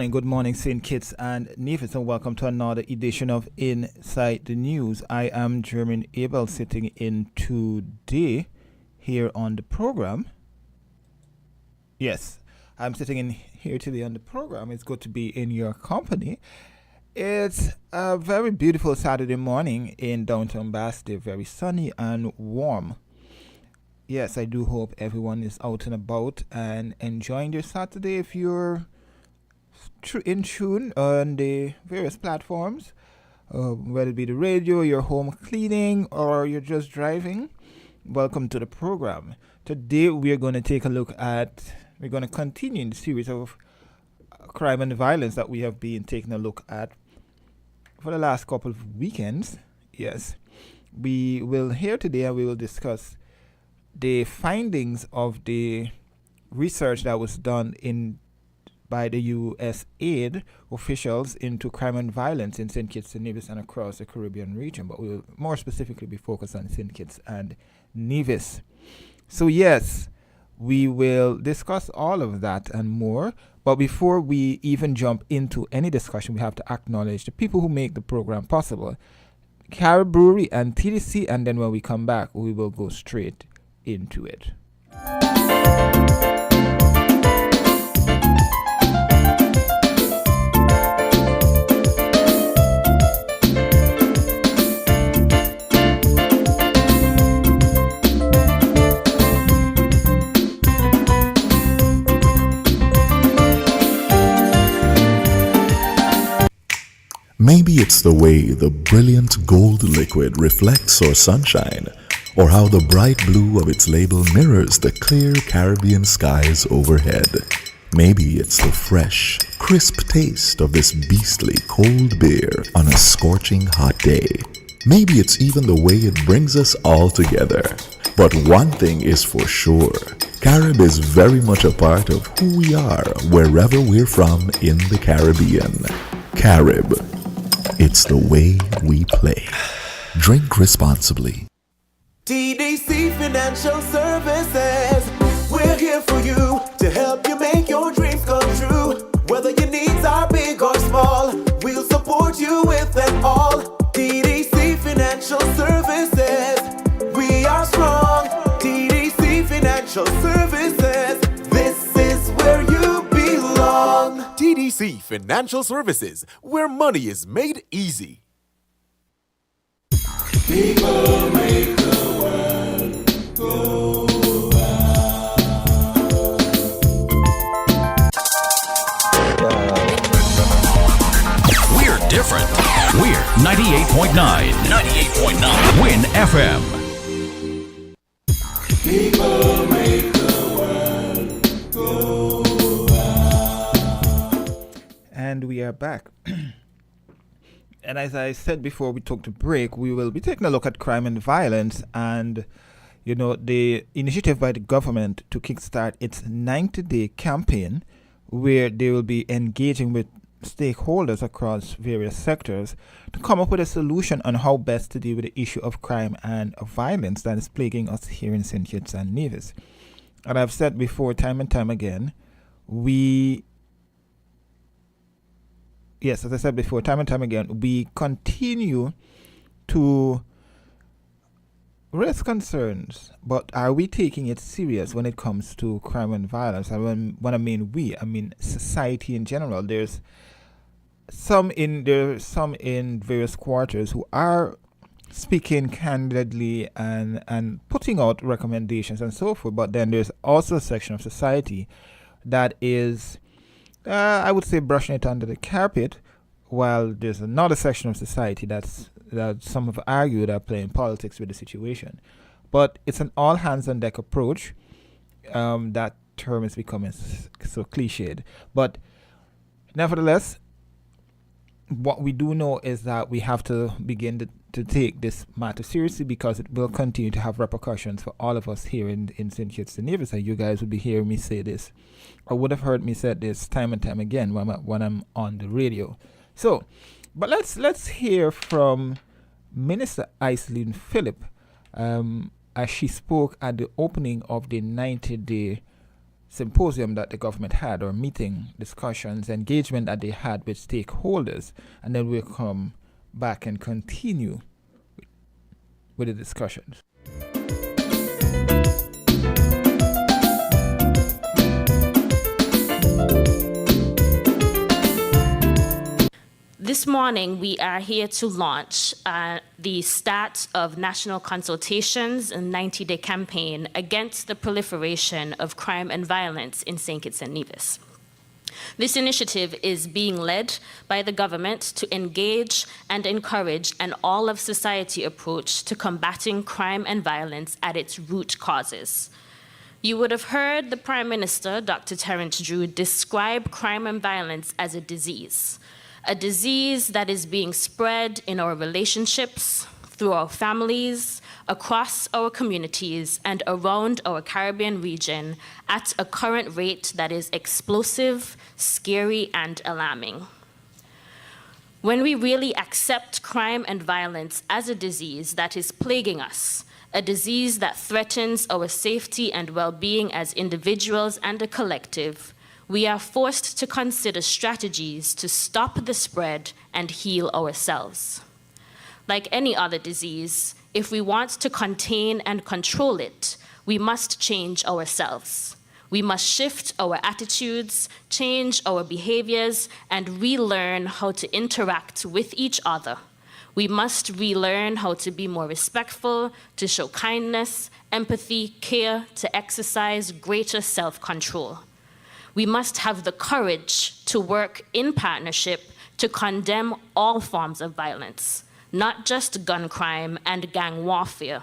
good morning, St. Kitts and Nevis, and welcome to another edition of Inside the News. I am Jermaine Abel, sitting in today here on the program. Yes, I'm sitting in here today on the program. It's good to be in your company. It's a very beautiful Saturday morning in downtown Bastille, very sunny and warm. Yes, I do hope everyone is out and about and enjoying their Saturday. If you're in tune on the various platforms, whether it be the radio, your home cleaning, or you're just driving, welcome to the program. Today we're going to we're going to continue in the series of crime and violence that we have been taking a look at for the last couple of weekends. Yes, we will hear today and we will discuss the findings of the research that was done by the U.S. aid officials into crime and violence in St. Kitts and Nevis and across the Caribbean region, but we will more specifically be focused on St. Kitts and Nevis. So yes, we will discuss all of that and more, but before we even jump into any discussion, we have to acknowledge the people who make the program possible, Carib Brewery and TDC, and then when we come back, we will go straight into it. Maybe it's the way the brilliant gold liquid reflects our sunshine, or how the bright blue of its label mirrors the clear Caribbean skies overhead. Maybe it's the fresh, crisp taste of this beastly cold beer on a scorching hot day. Maybe it's even the way it brings us all together. But one thing is for sure, Carib is very much a part of who we are wherever we're from in the Caribbean. Carib. It's the way we play. Drink responsibly. TDC Financial Services. We're here for you to help you make your dreams come true. Whether your needs are big or small, we'll support you with them all. TDC Financial Services. We are strong. TDC Financial Services. This is where you belong. TDC Financial Services, where money is made easy. People make the world go round. We're different. We're 98.9. 98.9. Win FM. People make the world go round. And we are back. And as I said before we took the break, we will be taking a look at crime and violence and, the initiative by the government to kickstart its 90-day campaign where they will be engaging with stakeholders across various sectors to come up with a solution on how best to deal with the issue of crime and violence that is plaguing us here in St. Kitts and Nevis. And I've said before, time and time again, we continue to raise concerns, but are we taking it serious when it comes to crime and violence? And when I mean we, I mean society in general. There's some in various quarters who are speaking candidly and putting out recommendations and so forth, but then there's also a section of society that is I would say brushing it under the carpet, while there's another section of society that some have argued are playing politics with the situation. But it's an all hands on deck approach. That term is becoming so cliched. But nevertheless, what we do know is that we have to begin to take this matter seriously, because it will continue to have repercussions for all of us here in St. Kitts and Nevis. And you guys would be hearing me say this, or would have heard me say this time and time again when I'm on the radio. So, but let's hear from Minister Iselin Phillip as she spoke at the opening of the 90-day symposium that the government had, or meeting, discussions, engagement that they had with stakeholders, and then we'll come back and continue with the discussions. This morning, we are here to launch the start of national consultations and 90-day campaign against the proliferation of crime and violence in St. Kitts and Nevis. This initiative is being led by the government to engage and encourage an all-of-society approach to combating crime and violence at its root causes. You would have heard the Prime Minister, Dr. Terence Drew, describe crime and violence as a disease that is being spread in our relationships, through our families, across our communities, and around our Caribbean region at a current rate that is explosive, scary, and alarming. When we really accept crime and violence as a disease that is plaguing us, a disease that threatens our safety and well-being as individuals and a collective, we are forced to consider strategies to stop the spread and heal ourselves. Like any other disease, if we want to contain and control it, we must change ourselves. We must shift our attitudes, change our behaviors, and relearn how to interact with each other. We must relearn how to be more respectful, to show kindness, empathy, care, to exercise greater self-control. We must have the courage to work in partnership to condemn all forms of violence, not just gun crime and gang warfare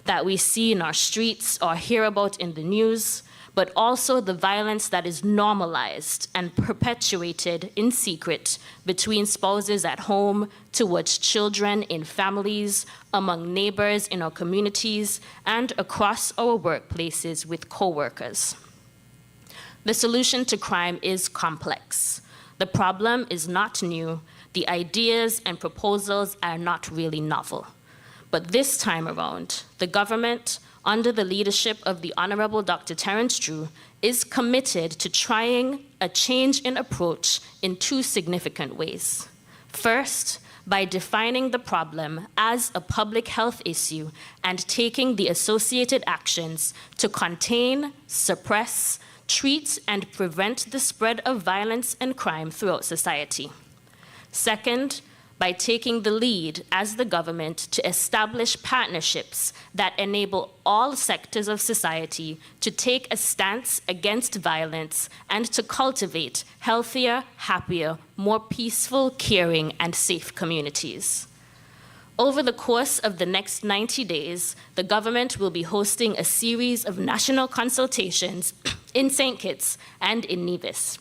that we see in our streets or hear about in the news, but also the violence that is normalized and perpetuated in secret between spouses at home, towards children in families, among neighbors in our communities, and across our workplaces with co-workers. The solution to crime is complex. The problem is not new. The ideas and proposals are not really novel. But this time around, the government, under the leadership of the Honorable Dr. Terence Drew, is committed to trying a change in approach in two significant ways. First, by defining the problem as a public health issue and taking the associated actions to contain, suppress, treat, and prevent the spread of violence and crime throughout society. Second, by taking the lead as the government to establish partnerships that enable all sectors of society to take a stance against violence and to cultivate healthier, happier, more peaceful, caring, and safe communities. Over the course of the next 90 days, the government will be hosting a series of national consultations in St. Kitts and in Nevis.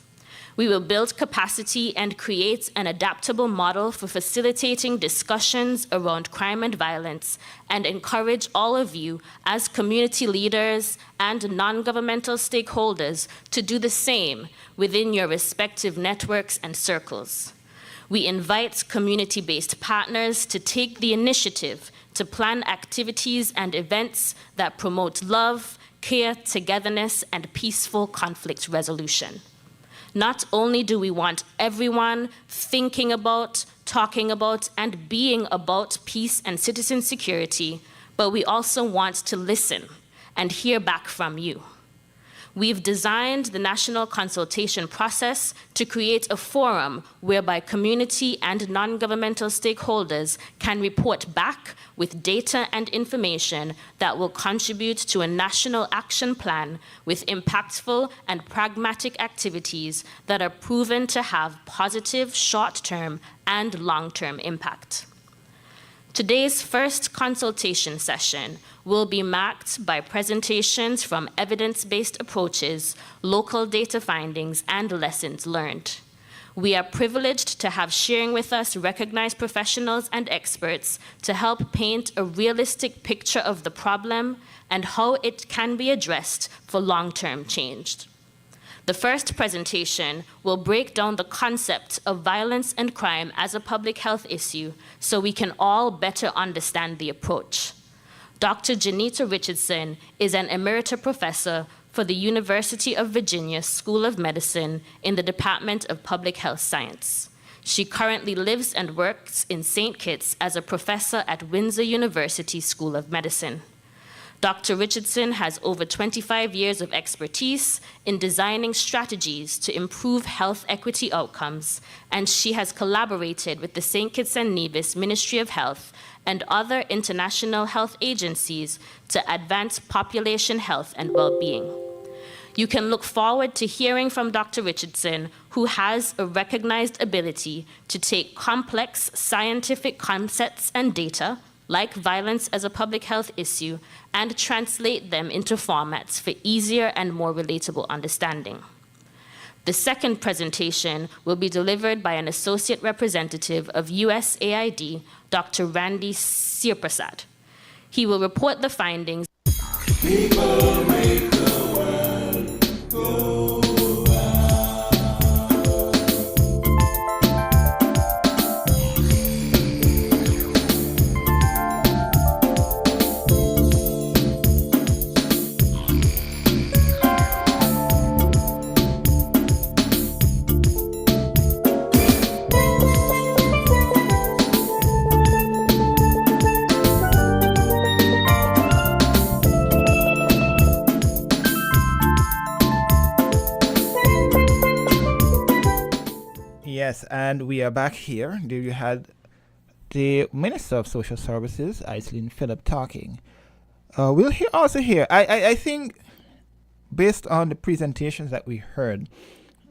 We will build capacity and create an adaptable model for facilitating discussions around crime and violence, and encourage all of you as community leaders and non-governmental stakeholders to do the same within your respective networks and circles. We invite community-based partners to take the initiative to plan activities and events that promote love, care, togetherness, and peaceful conflict resolution. Not only do we want everyone thinking about, talking about, and being about peace and citizen security, but we also want to listen and hear back from you. We've designed the national consultation process to create a forum whereby community and non-governmental stakeholders can report back with data and information that will contribute to a national action plan with impactful and pragmatic activities that are proven to have positive short-term and long-term impact. Today's first consultation session will be marked by presentations from evidence-based approaches, local data findings, and lessons learned. We are privileged to have sharing with us recognized professionals and experts to help paint a realistic picture of the problem and how it can be addressed for long-term change. The first presentation will break down the concept of violence and crime as a public health issue so we can all better understand the approach. Dr. Janita Richardson is an emerita professor for the University of Virginia School of Medicine in the Department of Public Health Science. She currently lives and works in St. Kitts as a professor at Windsor University School of Medicine. Dr. Richardson has over 25 years of expertise in designing strategies to improve health equity outcomes, and she has collaborated with the St. Kitts and Nevis Ministry of Health and other international health agencies to advance population health and well-being. You can look forward to hearing from Dr. Richardson, who has a recognized ability to take complex scientific concepts and data, like violence as a public health issue, and translate them into formats for easier and more relatable understanding. The second presentation will be delivered by an associate representative of USAID, Dr. Randy Sirprasad. He will report the findings. People make the world go Yes, and we are back here. There you had the Minister of Social Services, Aislinn Phillip, talking. We'll also hear, I think, based on the presentations that we heard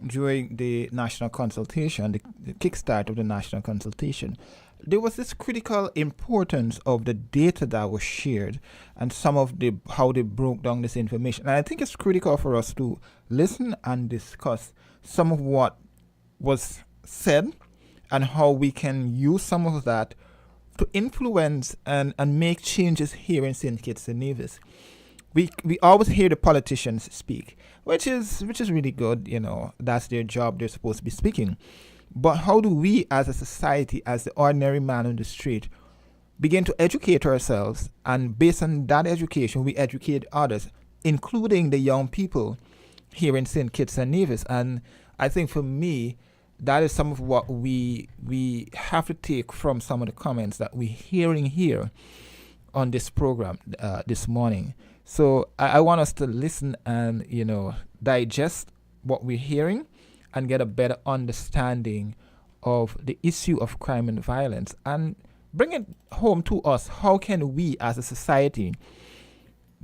during the national consultation, the kickstart of the national consultation, there was this critical importance of the data that was shared and some of the how they broke down this information. And I think it's critical for us to listen and discuss some of what was said and how we can use some of that to influence and make changes here in St. Kitts and Nevis. We always hear the politicians speak, which is really good, that's their job, they're supposed to be speaking. But how do we as a society, as the ordinary man on the street, begin to educate ourselves, and based on that education we educate others, including the young people here in St. Kitts and Nevis? And I think for me, that is some of what we have to take from some of the comments that we're hearing here on this program this morning. So I want us to listen and, digest what we're hearing and get a better understanding of the issue of crime and violence and bring it home to us. How can we as a society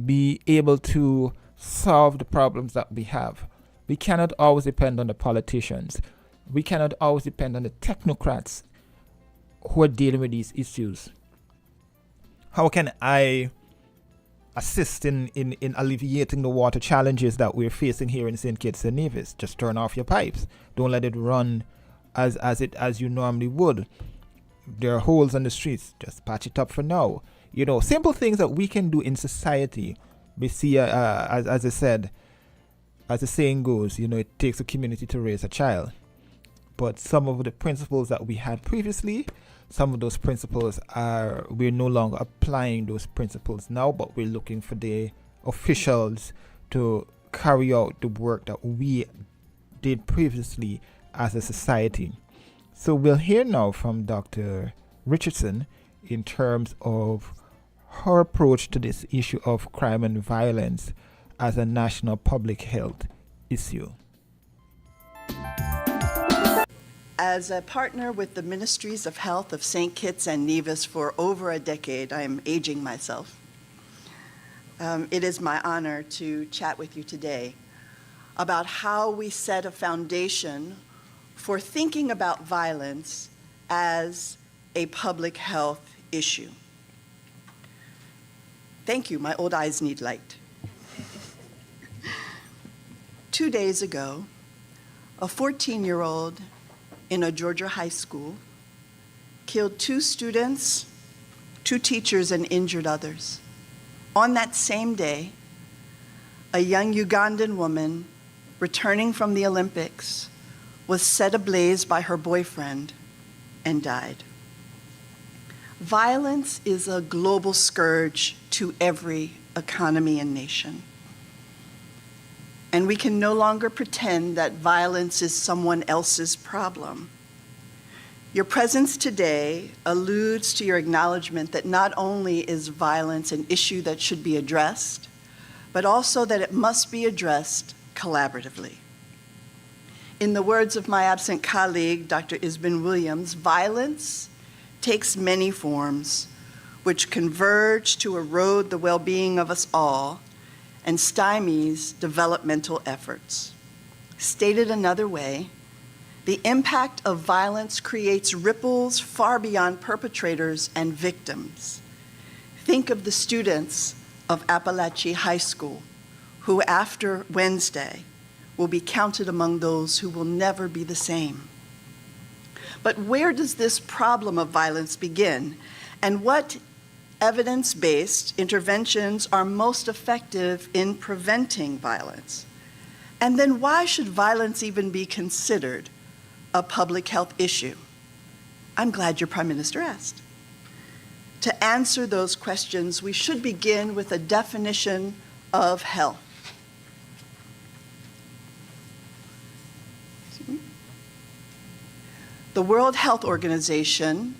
be able to solve the problems that we have? We cannot always depend on the politicians. We cannot always depend on the technocrats who are dealing with these issues. How can I assist in alleviating the water challenges that we're facing here in St. Kitts and Nevis? Just turn off your pipes. Don't let it run as you normally would. There are holes in the streets. Just patch it up for now. Simple things that we can do in society. We see, as I said, as the saying goes, it takes a community to raise a child. But some of the principles that we had previously, some of those principles we're no longer applying those principles now, but we're looking for the officials to carry out the work that we did previously as a society. So we'll hear now from Dr. Richardson in terms of her approach to this issue of crime and violence as a national public health issue. As a partner with the Ministries of Health of St. Kitts and Nevis for over a decade, I am aging myself. It is my honor to chat with you today about how we set a foundation for thinking about violence as a public health issue. Thank you, my old eyes need light. 2 days ago, a 14-year-old in a Georgia high school killed 2 students, 2 teachers, and injured others. On that same day, a young Ugandan woman returning from the Olympics was set ablaze by her boyfriend and died. Violence is a global scourge to every economy and nation. and we can no longer pretend that violence is someone else's problem. Your presence today alludes to your acknowledgement that not only is violence an issue that should be addressed, but also that it must be addressed collaboratively. In the words of my absent colleague, Dr. Isbin Williams, violence takes many forms which converge to erode the well-being of us all and stymies developmental efforts. Stated another way, the impact of violence creates ripples far beyond perpetrators and victims. Think of the students of Appalachia High School who after Wednesday will be counted among those who will never be the same. But where does this problem of violence begin, and what evidence-based interventions are most effective in preventing violence? And then why should violence even be considered a public health issue? I'm glad your Prime Minister asked. To answer those questions, we should begin with a definition of health. The World Health Organization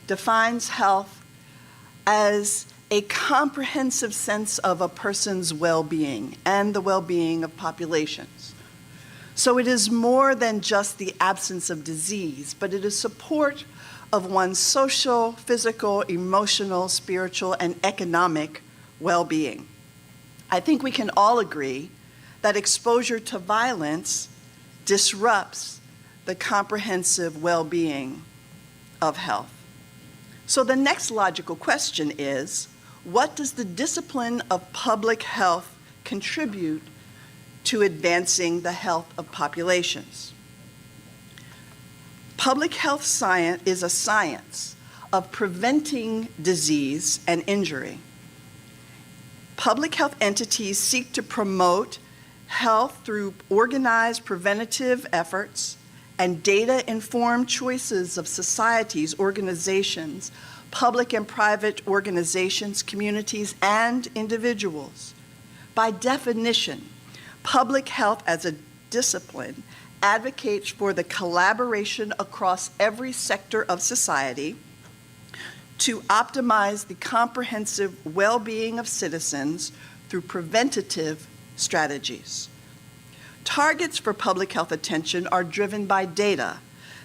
defines health as a comprehensive sense of a person's well-being and the well-being of populations. So it is more than just the absence of disease, but it is support of one's social, physical, emotional, spiritual, and economic well-being. I think we can all agree that exposure to violence disrupts the comprehensive well-being of health. So the next logical question is, what does the discipline of public health contribute to advancing the health of populations? Public health science is a science of preventing disease and injury. Public health entities seek to promote health through organized preventative efforts and data-informed choices of societies, organizations, public and private organizations, communities, and individuals. By definition, public health as a discipline advocates for the collaboration across every sector of society to optimize the comprehensive well-being of citizens through preventative strategies. Targets for public health attention are driven by data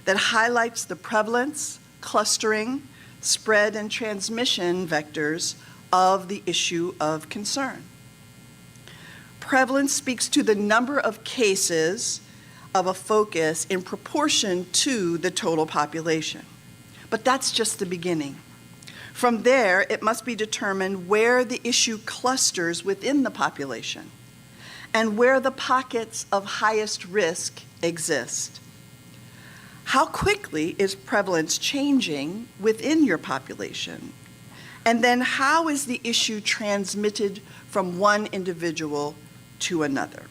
that highlights the prevalence, clustering, spread, and transmission vectors of the issue of concern. Prevalence speaks to the number of cases of a focus in proportion to the total population. But that's just the beginning. From there, it must be determined where the issue clusters within the population and where the pockets of highest risk exist. How quickly is prevalence changing within your population? And then how is the issue transmitted from one individual to another?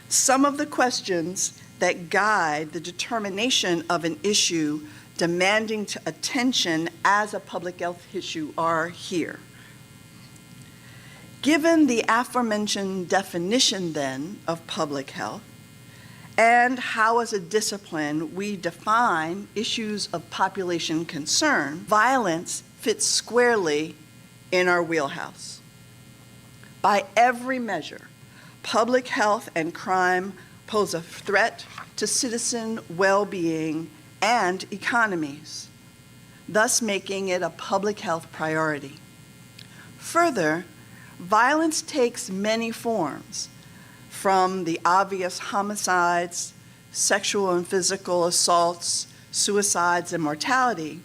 Some of the questions that guide the determination of an issue demanding attention as a public health issue are here. Given the aforementioned definition then of public health, and how as a discipline we define issues of population concern, violence fits squarely in our wheelhouse. By every measure, public health and crime pose a threat to citizen well-being and economies, thus making it a public health priority. Further, violence takes many forms, from the obvious homicides, sexual and physical assaults, suicides, and mortality,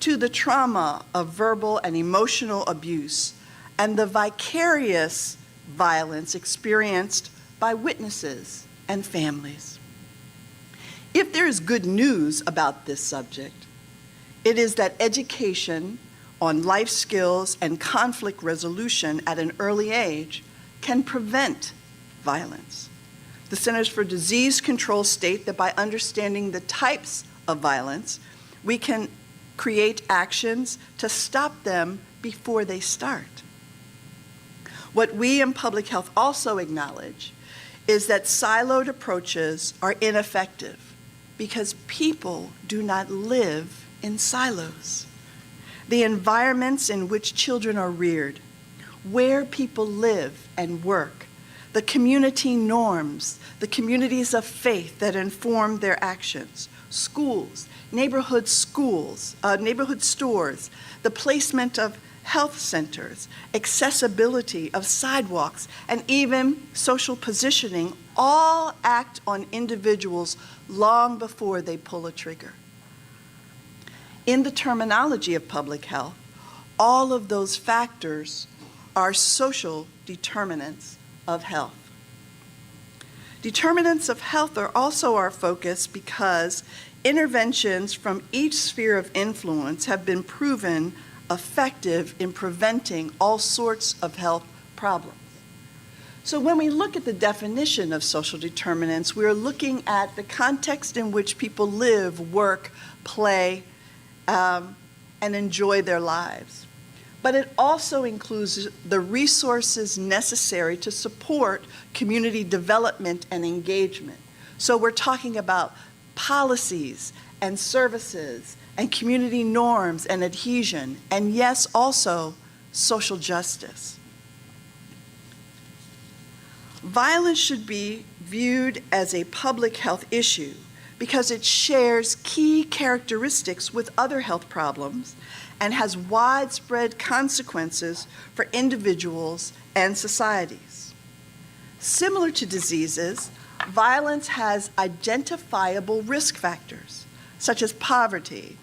to the trauma of verbal and emotional abuse and the vicarious violence experienced by witnesses and families. If there is good news about this subject, it is that education on life skills and conflict resolution at an early age can prevent violence. The Centers for Disease Control state that by understanding the types of violence, we can create actions to stop them before they start. What we in public health also acknowledge is that siloed approaches are ineffective because people do not live in silos. The environments in which children are reared, where people live and work, the community norms, the communities of faith that inform their actions, schools, neighborhood stores, the placement of health centers, accessibility of sidewalks, and even social positioning all act on individuals long before they pull a trigger. In the terminology of public health, all of those factors are social determinants of health. Determinants of health are also our focus because interventions from each sphere of influence have been proven effective in preventing all sorts of health problems. So when we look at the definition of social determinants, we're looking at the context in which people live, work, play, and enjoy their lives. But it also includes the resources necessary to support community development and engagement. So we're talking about policies and services and community norms and adhesion, and yes, also social justice. Violence should be viewed as a public health issue because it shares key characteristics with other health problems and has widespread consequences for individuals and societies. Similar to diseases, violence has identifiable risk factors, such as poverty,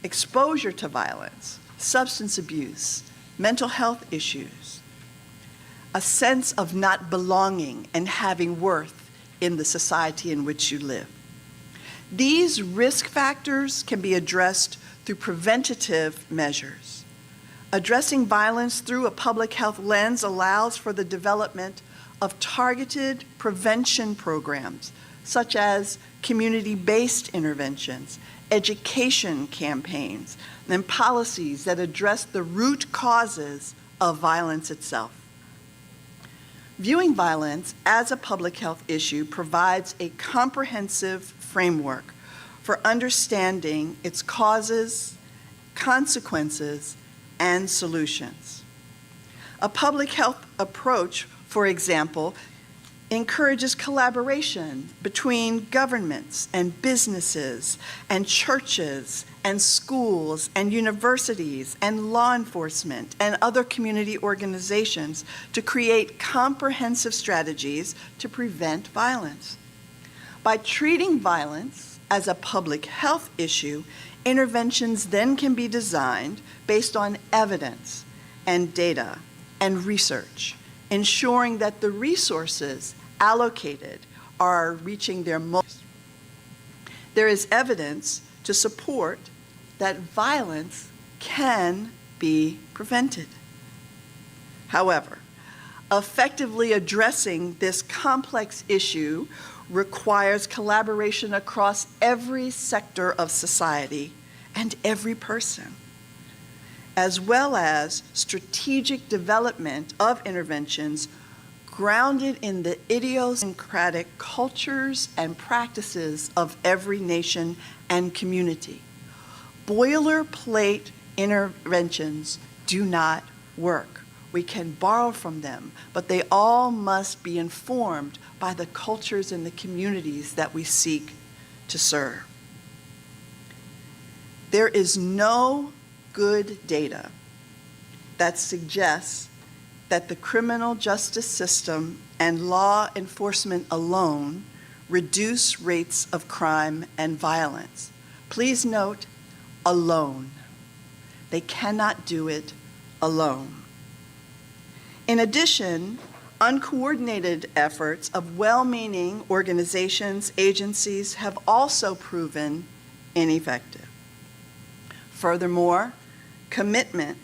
exposure to violence, substance abuse, mental health issues, a sense of not belonging and having worth in the society in which you live. These risk factors can be addressed through preventative measures. Addressing violence through a public health lens allows for the development of targeted prevention programs, such as community-based interventions, education campaigns, and policies that address the root causes of violence itself. Viewing violence as a public health issue provides a comprehensive framework for understanding its causes, consequences, and solutions. A public health approach, for example, encourages collaboration between governments and businesses and churches and schools and universities and law enforcement and other community organizations to create comprehensive strategies to prevent violence. By treating violence as a public health issue, interventions then can be designed based on evidence and data and research, ensuring that the resources allocated are reaching their most. There is evidence to support that violence can be prevented. However, effectively addressing this complex issue requires collaboration across every sector of society and every person, as well as strategic development of interventions grounded in the idiosyncratic cultures and practices of every nation and community. Boilerplate interventions do not work. We can borrow from them, but they all must be informed by the cultures and the communities that we seek to serve. There is no good data that suggests that the criminal justice system and law enforcement alone reduce rates of crime and violence. Please note, alone. They cannot do it alone. In addition, uncoordinated efforts of well-meaning organizations, agencies have also proven ineffective. Furthermore, commitment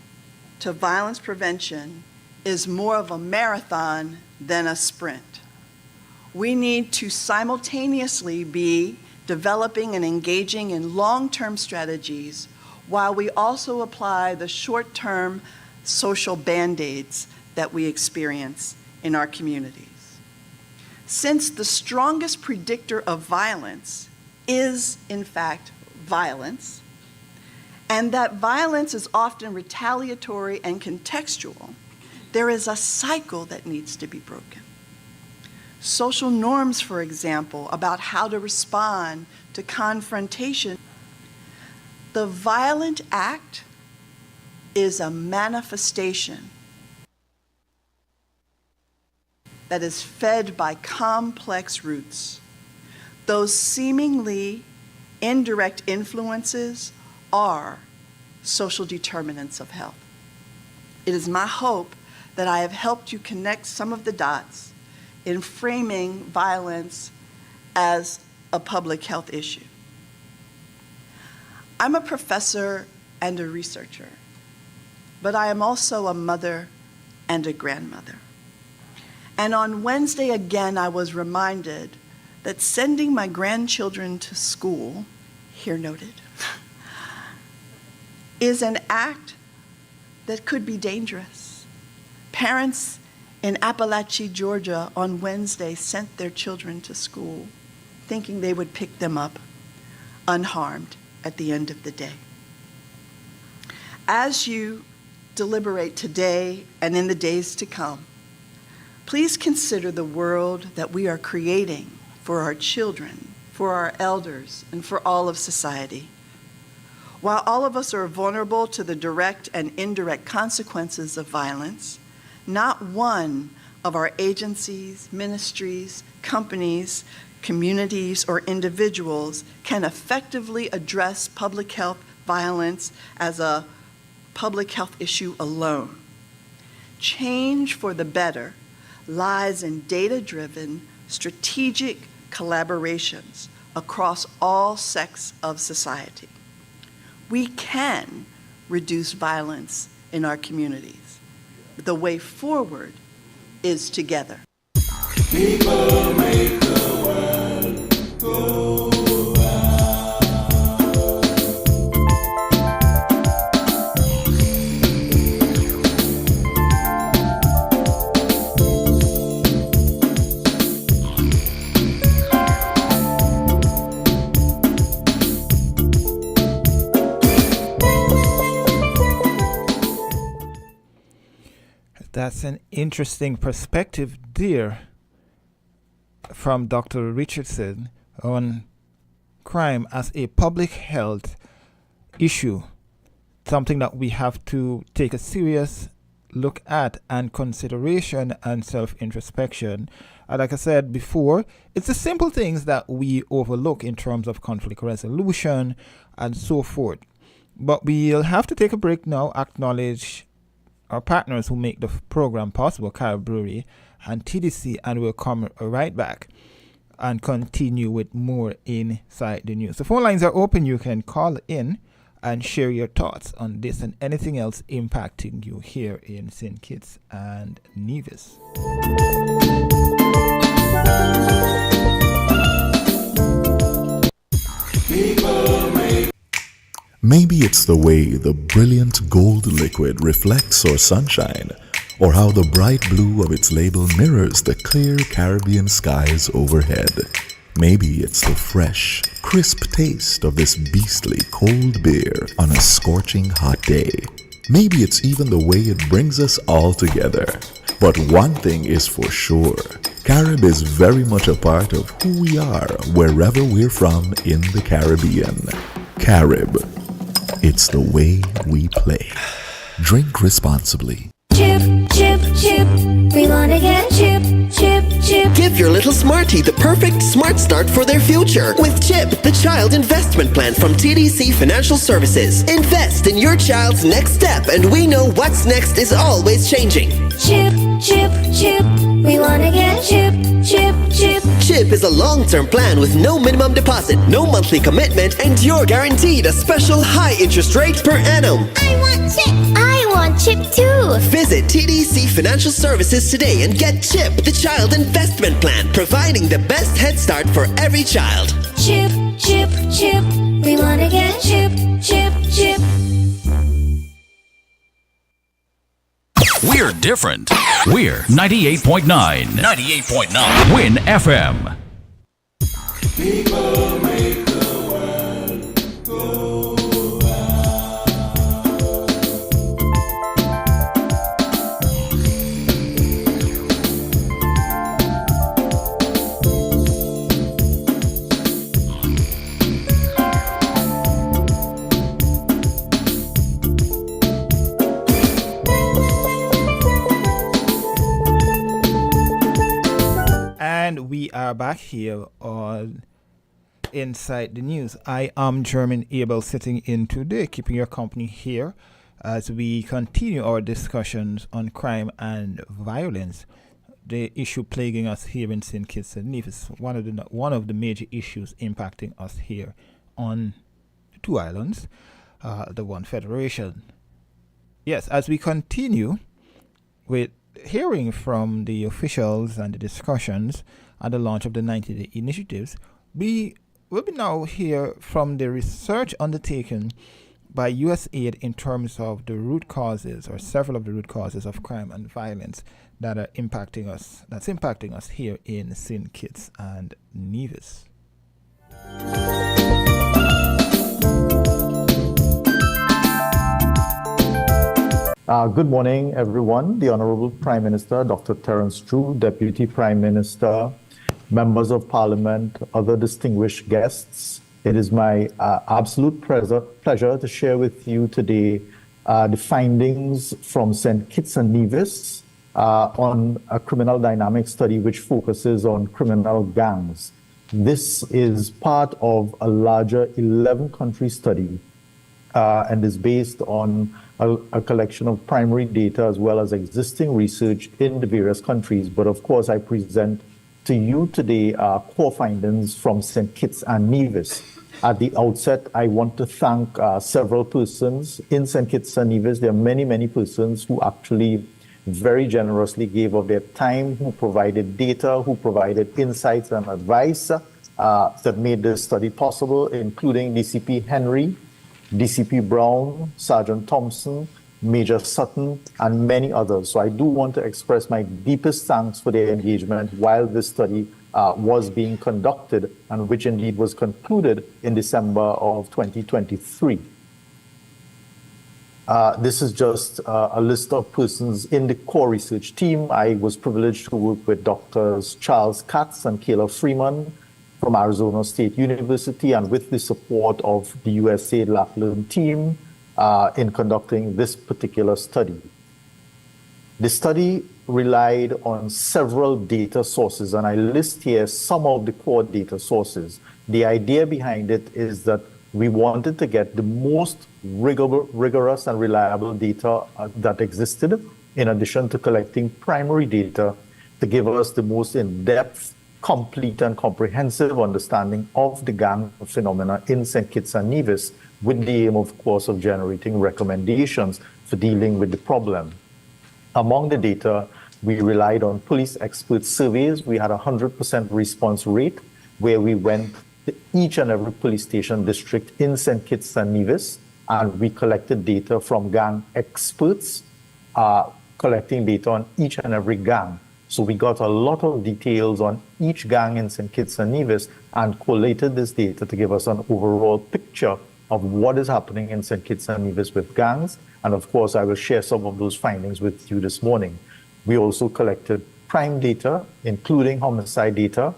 to violence prevention is more of a marathon than a sprint. We need to simultaneously be developing and engaging in long-term strategies while we also apply the short-term social band-aids that we experience in our communities. since the strongest predictor of violence is, in fact, violence, and that violence is often retaliatory and contextual, there is a cycle that needs to be broken. Social norms, for example, about how to respond to confrontation. The violent act is a manifestation that is fed by complex roots. Those seemingly indirect influences are social determinants of health. It is my hope that I have helped you connect some of the dots in framing violence as a public health issue. I'm a professor and a researcher, but I am also a mother and a grandmother. And on Wednesday again, I was reminded that sending my grandchildren to school, here noted, is an act that could be dangerous. Parents in Appalachia, Georgia, on Wednesday sent their children to school thinking they would pick them up unharmed at the end of the day. As you deliberate today and in the days to come, please consider the world that we are creating for our children, for our elders, and for all of society. While all of us are vulnerable to the direct and indirect consequences of violence, not one of our agencies, ministries, companies, communities, or individuals can effectively address public health violence as a public health issue alone. Change for the better lies in data-driven, strategic collaborations across all sects of society. We can reduce violence in our communities. The way forward is together. People make the world go That's an interesting perspective there from Dr. Richardson on crime as a public health issue, something that we have to take a serious look at and consideration and self-introspection. And like I said before, it's the simple things that we overlook in terms of conflict resolution and so forth. But we'll have to take a break now, acknowledge our partners who make the program possible, Carib Brewery and TDC, and we'll come right back and continue with more Inside the News. The phone lines are open. You can call in and share your thoughts on this and anything else impacting you here in St. Kitts and Nevis. Maybe it's the way the brilliant gold liquid reflects our sunshine, or how the bright blue of its label mirrors the clear Caribbean skies overhead. Maybe it's the fresh, crisp taste of this beastly cold beer on a scorching hot day. Maybe it's even the way it brings us all together. But one thing is for sure, Carib is very much a part of who we are wherever we're from in the Caribbean. Carib. It's the way we play. Drink responsibly. Chip, chip, chip. We wanna get chip, chip, chip. Give your little smartie the perfect smart start for their future with CHIP, the child investment plan from TDC Financial Services. Invest in your child's next step, and we know what's next is always changing. Chip, chip, chip. We wanna get chip, chip, chip. CHIP is a long-term plan with no minimum deposit, no monthly commitment, and you're guaranteed a special high interest rate per annum. I want chip. I want chip too. Visit TDC Financial Services today and get CHIP, the child investment plan, providing the best head start for every child. Chip, chip, chip. We wanna get chip, chip, chip. We're different. We're 98.9. 98.9. Win FM. People make the world go And we are back here on Inside the News. I am German Abel, sitting in today, keeping your company here as we continue our discussions on crime and violence. The issue plaguing us here in St. Kitts and Nevis, one of the major issues impacting us here on the two islands, the one federation. Yes, as we continue with hearing from the officials and the discussions at the launch of the 90-day initiatives, we will be now hear from the research undertaken by USAID in terms of the root causes, or several of the root causes of crime and violence that are impacting us, that's impacting us here in St. Kitts and Nevis. Good morning, everyone. The Honorable Prime Minister, Dr. Terence True, Deputy Prime Minister, members of Parliament, other distinguished guests. It is my absolute pleasure to share with you today the findings from St. Kitts and Nevis on a criminal dynamic study which focuses on criminal gangs. This is part of a larger 11-country study and is based on a collection of primary data as well as existing research in the various countries. But of course, I present to you today core findings from St. Kitts and Nevis. At the outset, I want to thank several persons in St. Kitts and Nevis. There are many, many persons who actually very generously gave of their time, who provided data, who provided insights and advice that made this study possible, including DCP Henry, DCP Brown, Sergeant Thompson, Major Sutton, and many others. So I do want to express my deepest thanks for their engagement while this study was being conducted, and which indeed was concluded in December of 2023. This is just a list of persons in the core research team. I was privileged to work with Drs. Charles Katz and Kayla Freeman from Arizona State University, and with the support of the USAID LACLEARN team in conducting this particular study. The study relied on several data sources, and I list here some of the core data sources. The idea behind it is that we wanted to get the most rigorous and reliable data that existed, in addition to collecting primary data to give us the most in-depth, complete and comprehensive understanding of the gang phenomena in St. Kitts and Nevis, with the aim, of course, of generating recommendations for dealing with the problem. Among the data, we relied on police expert surveys. We had a 100% response rate, where we went to each and every police station district in St. Kitts and Nevis, and we collected data from gang experts, collecting data on each and every gang. So we got a lot of details on each gang in St. Kitts and Nevis and collated this data to give us an overall picture of what is happening in St. Kitts and Nevis with gangs. And of course, I will share some of those findings with you this morning. We also collected crime data, including homicide data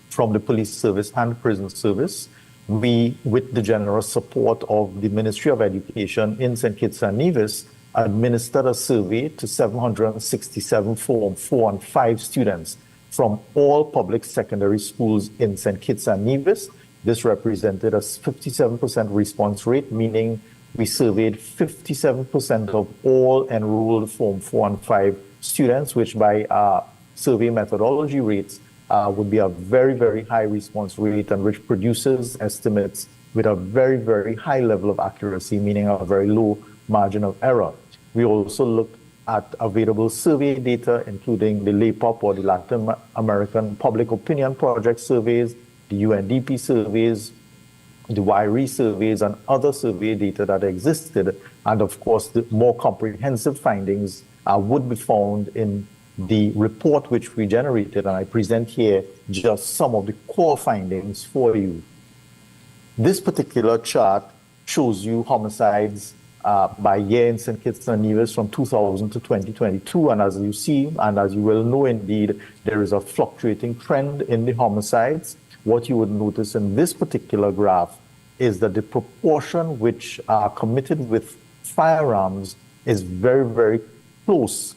from the police service and prison service. We, with the generous support of the Ministry of Education in St. Kitts and Nevis, administered a survey to 767 Form 4 and 5 students from all public secondary schools in St. Kitts and Nevis. This represented a 57% response rate, meaning we surveyed 57% of all enrolled Form 4 and 5 students, which by survey methodology rates would be a very, very high response rate, and which produces estimates with a very, very high level of accuracy, meaning a very low margin of error. We also looked at available survey data, including the LAPOP, or the Latin American Public Opinion Project surveys, the UNDP surveys, the YRE surveys and other survey data that existed. And of course, the more comprehensive findings would be found in the report which we generated. And I present here just some of the core findings for you. This particular chart shows you homicides by year in St. Kitts and Nevis from 2000 to 2022. And as you see, and as you will know indeed, there is a fluctuating trend in the homicides. What you would notice in this particular graph is that the proportion which are committed with firearms is very, very close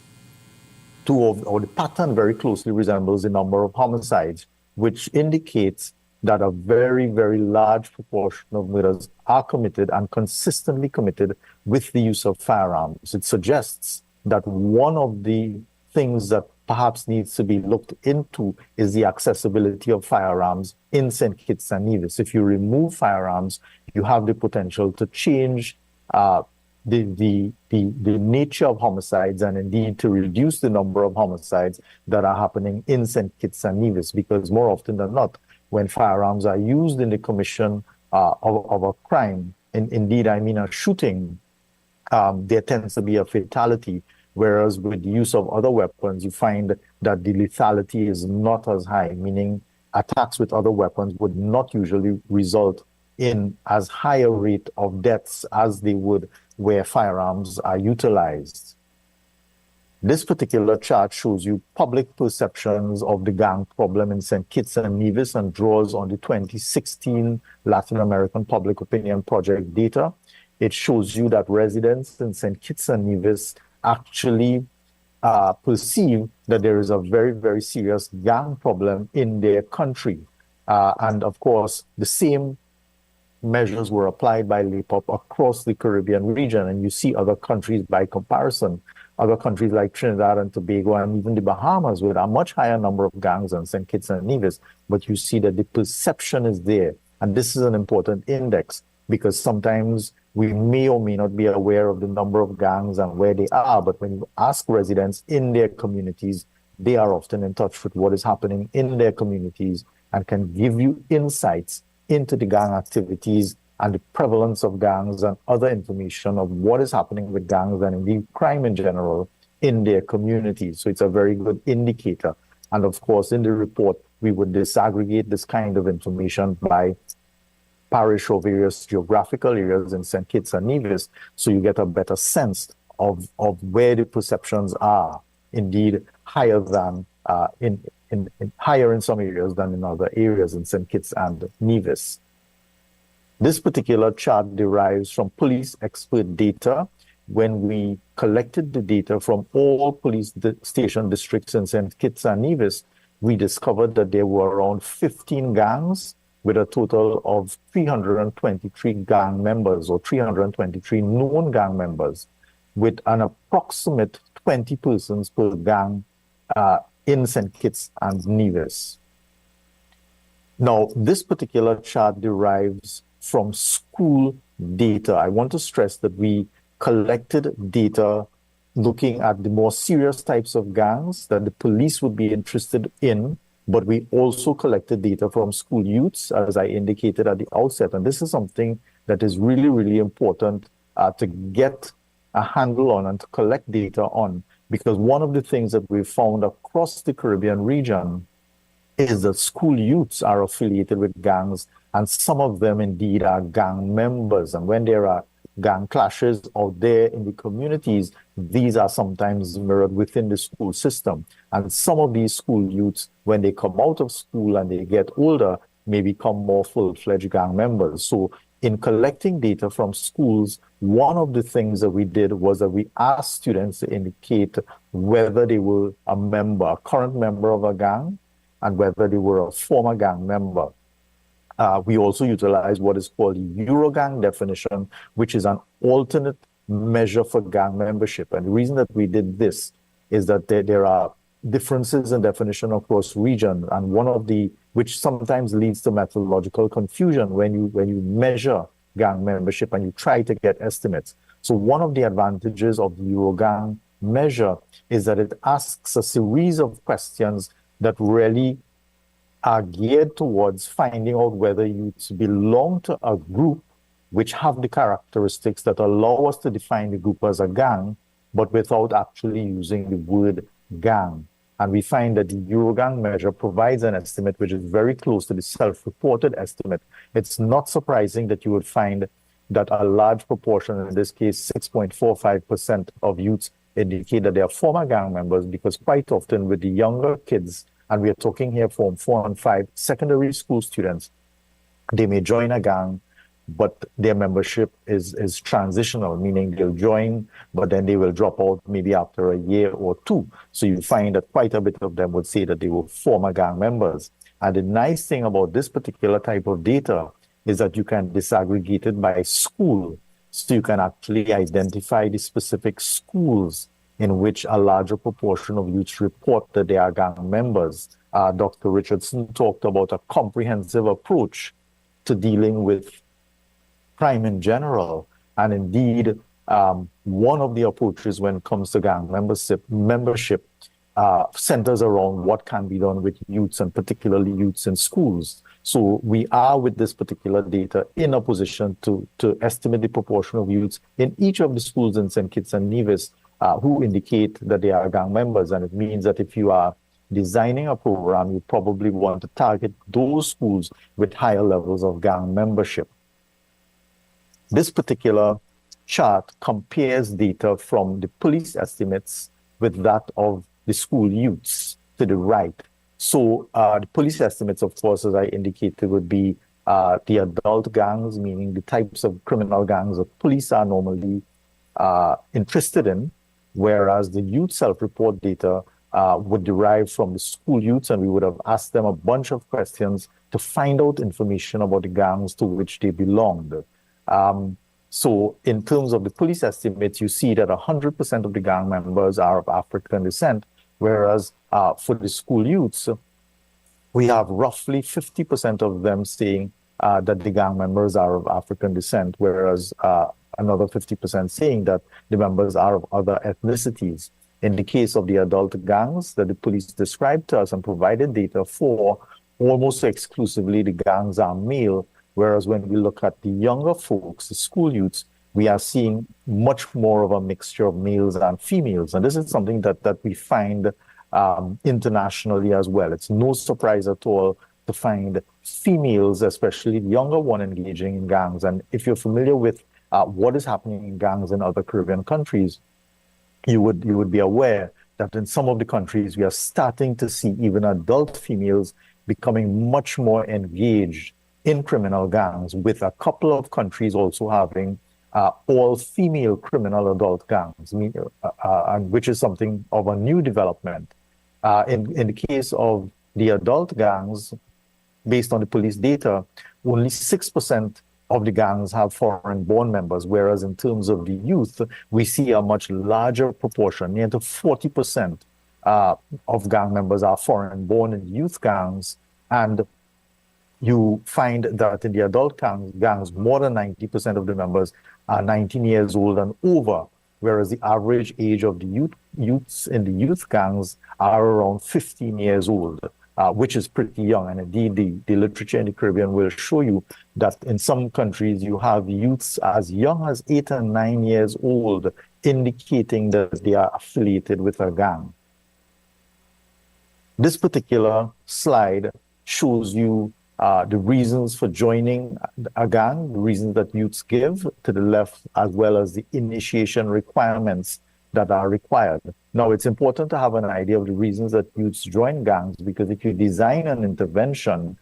to, or the pattern very closely resembles the number of homicides, which indicates that a very, very large proportion of murders are committed and consistently committed with the use of firearms. It suggests that one of the things that perhaps needs to be looked into is the accessibility of firearms in St. Kitts and Nevis. If you remove firearms, you have the potential to change the nature of homicides and indeed to reduce the number of homicides that are happening in St. Kitts and Nevis, because more often than not, when firearms are used in the commission of a crime, and indeed I mean a shooting, there tends to be a fatality. Whereas with the use of other weapons, you find that the lethality is not as high, meaning attacks with other weapons would not usually result in as high a rate of deaths as they would where firearms are utilized. This particular chart shows you public perceptions of the gang problem in St. Kitts and Nevis and draws on the 2016 Latin American Public Opinion Project data. It shows you that residents in St. Kitts and Nevis actually perceive that there is a very, very serious gang problem in their country. And of course, the same measures were applied by LAPOP across the Caribbean region. And you see other countries by comparison, other countries like Trinidad and Tobago and even the Bahamas with a much higher number of gangs than St. Kitts and Nevis. But you see that the perception is there. And this is an important index because sometimes we may or may not be aware of the number of gangs and where they are. But when you ask residents in their communities, they are often in touch with what is happening in their communities and can give you insights into the gang activities and the prevalence of gangs and other information of what is happening with gangs and indeed crime in general in their communities. So it's a very good indicator. And of course, in the report, we would disaggregate this kind of information by parish or various geographical areas in St. Kitts and Nevis, so you get a better sense of where the perceptions are, indeed higher than higher in some areas than in other areas in St. Kitts and Nevis. This particular chart derives from police expert data. When we collected the data from all police station districts in St. Kitts and Nevis, we discovered that there were around 15 gangs with a total of 323 gang members or 323 known gang members with an approximate 20 persons per gang in St. Kitts and Nevis. Now, this particular chart derives from school data. I want to stress that we collected data looking at the more serious types of gangs that the police would be interested in, but we also collected data from school youths, as I indicated at the outset. And this is something that is really, really important to get a handle on and to collect data on, because one of the things that we've found across the Caribbean region is that school youths are affiliated with gangs, and some of them indeed are gang members. And when there are gang clashes out there in the communities, these are sometimes mirrored within the school system. And some of these school youths, when they come out of school and they get older, may become more full-fledged gang members. So in collecting data from schools, one of the things that we did was that we asked students to indicate whether they were a current member of a gang, and whether they were a former gang member. We also utilize what is called the Eurogang definition, which is an alternate measure for gang membership. And the reason that we did this is that there are differences in definition across region, and one of the, which sometimes leads to methodological confusion when you measure gang membership and you try to get estimates. So one of the advantages of the Eurogang measure is that it asks a series of questions that really are geared towards finding out whether youths belong to a group which have the characteristics that allow us to define the group as a gang, but without actually using the word gang. And we find that the Eurogang measure provides an estimate which is very close to the self-reported estimate. It's not surprising that you would find that a large proportion, in this case 6.45% of youths, indicate that they are former gang members, because quite often with the younger kids, and we are talking here from 4 and 5 secondary school students, they may join a gang, but their membership is transitional, meaning they'll join, but then they will drop out maybe after a year or two. So you find that quite a bit of them would say that they were former gang members. And the nice thing about this particular type of data is that you can disaggregate it by school. So you can actually identify the specific schools in which a larger proportion of youths report that they are gang members. Dr. Richardson talked about a comprehensive approach to dealing with crime in general. And indeed, one of the approaches when it comes to gang membership centers around what can be done with youths, and particularly youths in schools. So we are, with this particular data, in a position to estimate the proportion of youths in each of the schools in St. Kitts and Nevis who indicate that they are gang members. And it means that if you are designing a program, you probably want to target those schools with higher levels of gang membership. This particular chart compares data from the police estimates with that of the school youths to the right. So the police estimates, of course, as I indicated, would be the adult gangs, meaning the types of criminal gangs that police are normally interested in, whereas the youth self-report data would derive from the school youths, and we would have asked them a bunch of questions to find out information about the gangs to which they belonged. So in terms of the police estimates, you see that 100% of the gang members are of African descent, whereas for the school youths, we have roughly 50% of them saying that the gang members are of African descent, whereas another 50% saying that the members are of other ethnicities. In the case of the adult gangs that the police described to us and provided data for, almost exclusively the gangs are male, whereas when we look at the younger folks, the school youths, we are seeing much more of a mixture of males and females. And this is something that we find internationally as well. It's no surprise at all to find females, especially the younger one, engaging in gangs. And if you're familiar with what is happening in gangs in other Caribbean countries, you would be aware that in some of the countries, we are starting to see even adult females becoming much more engaged in criminal gangs, with a couple of countries also having all-female criminal adult gangs, which is something of a new development. In the case of the adult gangs, based on the police data, only 6% of the gangs have foreign-born members, whereas in terms of the youth, we see a much larger proportion, near to 40% of gang members are foreign-born in youth gangs, and you find that in the adult gangs, more than 90% of the members are 19 years old and over, whereas the average age of the youths in the youth gangs are around 15 years old, which is pretty young. And indeed, the literature in the Caribbean will show you that in some countries you have youths as young as 8 and 9 years old, indicating that they are affiliated with a gang. This particular slide shows you the reasons for joining a gang, the reasons that youths give to the left, as well as the initiation requirements that are required. Now, it's important to have an idea of the reasons that youths join gangs, because if you design an intervention,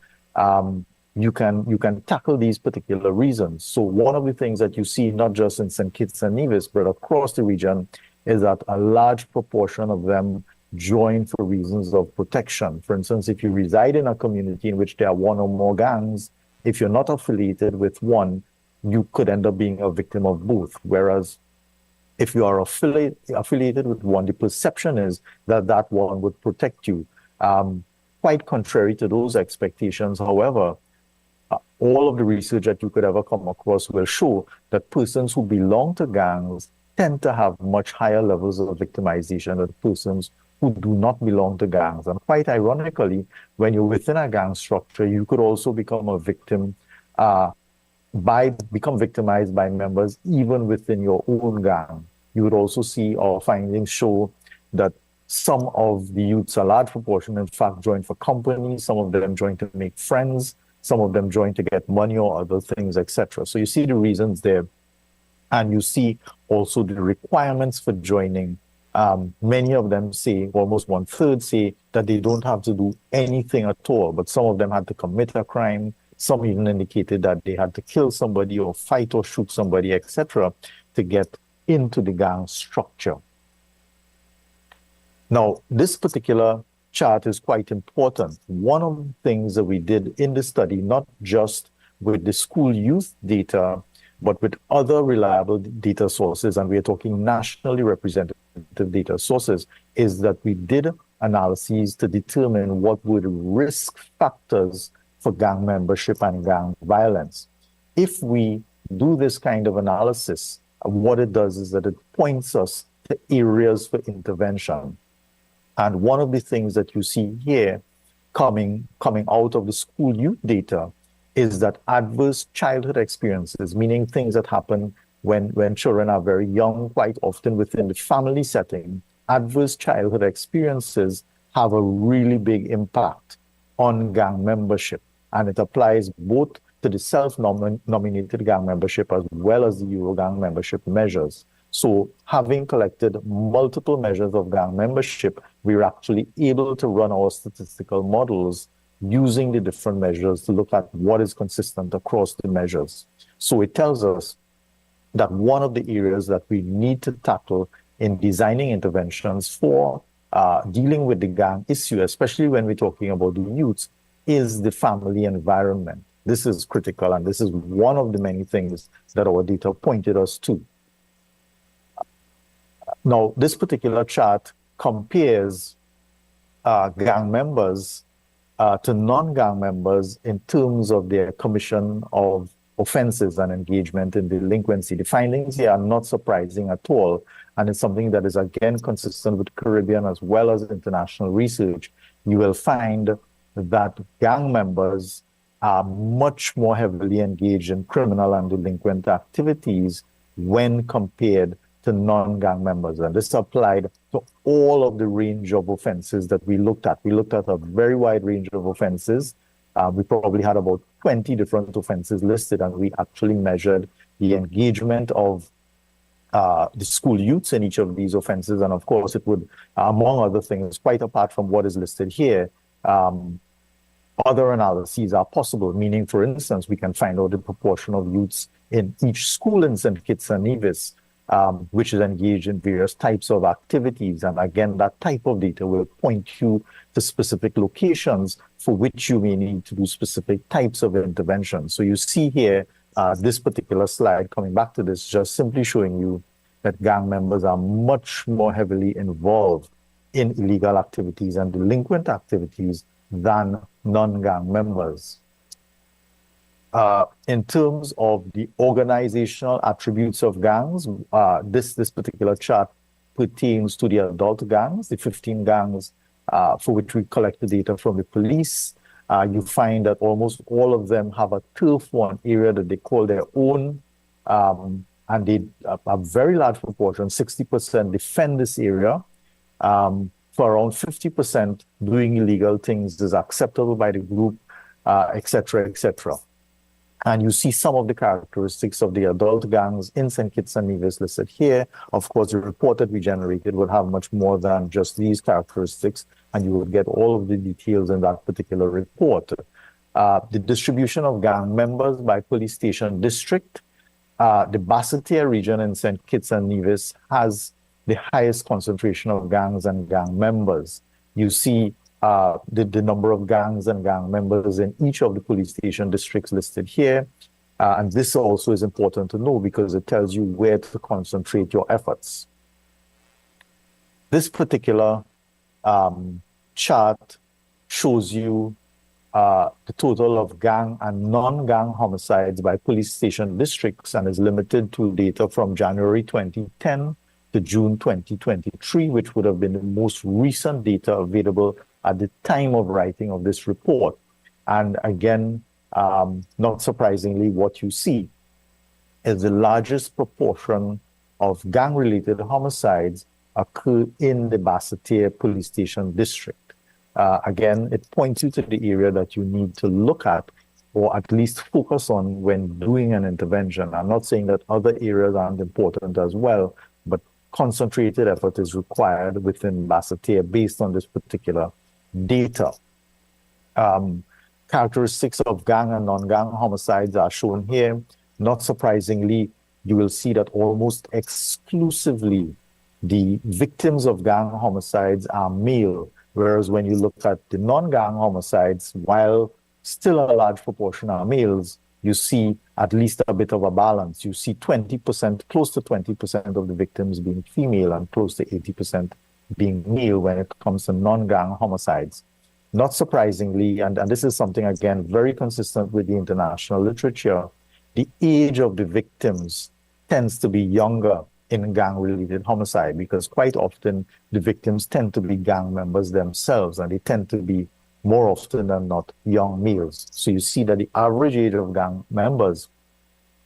you can tackle these particular reasons. So one of the things that you see, not just in St. Kitts and Nevis, but across the region, is that a large proportion of them join for reasons of protection. For instance, if you reside in a community in which there are one or more gangs, if you're not affiliated with one, you could end up being a victim of both. Whereas if you are affiliated with one, the perception is that that one would protect you. Quite contrary to those expectations, however, all of the research that you could ever come across will show that persons who belong to gangs tend to have much higher levels of victimization than persons who do not belong to gangs. And quite ironically, when you're within a gang structure, you could also become a victim, become victimized by members even within your own gang. You would also see our findings show that some of the youths, a large proportion, in fact, join for company. Some of them join to make friends. Some of them join to get money or other things, etc. So you see the reasons there. And you see also the requirements for joining. Many of them say, almost 1/3 say that they don't have to do anything at all, but some of them had to commit a crime. Some even indicated that they had to kill somebody or fight or shoot somebody, etc., to get into the gang structure. Now, this particular chart is quite important. One of the things that we did in the study, not just with the school youth data, but with other reliable data sources, and we are talking nationally representative data sources, is that we did analyses to determine what were the risk factors for gang membership and gang violence. If we do this kind of analysis, what it does is that it points us to areas for intervention. And one of the things that you see here coming out of the school youth data is that adverse childhood experiences, meaning things that happen when children are very young, quite often within the family setting, adverse childhood experiences have a really big impact on gang membership. And it applies both to the self-nominated gang membership as well as the Eurogang membership measures. So having collected multiple measures of gang membership, we're actually able to run our statistical models using the different measures to look at what is consistent across the measures. So it tells us that one of the areas that we need to tackle in designing interventions for dealing with the gang issue, especially when we're talking about the youths, is the family environment. This is critical, and this is one of the many things that our data pointed us to. Now, this particular chart compares gang members to non-gang members in terms of their commission of offenses and engagement in delinquency. The findings here are not surprising at all, and it's something that is again consistent with Caribbean as well as international research. You will find that gang members are much more heavily engaged in criminal and delinquent activities when compared to non-gang members. And this applied to all of the range of offenses that we looked at. We looked at a very wide range of offenses. We probably had about 20 different offenses listed, and we actually measured the engagement of the school youths in each of these offenses. And of course, it would, among other things, quite apart from what is listed here, other analyses are possible, meaning, for instance, we can find out the proportion of youths in each school in St. Kitts and Nevis, which is engaged in various types of activities. And again, that type of data will point you to specific locations for which you may need to do specific types of interventions. So you see here, this particular slide, coming back to this, just simply showing you that gang members are much more heavily involved in illegal activities and delinquent activities than non-gang members. In terms of the organizational attributes of gangs, this particular chart pertains to the adult gangs, the 15 gangs for which we collect the data from the police. You find that almost all of them have a turf one area that they call their own, and they a very large proportion, 60%, defend this area. For around 50%, doing illegal things is acceptable by the group, etc., etc. And you see some of the characteristics of the adult gangs in St. Kitts and Nevis listed here. Of course, the report that we generated would have much more than just these characteristics, and you would get all of the details in that particular report. The distribution of gang members by police station district, the Basseterre region in St. Kitts and Nevis has the highest concentration of gangs and gang members. You see the number of gangs and gang members in each of the police station districts listed here. And this also is important to know because it tells you where to concentrate your efforts. This particular chart shows you the total of gang and non-gang homicides by police station districts and is limited to data from January 2010 to June 2023, which would have been the most recent data available at the time of writing of this report. And again, not surprisingly, what you see is the largest proportion of gang-related homicides occur in the Basseterre Police Station district. Again, it points you to the area that you need to look at or at least focus on when doing an intervention. I'm not saying that other areas aren't important as well, but concentrated effort is required within Basseterre based on this particular data. Characteristics of gang and non-gang homicides are shown here. Not surprisingly, you will see that almost exclusively the victims of gang homicides are male, whereas when you look at the non-gang homicides, while still a large proportion are males, you see at least a bit of a balance. You see 20%, close to 20% of the victims being female and close to 80% being male when it comes to non-gang homicides. Not surprisingly, and this is something, again, very consistent with the international literature, the age of the victims tends to be younger in gang-related homicide because quite often the victims tend to be gang members themselves and they tend to be more often than not young males. So you see that the average age of gang members,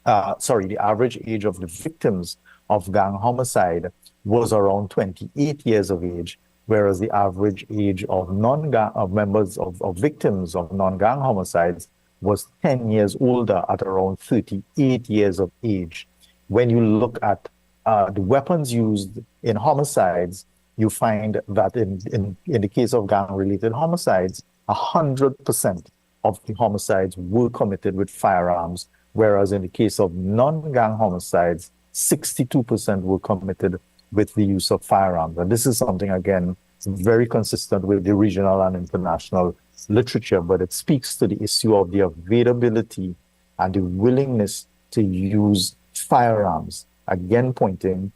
the average age of the victims of gang homicide was around 28 years of age, whereas the average age of non-gang members of victims of non-gang homicides was 10 years older at around 38 years of age. When you look at the weapons used in homicides, you find that in the case of gang-related homicides, 100% of the homicides were committed with firearms, whereas in the case of non-gang homicides, 62% were committed with the use of firearms. And this is something, again, very consistent with the regional and international literature, but it speaks to the issue of the availability and the willingness to use firearms, again pointing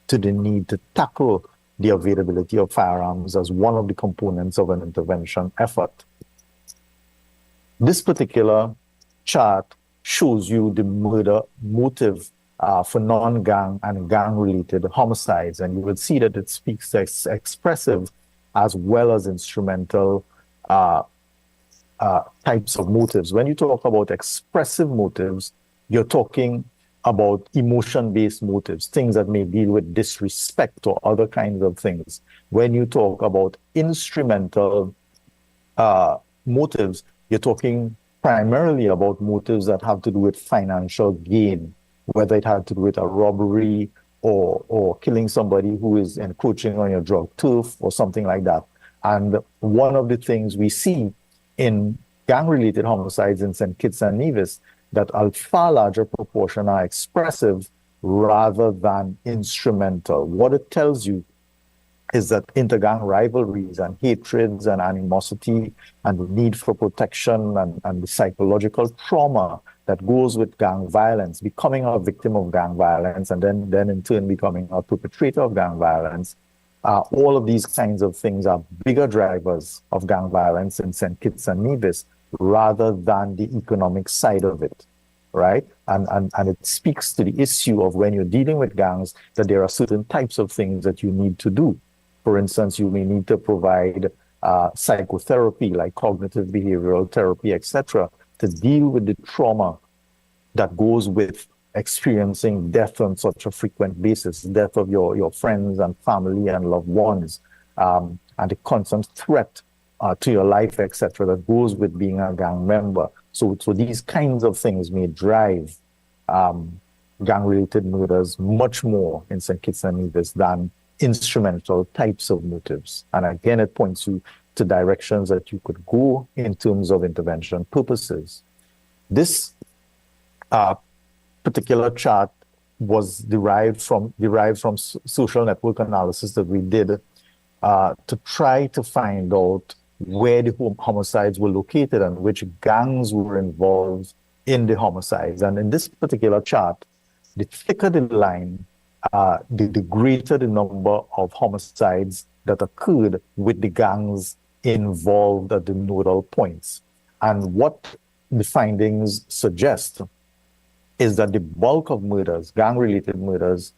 to the need to tackle the availability of firearms as one of the components of an intervention effort. This particular chart shows you the murder motive for non-gang and gang-related homicides, and you will see that it speaks to expressive as well as instrumental types of motives. When you talk about expressive motives, you're talking about emotion-based motives, things that may deal with disrespect or other kinds of things. When you talk about instrumental motives, you're talking primarily about motives that have to do with financial gain, whether it had to do with a robbery or killing somebody who is encroaching on your drug turf or something like that. And one of the things we see in gang-related homicides in St. Kitts and Nevis that a far larger proportion are expressive rather than instrumental. What it tells you is that intergang rivalries and hatreds and animosity and the need for protection and the psychological trauma that goes with gang violence, becoming a victim of gang violence and then in turn becoming a perpetrator of gang violence, all of these kinds of things are bigger drivers of gang violence in St. Kitts and Nevis rather than the economic side of it, right? And it speaks to the issue of when you're dealing with gangs that there are certain types of things that you need to do. For instance, you may need to provide psychotherapy like cognitive behavioral therapy, etc., to deal with the trauma that goes with experiencing death on such a frequent basis, death of your friends and family and loved ones, and the constant threat to your life, etc., that goes with being a gang member. So these kinds of things may drive gang-related murders much more in St. Kitts and Nevis than instrumental types of motives. And again, it points you to directions that you could go in terms of intervention purposes. This particular chart was derived from social network analysis that we did to try to find out where the homicides were located and which gangs were involved in the homicides. And in this particular chart, the thicker the line, the greater the number of homicides that occurred with the gangs involved at the nodal points. And what the findings suggest is that the bulk of murders, gang-related murders,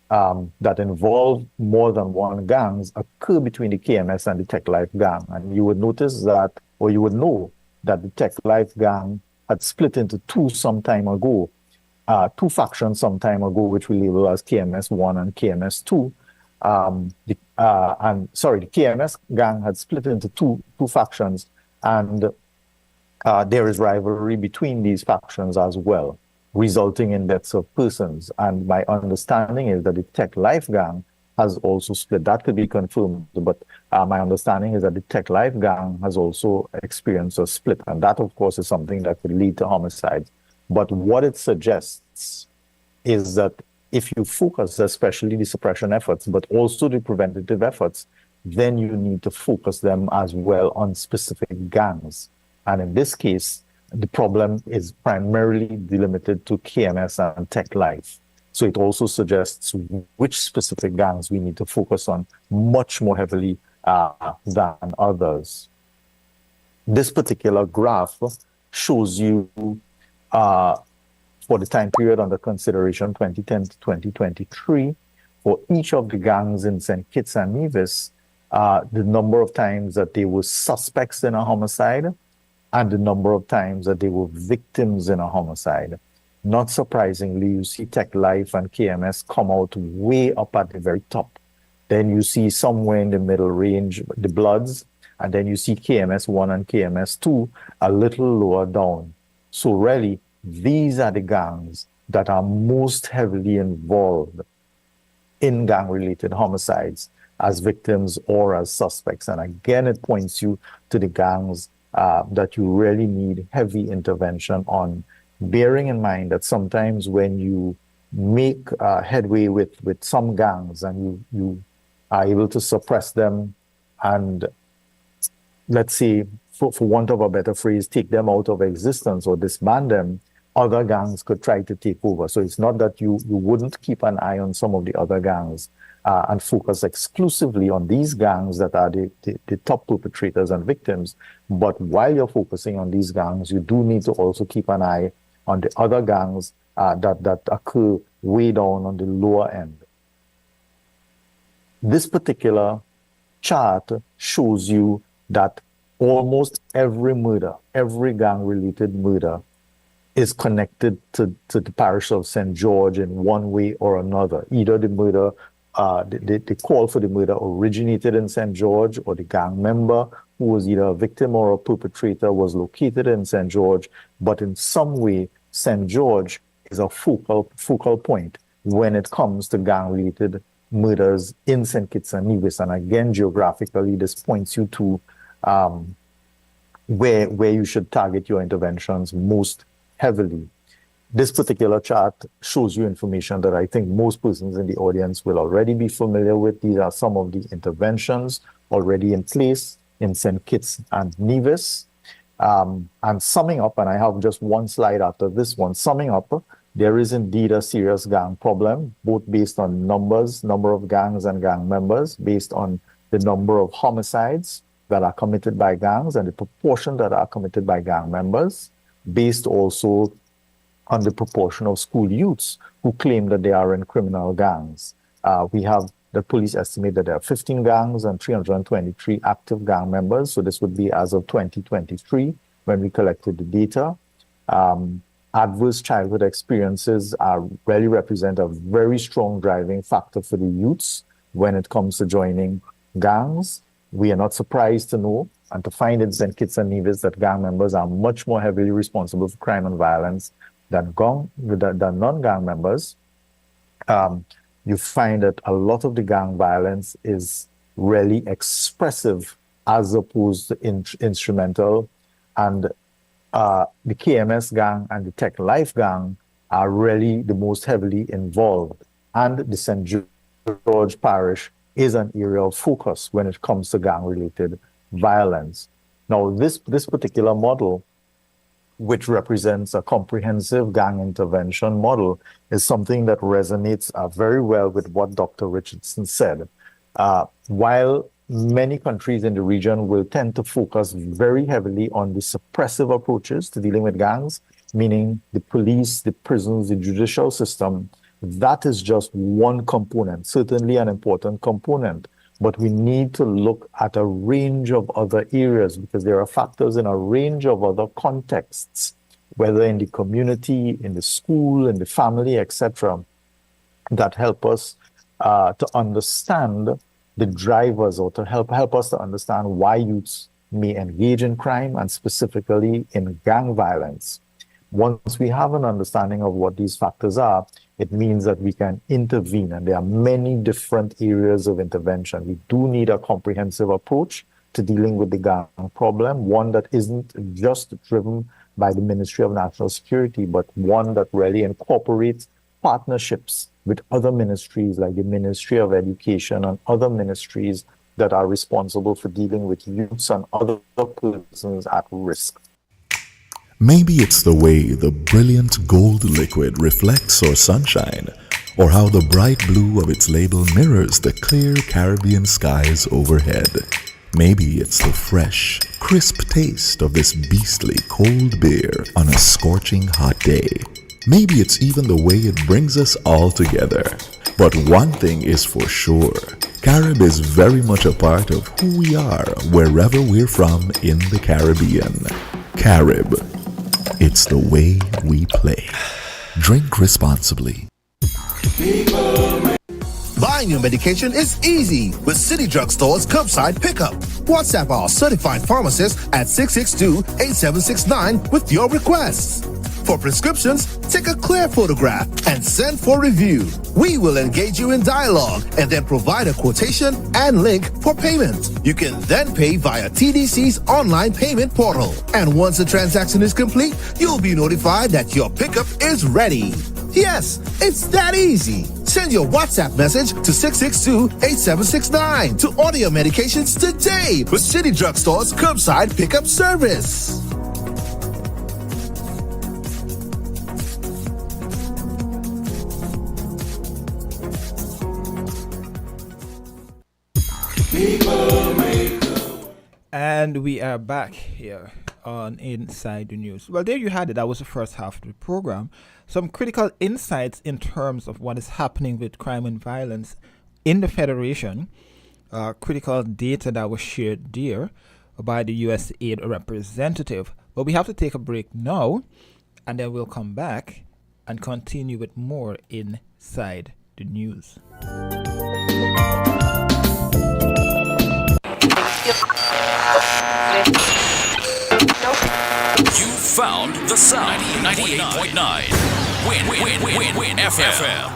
that involve more than one gangs occur between the KMS and the Tech Life gang. And you would notice that, or you would know that the Tech Life gang had split into two some time ago, two factions some time ago, which we label as KMS 1 and KMS 2. The KMS gang had split into two factions, and there is rivalry between these factions as well, resulting in deaths of persons. And my understanding is that the Tech Life gang has also split. That could be confirmed, but my understanding is that the Tech Life gang has also experienced a split. And that, of course, is something that could lead to homicides. But what it suggests is that if you focus, especially the suppression efforts, but also the preventative efforts, then you need to focus them as well on specific gangs. And in this case, the problem is primarily delimited to KMS and Tech Life. So it also suggests which specific gangs we need to focus on much more heavily than others. This particular graph shows you for the time period under consideration, 2010 to 2023, for each of the gangs in St. Kitts and Nevis, the number of times that they were suspects in a homicide and the number of times that they were victims in a homicide. Not surprisingly, you see Tech Life and KMS come out way up at the very top. Then you see somewhere in the middle range, the Bloods, and then you see KMS 1 and KMS 2 a little lower down. So really, these are the gangs that are most heavily involved in gang-related homicides as victims or as suspects. And again, it points you to the gangs that you really need heavy intervention on, bearing in mind that sometimes when you make headway with some gangs and you are able to suppress them and, let's say, for want of a better phrase, take them out of existence or disband them, other gangs could try to take over. So it's not that you wouldn't keep an eye on some of the other gangs and focus exclusively on these gangs that are the top perpetrators and victims. But while you're focusing on these gangs, you do need to also keep an eye on the other gangs that occur way down on the lower end. This particular chart shows you that almost every murder, every gang-related murder, is connected to the parish of St. George in one way or another. Either the murder, the call for the murder originated in St. George, or the gang member who was either a victim or a perpetrator was located in St. George, but in some way, St. George is a focal point when it comes to gang-related murders in St. Kitts and Nevis. And again, geographically, this points you to where you should target your interventions most heavily. This particular chart shows you information that I think most persons in the audience will already be familiar with. These are some of the interventions already in place in St. Kitts and Nevis. And summing up, and I have just one slide after this one, summing up, there is indeed a serious gang problem, both based on number of gangs and gang members, based on the number of homicides that are committed by gangs and the proportion that are committed by gang members, based also on the proportion of school youths who claim that they are in criminal gangs. We have the police estimate that there are 15 gangs and 323 active gang members. So this would be as of 2023 when we collected the data. Adverse childhood experiences really represent a very strong driving factor for the youths when it comes to joining gangs. We are not surprised to know and to find in St. Kitts and Nevis that gang members are much more heavily responsible for crime and violence than non-gang members. You find that a lot of the gang violence is really expressive as opposed to instrumental. And the KMS gang and the Tech Life gang are really the most heavily involved. And the St. George Parish is an area of focus when it comes to gang-related violence. Now, this particular model, which represents a comprehensive gang intervention model, is something that resonates very well with what Dr. Richardson said. While many countries in the region will tend to focus very heavily on the suppressive approaches to dealing with gangs, meaning the police, the prisons, the judicial system That is just one component, certainly an important component. But we need to look at a range of other areas because there are factors in a range of other contexts, whether in the community, in the school, in the family, etc., that help us to understand the drivers or to help us to understand why youths may engage in crime and specifically in gang violence. Once we have an understanding of what these factors are, it means that we can intervene, and there are many different areas of intervention. We do need a comprehensive approach to dealing with the gang problem, one that isn't just driven by the Ministry of National Security, but one that really incorporates partnerships with other ministries like the Ministry of Education and other ministries that are responsible for dealing with youths and other persons at risk. Maybe it's the way the brilliant gold liquid reflects our sunshine, or how the bright blue of its label mirrors the clear Caribbean skies overhead. Maybe it's the fresh, crisp taste of this beastly cold beer on a scorching hot day. Maybe it's even the way it brings us all together. But one thing is for sure, Carib is very much a part of who we are wherever we're from in the Caribbean. Carib. It's the way we play. Drink responsibly. Buying your medication is easy with City Drug Store's curbside pickup. WhatsApp our certified pharmacist at 662-8769 with your requests. For prescriptions, take a clear photograph and send for review. We will engage you in dialogue and then provide a quotation and link for payment. You can then pay via TDC's online payment portal. And once the transaction is complete, you'll be notified that your pickup is ready. Yes, it's that easy. Send your WhatsApp message to 662-8769 to order your medications today with City Drug Store's curbside pickup service. And we are back here on Inside the News. Well, there you had it. That was the first half of the program. Some critical insights in terms of what is happening with crime and violence in the Federation. Critical data that was shared there by the USAID representative. But we have to take a break now, and then we'll come back and continue with more Inside the News. You found the sound. 98.9. Win FM.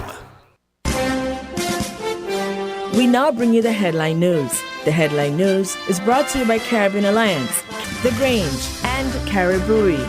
We now bring you the headline news. The headline news is brought to you by Caribbean Alliance, The Grange, and Carib Brewery.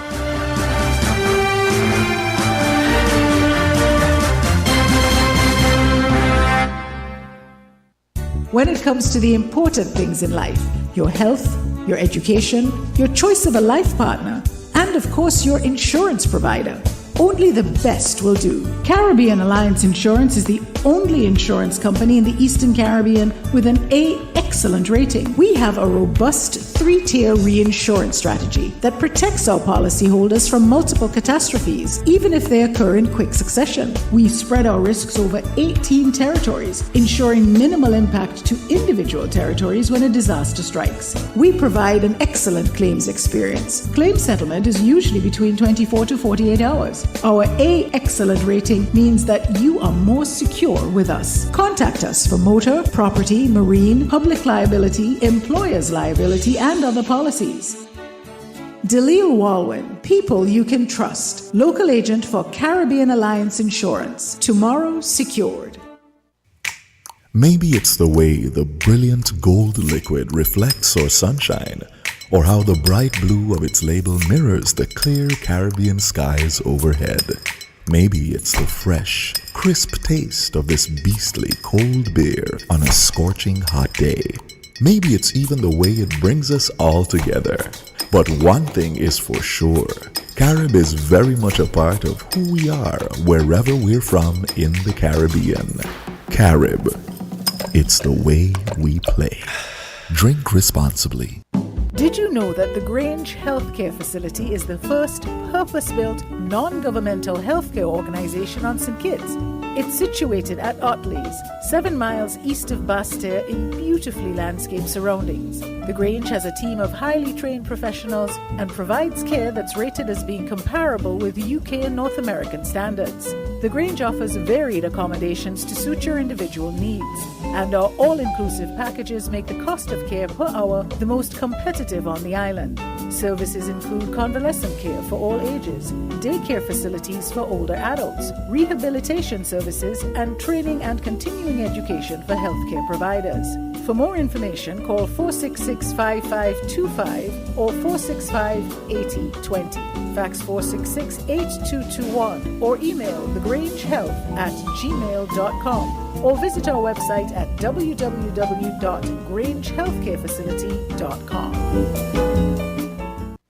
When it comes to the important things in life, your health, your education, your choice of a life partner, and of course your insurance provider, only the best will do. Caribbean Alliance Insurance is the only insurance company in the Eastern Caribbean with an A excellent rating. We have a robust 3-tier reinsurance strategy that protects our policyholders from multiple catastrophes, even if they occur in quick succession. We spread our risks over 18 territories, ensuring minimal impact to individual territories when a disaster strikes. We provide an excellent claims experience. Claim settlement is usually between 24 to 48 hours. Our A excellent rating means that you are more secure with us. Contact us for motor, property, marine, public liability, employer's liability, and other policies. Dalil Walwyn, people you can trust. Local agent for Caribbean Alliance Insurance. Tomorrow secured. Maybe it's the way the brilliant gold liquid reflects our sunshine, or how the bright blue of its label mirrors the clear Caribbean skies overhead. Maybe it's the fresh, crisp taste of this beastly cold beer on a scorching hot day. Maybe it's even the way it brings us all together. But one thing is for sure, Carib is very much a part of who we are wherever we're from in the Caribbean. Carib. It's the way we play. Drink responsibly. Did you know that the Grange Healthcare Facility is the first purpose-built, non-governmental healthcare organization on St. Kitts? It's situated at Otley's, 7 miles east of Bastia in beautifully landscaped surroundings. The Grange has a team of highly trained professionals and provides care that's rated as being comparable with UK and North American standards. The Grange offers varied accommodations to suit your individual needs, and our all-inclusive packages make the cost of care per hour the most competitive on the island. Services include convalescent care for all ages, daycare facilities for older adults, rehabilitation services, and training and continuing education for healthcare providers. For more information, call 466-5525 or 465-8020. Fax 466-8221 or email thegrangehealth@gmail.com or visit our website at www.grangehealthcarefacility.com.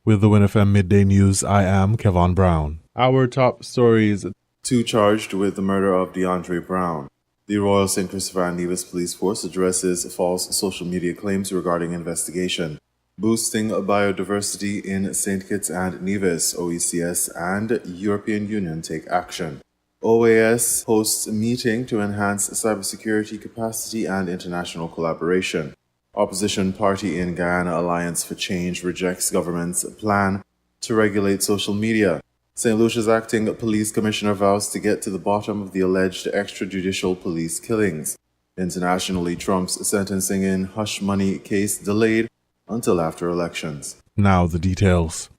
With the WinFM Midday News, I am Kevon Brown. Our top stories: 2 charged with the murder of DeAndre Brown. The Royal St. Christopher and Nevis Police Force addresses false social media claims regarding investigation. Boosting biodiversity in St. Kitts and Nevis, OECS and European Union take action. OAS hosts a meeting to enhance cybersecurity capacity and international collaboration. Opposition party in Guyana Alliance for Change rejects government's plan to regulate social media. St. Lucia's acting police commissioner vows to get to the bottom of the alleged extrajudicial police killings. Internationally, Trump's sentencing in hush money case delayed until after elections. Now the details.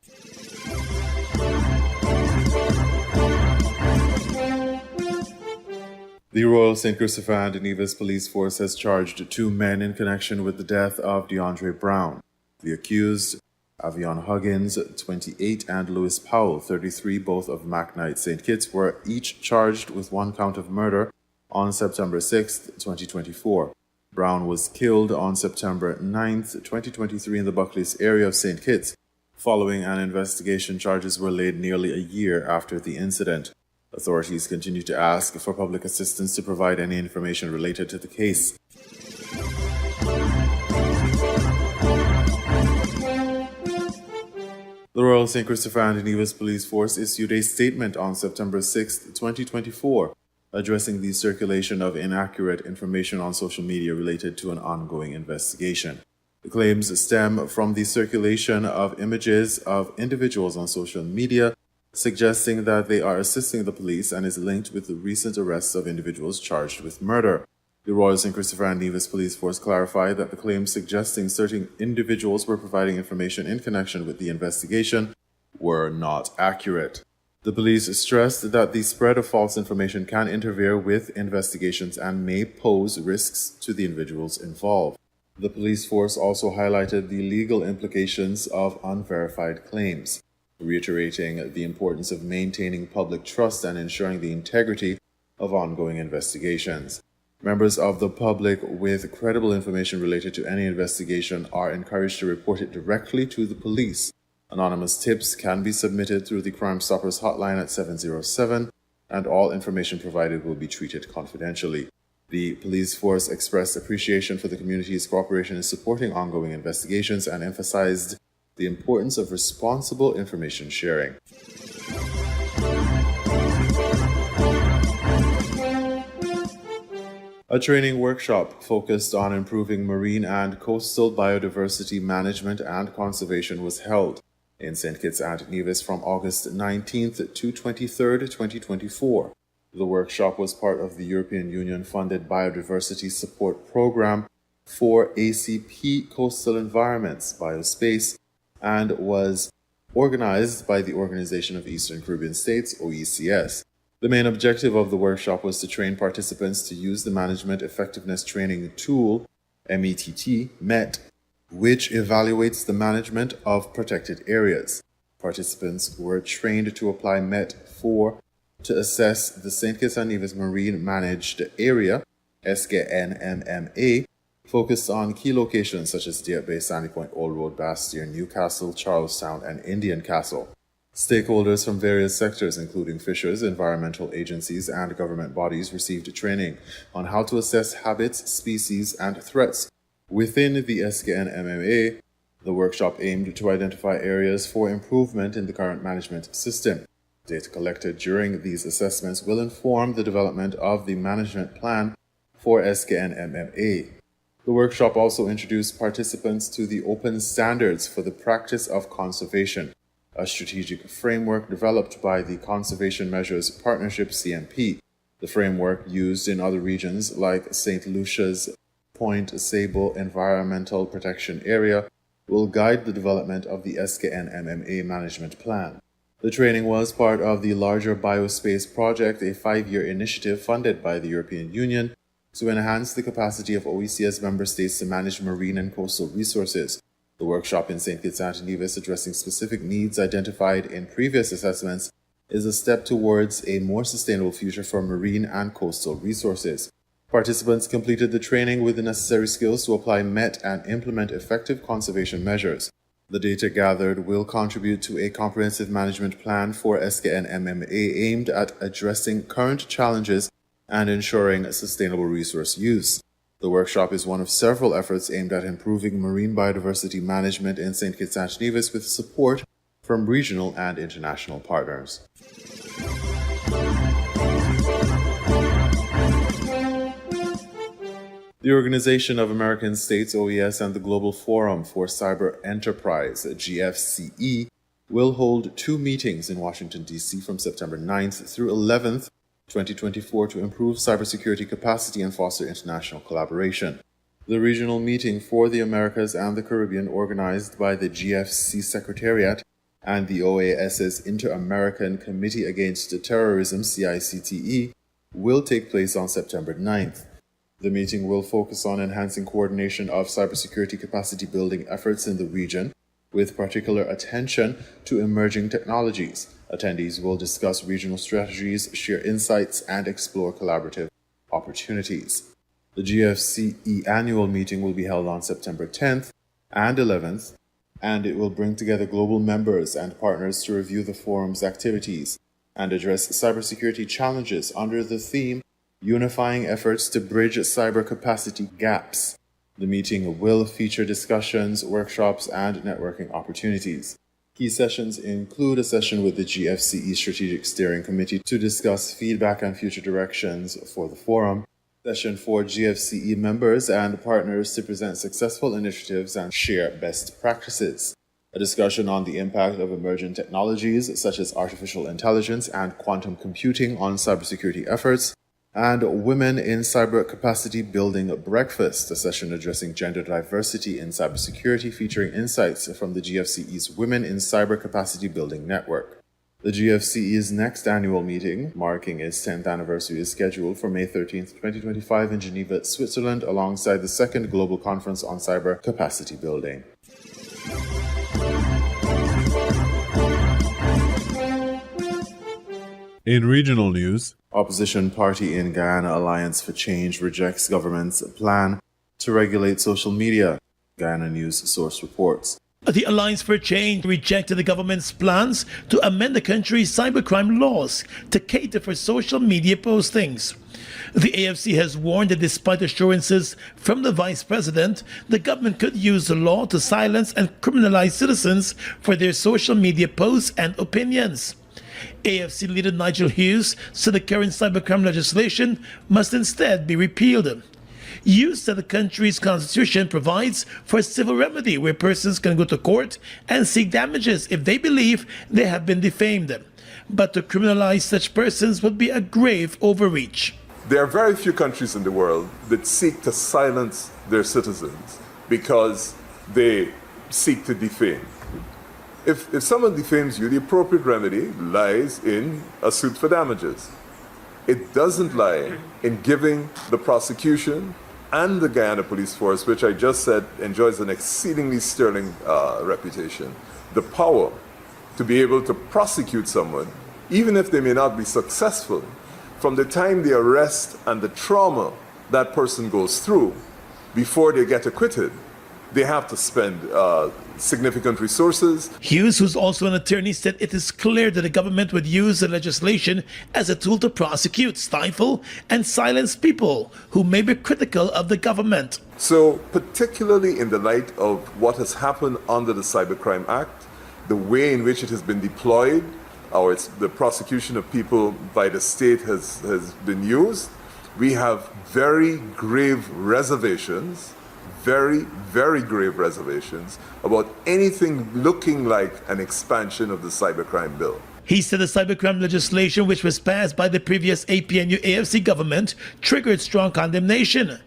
The Royal St. Christopher and Nevis Police Force has charged 2 men in connection with the death of DeAndre Brown. The accused, Avion Huggins, 28, and Lewis Powell, 33, both of McKnight St. Kitts, were each charged with 1 count of murder on September 6, 2024. Brown was killed on September 9, 2023 in the Buccleuch area of St. Kitts. Following an investigation, charges were laid nearly a year after the incident. Authorities continue to ask for public assistance to provide any information related to the case. The Royal St. Christopher and Nevis Police Force issued a statement on September 6, 2024, addressing the circulation of inaccurate information on social media related to an ongoing investigation. The claims stem from the circulation of images of individuals on social media suggesting that they are assisting the police and is linked with the recent arrests of individuals charged with murder. The Royal St. Christopher and Nevis Police Force clarified that the claims suggesting certain individuals were providing information in connection with the investigation were not accurate. The police stressed that the spread of false information can interfere with investigations and may pose risks to the individuals involved. The police force also highlighted the legal implications of unverified claims, reiterating the importance of maintaining public trust and ensuring the integrity of ongoing investigations. Members of the public with credible information related to any investigation are encouraged to report it directly to the police. Anonymous tips can be submitted through the Crime Stoppers hotline at 707, and all information provided will be treated confidentially. The police force expressed appreciation for the community's cooperation in supporting ongoing investigations and emphasized the importance of responsible information sharing. A training workshop focused on improving marine and coastal biodiversity management and conservation was held in St. Kitts and Nevis from August 19th to 23rd, 2024. The workshop was part of the European Union-funded Biodiversity Support Program for ACP Coastal Environments, Biospace, and was organized by the Organization of Eastern Caribbean States, OECS. The main objective of the workshop was to train participants to use the Management Effectiveness Training Tool, MET, which evaluates the management of protected areas. Participants were trained to apply MET-4 to assess the St. Kitts and Nevis Marine Managed Area, SKNMMA, focused on key locations such as Deert Bay, Sandy Point, Old Road, Bastion, Newcastle, Charlestown, and Indian Castle. Stakeholders from various sectors, including fishers, environmental agencies, and government bodies, received training on how to assess habits, species, and threats within the SKNMMA. The workshop aimed to identify areas for improvement in the current management system. Data collected during these assessments will inform the development of the management plan for SKN-MMA. The workshop also introduced participants to the Open Standards for the Practice of Conservation, a strategic framework developed by the Conservation Measures Partnership CMP. The framework used in other regions like St. Lucia's Point Sable Environmental Protection Area will guide the development of the SKN-MMA management plan. The training was part of the larger Biospace Project, a 5-year initiative funded by the European Union to enhance the capacity of OECS member states to manage marine and coastal resources. The workshop in St. Kitts and Nevis, addressing specific needs identified in previous assessments, is a step towards a more sustainable future for marine and coastal resources. Participants completed the training with the necessary skills to apply met and implement effective conservation measures. The data gathered will contribute to a comprehensive management plan for SKN-MMA aimed at addressing current challenges and ensuring sustainable resource use. The workshop is one of several efforts aimed at improving marine biodiversity management in St. Kitts and Nevis with support from regional and international partners. The Organization of American States, OES, and the Global Forum for Cyber Enterprise, GFCE, will hold 2 meetings in Washington, D.C. from September 9th through 11th, 2024 to improve cybersecurity capacity and foster international collaboration. The regional meeting for the Americas and the Caribbean, organized by the GFC Secretariat and the OAS's Inter-American Committee Against Terrorism, CICTE, will take place on September 9th. The meeting will focus on enhancing coordination of cybersecurity capacity building efforts in the region, with particular attention to emerging technologies. Attendees will discuss regional strategies, share insights, and explore collaborative opportunities. The GFCE annual meeting will be held on September 10th and 11th, and it will bring together global members and partners to review the forum's activities and address cybersecurity challenges under the theme Unifying Efforts to Bridge Cyber Capacity Gaps. The meeting will feature discussions, workshops, and networking opportunities. Key sessions include a session with the GFCE Strategic Steering Committee to discuss feedback and future directions for the forum, session for GFCE members and partners to present successful initiatives and share best practices, a discussion on the impact of emerging technologies such as artificial intelligence and quantum computing on cybersecurity efforts, and Women in Cyber Capacity Building Breakfast, a session addressing gender diversity in cybersecurity featuring insights from the GFCE's Women in Cyber Capacity Building Network. The GFCE's next annual meeting, marking its 10th anniversary, is scheduled for May 13th, 2025 in Geneva, Switzerland, alongside the second Global Conference on Cyber Capacity Building. In regional news, opposition party in Guyana Alliance for Change rejects government's plan to regulate social media, Guyana News source reports. The Alliance for Change rejected the government's plans to amend the country's cybercrime laws to cater for social media postings. The AFC has warned that despite assurances from the vice president, the government could use the law to silence and criminalize citizens for their social media posts and opinions. AFC leader Nigel Hughes said the current cybercrime legislation must instead be repealed. Hughes said the country's constitution provides for a civil remedy where persons can go to court and seek damages if they believe they have been defamed. But to criminalize such persons would be a grave overreach. There are very few countries in the world that seek to silence their citizens because they seek to defame. If someone defames you, the appropriate remedy lies in a suit for damages. It doesn't lie in giving the prosecution and the Guyana Police Force, which I just said enjoys an exceedingly sterling reputation, the power to be able to prosecute someone, even if they may not be successful, from the time the arrest and the trauma that person goes through before they get acquitted. They have to spend significant resources. Hughes, who's also an attorney, said it is clear that the government would use the legislation as a tool to prosecute, stifle, and silence people who may be critical of the government. So, particularly in the light of what has happened under the Cybercrime Act, the way in which it has been deployed, or the prosecution of people by the state has been used, we have very grave reservations, very, very grave reservations about anything looking like an expansion of the cybercrime bill. He said the cybercrime legislation, which was passed by the previous APNU AFC government, triggered strong condemnation,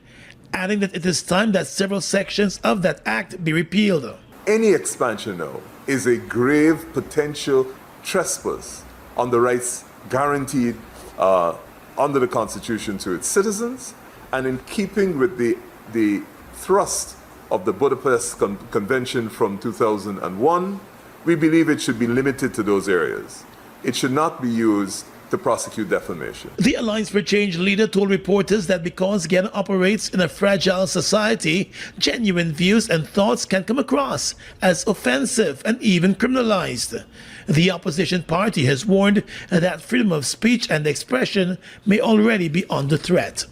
adding that it is time that several sections of that act be repealed. Any expansion now is a grave potential trespass on the rights guaranteed under the Constitution to its citizens, and in keeping with the thrust of the Budapest Convention from 2001, we believe it should be limited to those areas. It should not be used to prosecute defamation. The Alliance for Change leader told reporters that because Ghana operates in a fragile society, genuine views and thoughts can come across as offensive and even criminalized. The opposition party has warned that freedom of speech and expression may already be under threat.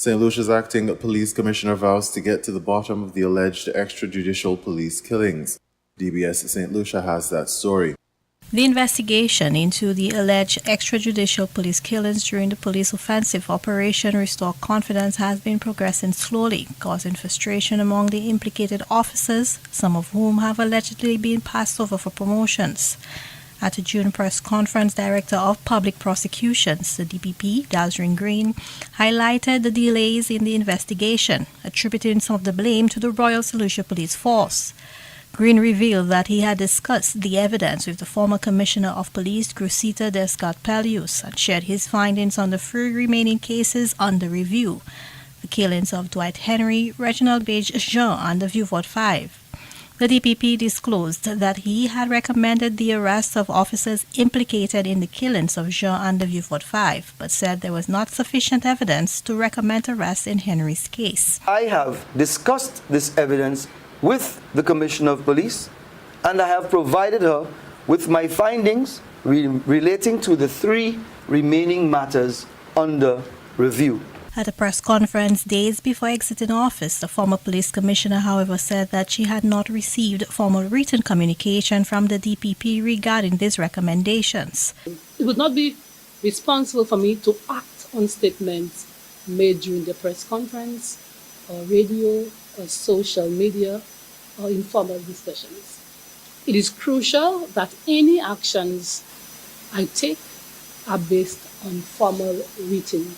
St. Lucia's acting police commissioner vows to get to the bottom of the alleged extrajudicial police killings. DBS St. Lucia has that story. The investigation into the alleged extrajudicial police killings during the police offensive Operation Restore Confidence has been progressing slowly, causing frustration among the implicated officers, some of whom have allegedly been passed over for promotions. At a June press conference, Director of Public Prosecutions, the DPP, Dalryn Green, highlighted the delays in the investigation, attributing some of the blame to the Royal St. Lucia Police Force. Green revealed that he had discussed the evidence with the former Commissioner of Police, Cressida Descartes-Pellius, and shared his findings on the 3 remaining cases under review: the killings of Dwight Henry, Reginald Page Jean, and the Vieux-Fort 5. The DPP disclosed that he had recommended the arrest of officers implicated in the killings of Jean and the Vieux-Fort 5, but said there was not sufficient evidence to recommend arrest in Henry's case. I have discussed this evidence with the Commissioner of Police, and I have provided her with my findings relating to the 3 remaining matters under review. At a press conference days before exiting office, the former police commissioner, however, said that she had not received formal written communication from the DPP regarding these recommendations. It would not be responsible for me to act on statements made during the press conference, or radio, or social media, or informal discussions. It is crucial that any actions I take are based on formal written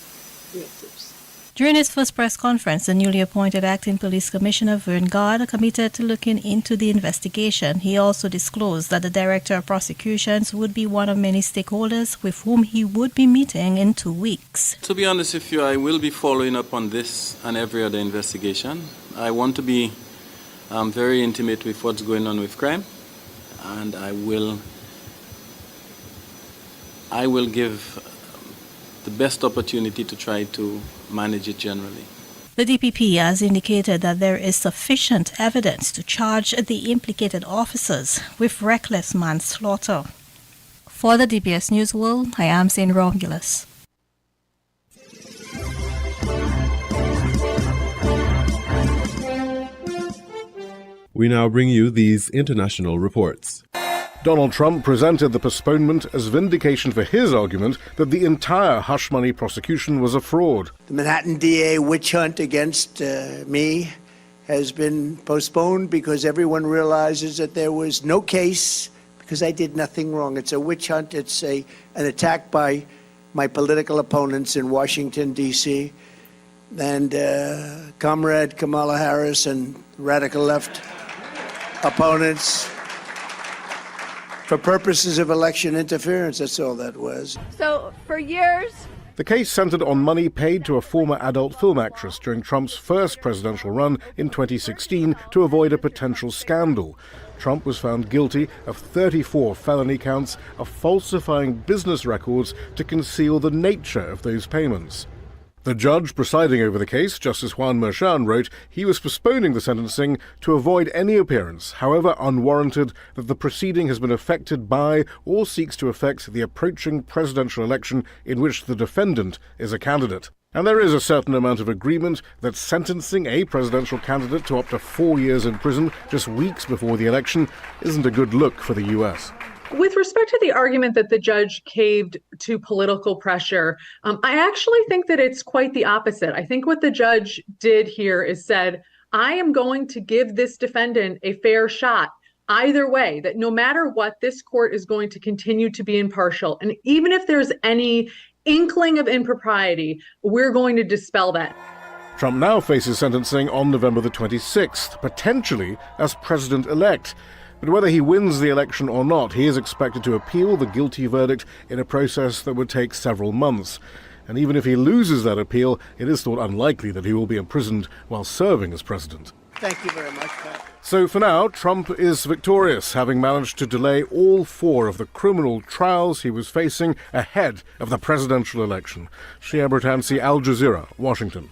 directives. During his first press conference, the newly appointed acting police commissioner, Vern Gard, committed to looking into the investigation. He also disclosed that the director of prosecutions would be one of many stakeholders with whom he would be meeting in 2 weeks. To be honest with you, I will be following up on this and every other investigation. I want to be very intimate with what's going on with crime, and I will give the best opportunity to try to manage it generally. The DPP has indicated that there is sufficient evidence to charge the implicated officers with reckless manslaughter. For the DBS News World, I am St. Romulus. We now bring you these international reports. Donald Trump presented the postponement as vindication for his argument that the entire hush money prosecution was a fraud. The Manhattan DA witch hunt against me has been postponed because everyone realizes that there was no case because I did nothing wrong. It's a witch hunt. It's an attack by my political opponents in Washington, D.C. and Comrade Kamala Harris and radical left opponents. For purposes of election interference, that's all that was. So, for years... The case centered on money paid to a former adult film actress during Trump's first presidential run in 2016 to avoid a potential scandal. Trump was found guilty of 34 felony counts of falsifying business records to conceal the nature of those payments. The judge presiding over the case, Justice Juan Merchan, wrote he was postponing the sentencing to avoid any appearance, however unwarranted, that the proceeding has been affected by or seeks to affect the approaching presidential election in which the defendant is a candidate. And there is a certain amount of agreement that sentencing a presidential candidate to up to 4 years in prison just weeks before the election isn't a good look for the U.S. With respect to the argument that the judge caved to political pressure, I actually think that it's quite the opposite. I think what the judge did here is said, I am going to give this defendant a fair shot either way, that no matter what, this court is going to continue to be impartial. And even if there's any inkling of impropriety, we're going to dispel that. Trump now faces sentencing on November the 26th, potentially as president-elect. But whether he wins the election or not, he is expected to appeal the guilty verdict in a process that would take several months. And even if he loses that appeal, it is thought unlikely that he will be imprisoned while serving as president. Thank you very much, Pat. So for now, Trump is victorious, having managed to delay all 4 of the criminal trials he was facing ahead of the presidential election. Shia Bertansi, Al Jazeera, Washington.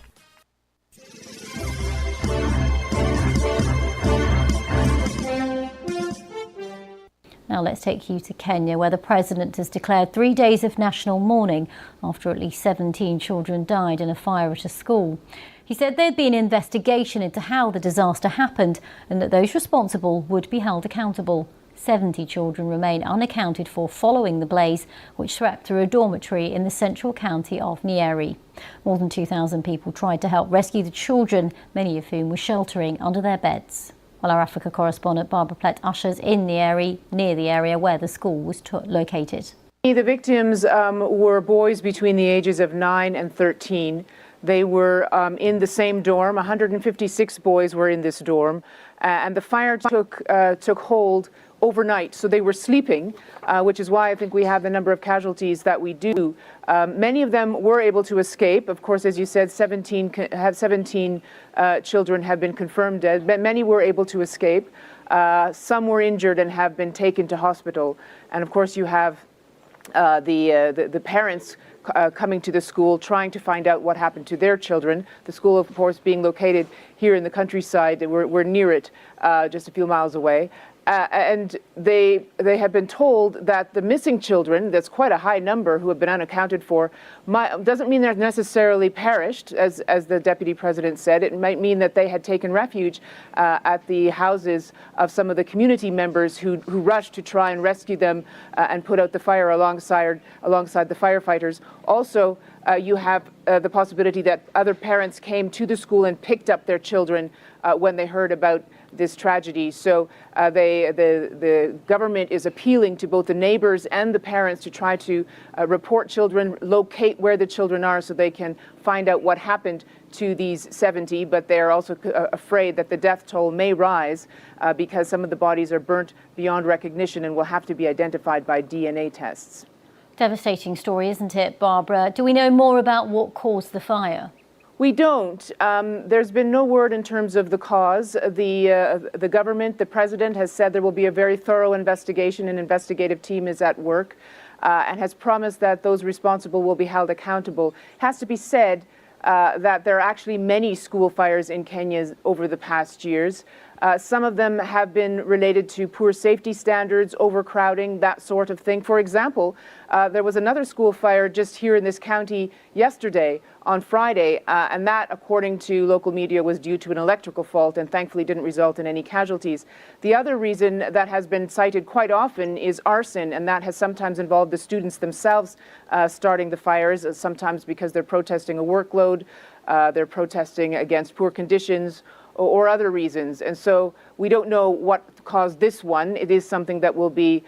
Now let's take you to Kenya, where the president has declared 3 days of national mourning after at least 17 children died in a fire at a school. He said there'd be an investigation into how the disaster happened and that those responsible would be held accountable. 70 children remain unaccounted for following the blaze, which swept through a dormitory in the central county of Nyeri. More than 2,000 people tried to help rescue the children, many of whom were sheltering under their beds. Well, our Africa correspondent Barbara Plett ushers in Nyeri, near the area where the school was located. The victims were boys between the ages of 9 and 13. They were in the same dorm. 156 boys were in this dorm, and the fire took hold overnight. So they were sleeping, which is why I think we have the number of casualties that we do. Many of them were able to escape. Of course, as you said, 17 children have been confirmed dead, but many were able to escape. Some were injured and have been taken to hospital. And of course, you have the parents coming to the school, trying to find out what happened to their children. The school, of course, being located here in the countryside. We're near it, just a few miles away. And they have been told that the missing children, that's quite a high number who have been unaccounted for, doesn't mean they're necessarily perished, as the deputy president said. It might mean that they had taken refuge at the houses of some of the community members who rushed to try and rescue them and put out the fire alongside the firefighters. Also, you have the possibility that other parents came to the school and picked up their children when they heard about this tragedy. So the government is appealing to both the neighbors and the parents to try to report children, locate where the children are so they can find out what happened to these 70, but they're also afraid that the death toll may rise because some of the bodies are burnt beyond recognition and will have to be identified by DNA tests. Devastating story, isn't it, Barbara? Do we know more about what caused the fire? We don't. There's been no word in terms of the cause. The government, the president, has said there will be a very thorough investigation. An investigative team is at work and has promised that those responsible will be held accountable. It has to be said that there are actually many school fires in Kenya over the past years. Some of them have been related to poor safety standards, overcrowding, that sort of thing. For example, there was another school fire just here in this county yesterday on Friday, and that, according to local media, was due to an electrical fault and thankfully didn't result in any casualties. The other reason that has been cited quite often is arson, and that has sometimes involved the students themselves starting the fires, sometimes because they're protesting a workload, they're protesting against poor conditions, or other reasons. And so we don't know what caused this one. It is something that will be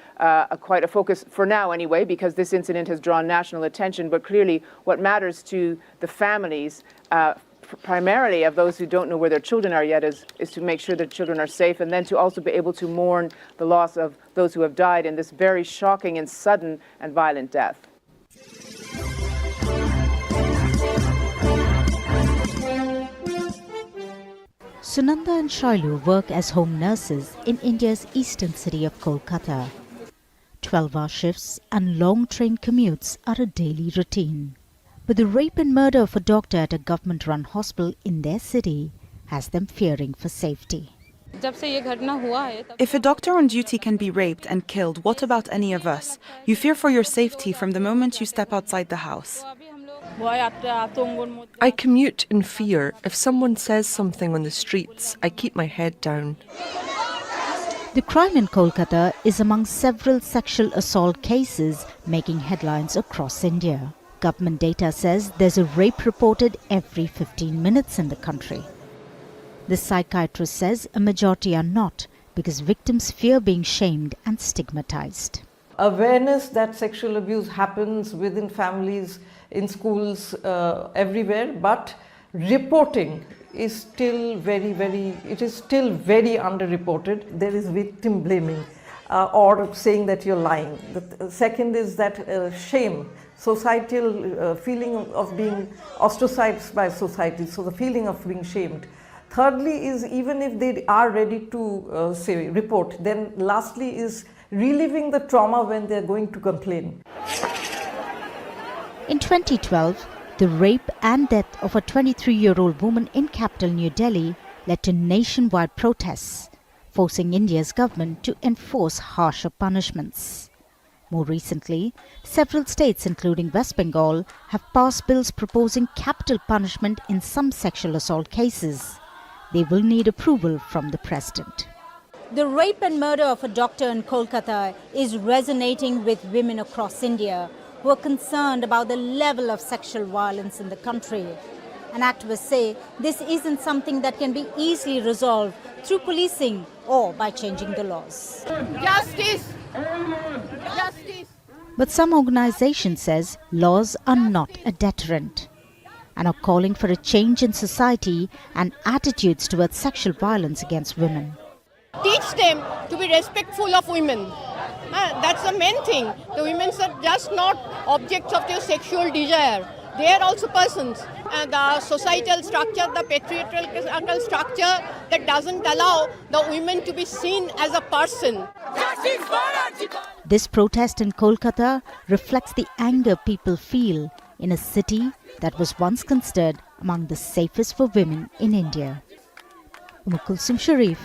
quite a focus for now anyway, because this incident has drawn national attention. But clearly what matters to the families, primarily of those who don't know where their children are yet, is to make sure their children are safe, and then to also be able to mourn the loss of those who have died in this very shocking and sudden and violent death. Sunanda and Shailu work as home nurses in India's eastern city of Kolkata. 12-hour shifts and long train commutes are a daily routine. But the rape and murder of a doctor at a government-run hospital in their city has them fearing for safety. If a doctor on duty can be raped and killed, what about any of us? You fear for your safety from the moment you step outside the house. I commute in fear. If someone says something on the streets, I keep my head down. The crime in Kolkata is among several sexual assault cases making headlines across India. Government data says there's a rape reported every 15 minutes in the country. The psychiatrist says a majority are not because victims fear being shamed and stigmatized. Awareness that sexual abuse happens within families, in schools, everywhere, but reporting is still very underreported. There is victim blaming or saying that you're lying. The second is that shame, societal feeling of being ostracized by society, so the feeling of being shamed. Thirdly is even if they are ready to report, then lastly is reliving the trauma when they're going to complain. In 2012, the rape and death of a 23-year-old woman in capital New Delhi led to nationwide protests, forcing India's government to enforce harsher punishments. More recently, several states, including West Bengal, have passed bills proposing capital punishment in some sexual assault cases. They will need approval from the president. The rape and murder of a doctor in Kolkata is resonating with women across India who are concerned about the level of sexual violence in the country. And activists say this isn't something that can be easily resolved through policing or by changing the laws. Justice! Justice! But some organizations says laws are not a deterrent and are calling for a change in society and attitudes towards sexual violence against women. Teach them to be respectful of women. That's the main thing. The women are just not objects of their sexual desire. They are also persons. And the societal structure, the patriarchal structure that doesn't allow the women to be seen as a person. This protest in Kolkata reflects the anger people feel in a city that was once considered among the safest for women in India. Kulsum Sharif,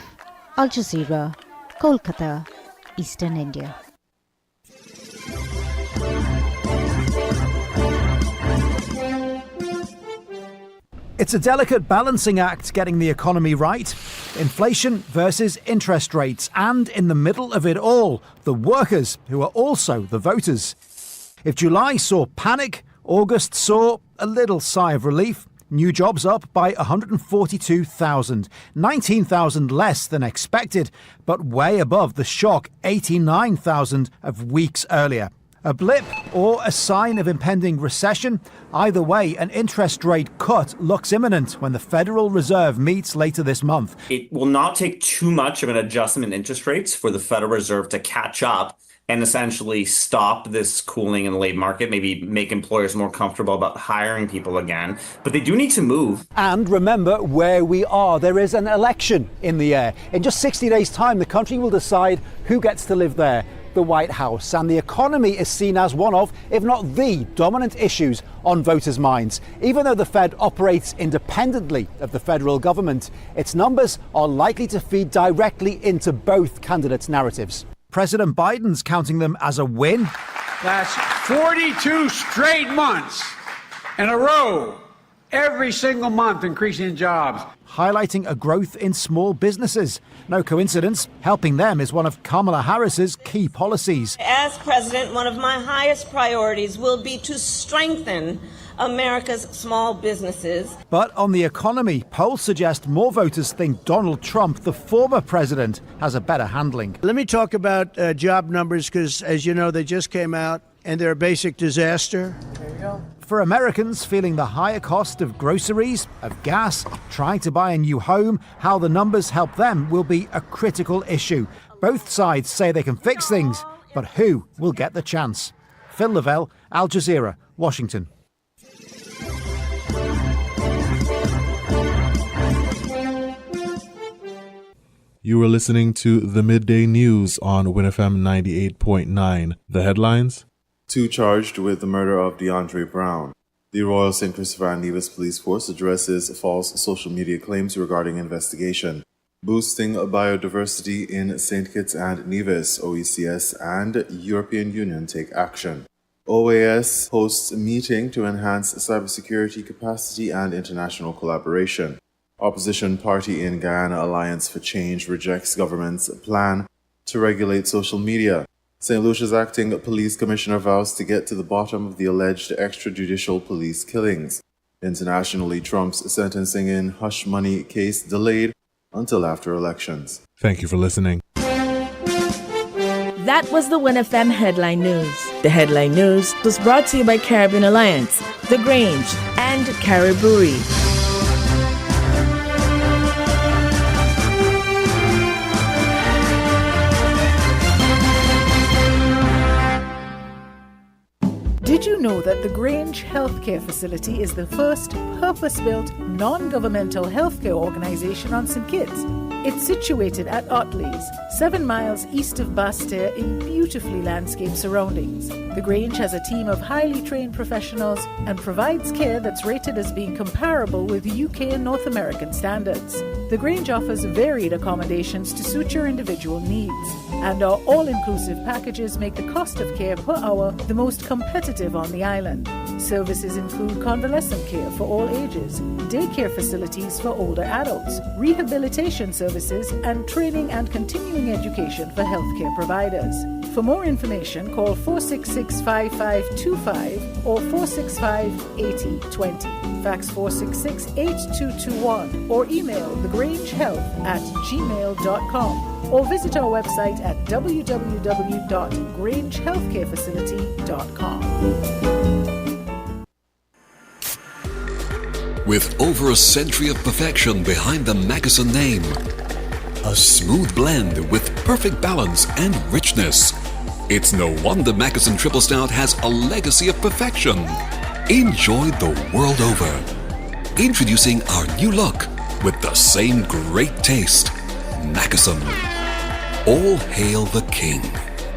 Al Jazeera, Kolkata, Eastern India. It's a delicate balancing act getting the economy right. Inflation versus interest rates. And in the middle of it all, the workers who are also the voters. If July saw panic, August saw a little sigh of relief. New jobs up by 142,000, 19,000 less than expected, but way above the shock 89,000 of weeks earlier. A blip or a sign of impending recession? Either way, an interest rate cut looks imminent when the Federal Reserve meets later this month. It will not take too much of an adjustment in interest rates for the Federal Reserve to catch up and essentially stop this cooling in the labor market, maybe make employers more comfortable about hiring people again. But they do need to move. And remember where we are. There is an election in the air. In just 60 days' time, the country will decide who gets to live there, the White House. And the economy is seen as one of, if not the dominant issues on voters' minds. Even though the Fed operates independently of the federal government, its numbers are likely to feed directly into both candidates' narratives. President Biden's counting them as a win. That's 42 straight months in a row, every single month increasing jobs. Highlighting a growth in small businesses. No coincidence, helping them is one of Kamala Harris's key policies. As president, one of my highest priorities will be to strengthen America's small businesses. But on the economy, polls suggest more voters think Donald Trump, the former president, has a better handling. Let me talk about job numbers because, as you know, they just came out and they're a basic disaster. There you go. For Americans feeling the higher cost of groceries, of gas, trying to buy a new home, how the numbers help them will be a critical issue. Both sides say they can fix things, but who will get the chance? Phil Lavelle, Al Jazeera, Washington. You were listening to the Midday News on WinFM 98.9. The headlines? 2 charged with the murder of DeAndre Brown. The Royal St. Christopher and Nevis Police Force addresses false social media claims regarding investigation. Boosting biodiversity in St. Kitts and Nevis, OECS and European Union take action. OAS hosts a meeting to enhance cybersecurity capacity and international collaboration. Opposition party in Guyana Alliance for Change rejects government's plan to regulate social media. St. Lucia's acting police commissioner vows to get to the bottom of the alleged extrajudicial police killings. Internationally, Trump's sentencing in hush money case delayed until after elections. Thank you for listening. That was the WinFM Headline News. The Headline News was brought to you by Caribbean Alliance, The Grange, and Cariboury. Did you know that the Grange Healthcare Facility is the first purpose-built, non-governmental healthcare organisation on St. Kitts? It's situated at Otley's, 7 miles east of Basseterre in beautifully landscaped surroundings. The Grange has a team of highly trained professionals and provides care that's rated as being comparable with UK and North American standards. The Grange offers varied accommodations to suit your individual needs, and our all-inclusive packages make the cost of care per hour the most competitive on the island. Services include convalescent care for all ages, daycare facilities for older adults, rehabilitation services, and training and continuing education for healthcare providers. For more information, call 466-5525 or 465-8020. Fax 466-8221 or email thegrangehealth@gmail.com or visit our website at www.grangehealthcarefacility.com. With over a century of perfection behind the Mackeson name, a smooth blend with perfect balance and richness, it's no wonder Mackeson Triple Stout has a legacy of perfection. Enjoy the world over. Introducing our new look with the same great taste. Mackeson. All hail the king.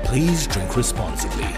Please drink responsibly.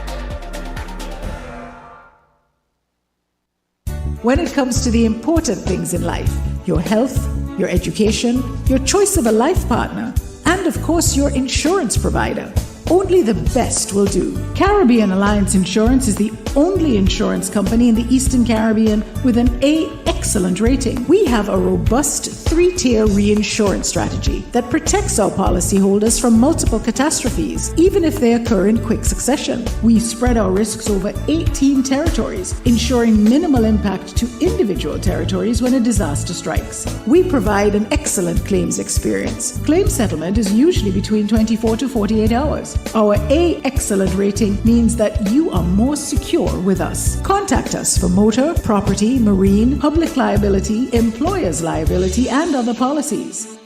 When it comes to the important things in life, your health, your education, your choice of a life partner, and of course your insurance provider, only the best will do. Caribbean Alliance Insurance is the only insurance company in the Eastern Caribbean with an A excellent rating. We have a robust 3-tier reinsurance strategy that protects our policyholders from multiple catastrophes, even if they occur in quick succession. We spread our risks over 18 territories, ensuring minimal impact to individual territories when a disaster strikes. We provide an excellent claims experience. Claim settlement is usually between 24 to 48 hours. Our A excellent rating means that you are more secure with us. Contact us for motor, property, marine, public liability, employer's liability, and other policies.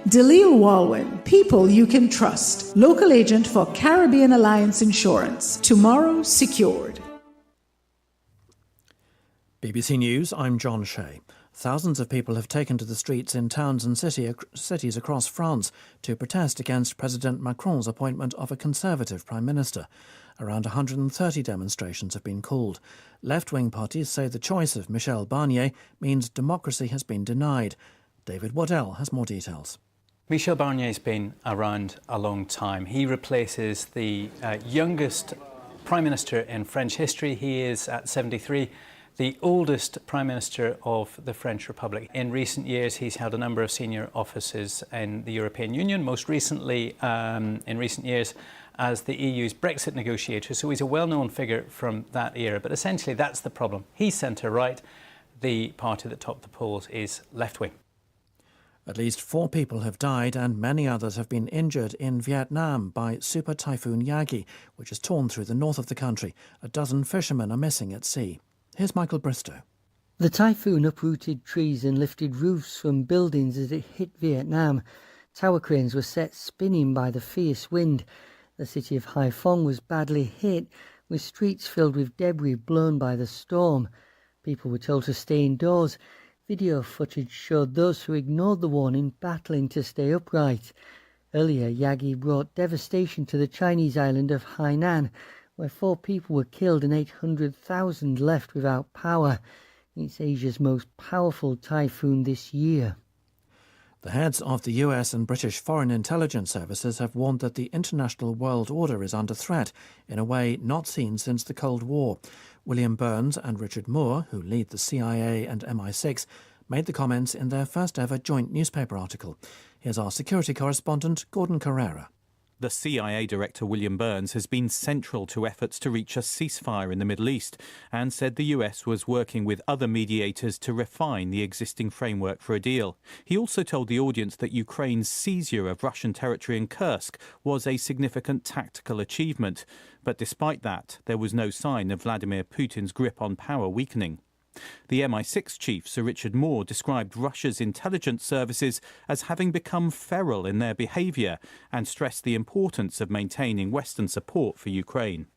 Delisle Walwyn, people you can trust. Local agent for Caribbean Alliance Insurance. Tomorrow secured. BBC News, I'm John Shea. Thousands of people have taken to the streets in towns and cities across France to protest against President Macron's appointment of a Conservative Prime Minister. Around 130 demonstrations have been called. Left-wing parties say the choice of Michel Barnier means democracy has been denied. David Waddell has more details. Michel Barnier's been around a long time. He replaces the youngest Prime Minister in French history. He is at 73. The oldest Prime Minister of the French Republic. In recent years, he's held a number of senior offices in the European Union, most recently, in recent years, as the EU's Brexit negotiator. So he's a well-known figure from that era. But essentially, that's the problem. He's centre-right. The party that topped the polls is left-wing. At least 4 people have died and many others have been injured in Vietnam by Super Typhoon Yagi, which has torn through the north of the country. A dozen fishermen are missing at sea. Here's Michael Bristow. The typhoon uprooted trees and lifted roofs from buildings as it hit Vietnam. Tower cranes were set spinning by the fierce wind. The city of Haiphong was badly hit, with streets filled with debris blown by the storm. People were told to stay indoors. Video footage showed those who ignored the warning battling to stay upright. Earlier, Yagi brought devastation to the Chinese island of Hainan, where 4 people were killed and 800,000 left without power. It's Asia's most powerful typhoon this year. The heads of the US and British foreign intelligence services have warned that the international world order is under threat in a way not seen since the Cold War. William Burns and Richard Moore, who lead the CIA and MI6, made the comments in their first ever joint newspaper article. Here's our security correspondent, Gordon Carrera. The CIA Director William Burns has been central to efforts to reach a ceasefire in the Middle East and said the US was working with other mediators to refine the existing framework for a deal. He also told the audience that Ukraine's seizure of Russian territory in Kursk was a significant tactical achievement. But despite that, there was no sign of Vladimir Putin's grip on power weakening. The MI6 chief, Sir Richard Moore, described Russia's intelligence services as having become feral in their behaviour and stressed the importance of maintaining Western support for Ukraine.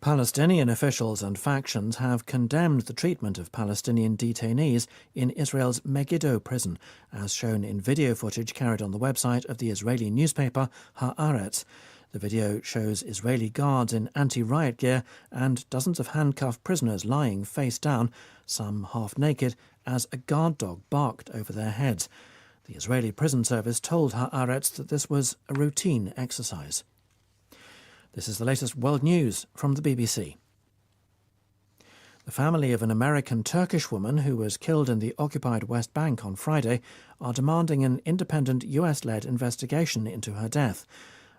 Palestinian officials and factions have condemned the treatment of Palestinian detainees in Israel's Megiddo prison, as shown in video footage carried on the website of the Israeli newspaper Haaretz. The video shows Israeli guards in anti-riot gear and dozens of handcuffed prisoners lying face down, some half naked, as a guard dog barked over their heads. The Israeli prison service told Haaretz that this was a routine exercise. This is the latest world news from the BBC. The family of an American-Turkish woman who was killed in the occupied West Bank on Friday are demanding an independent US-led investigation into her death.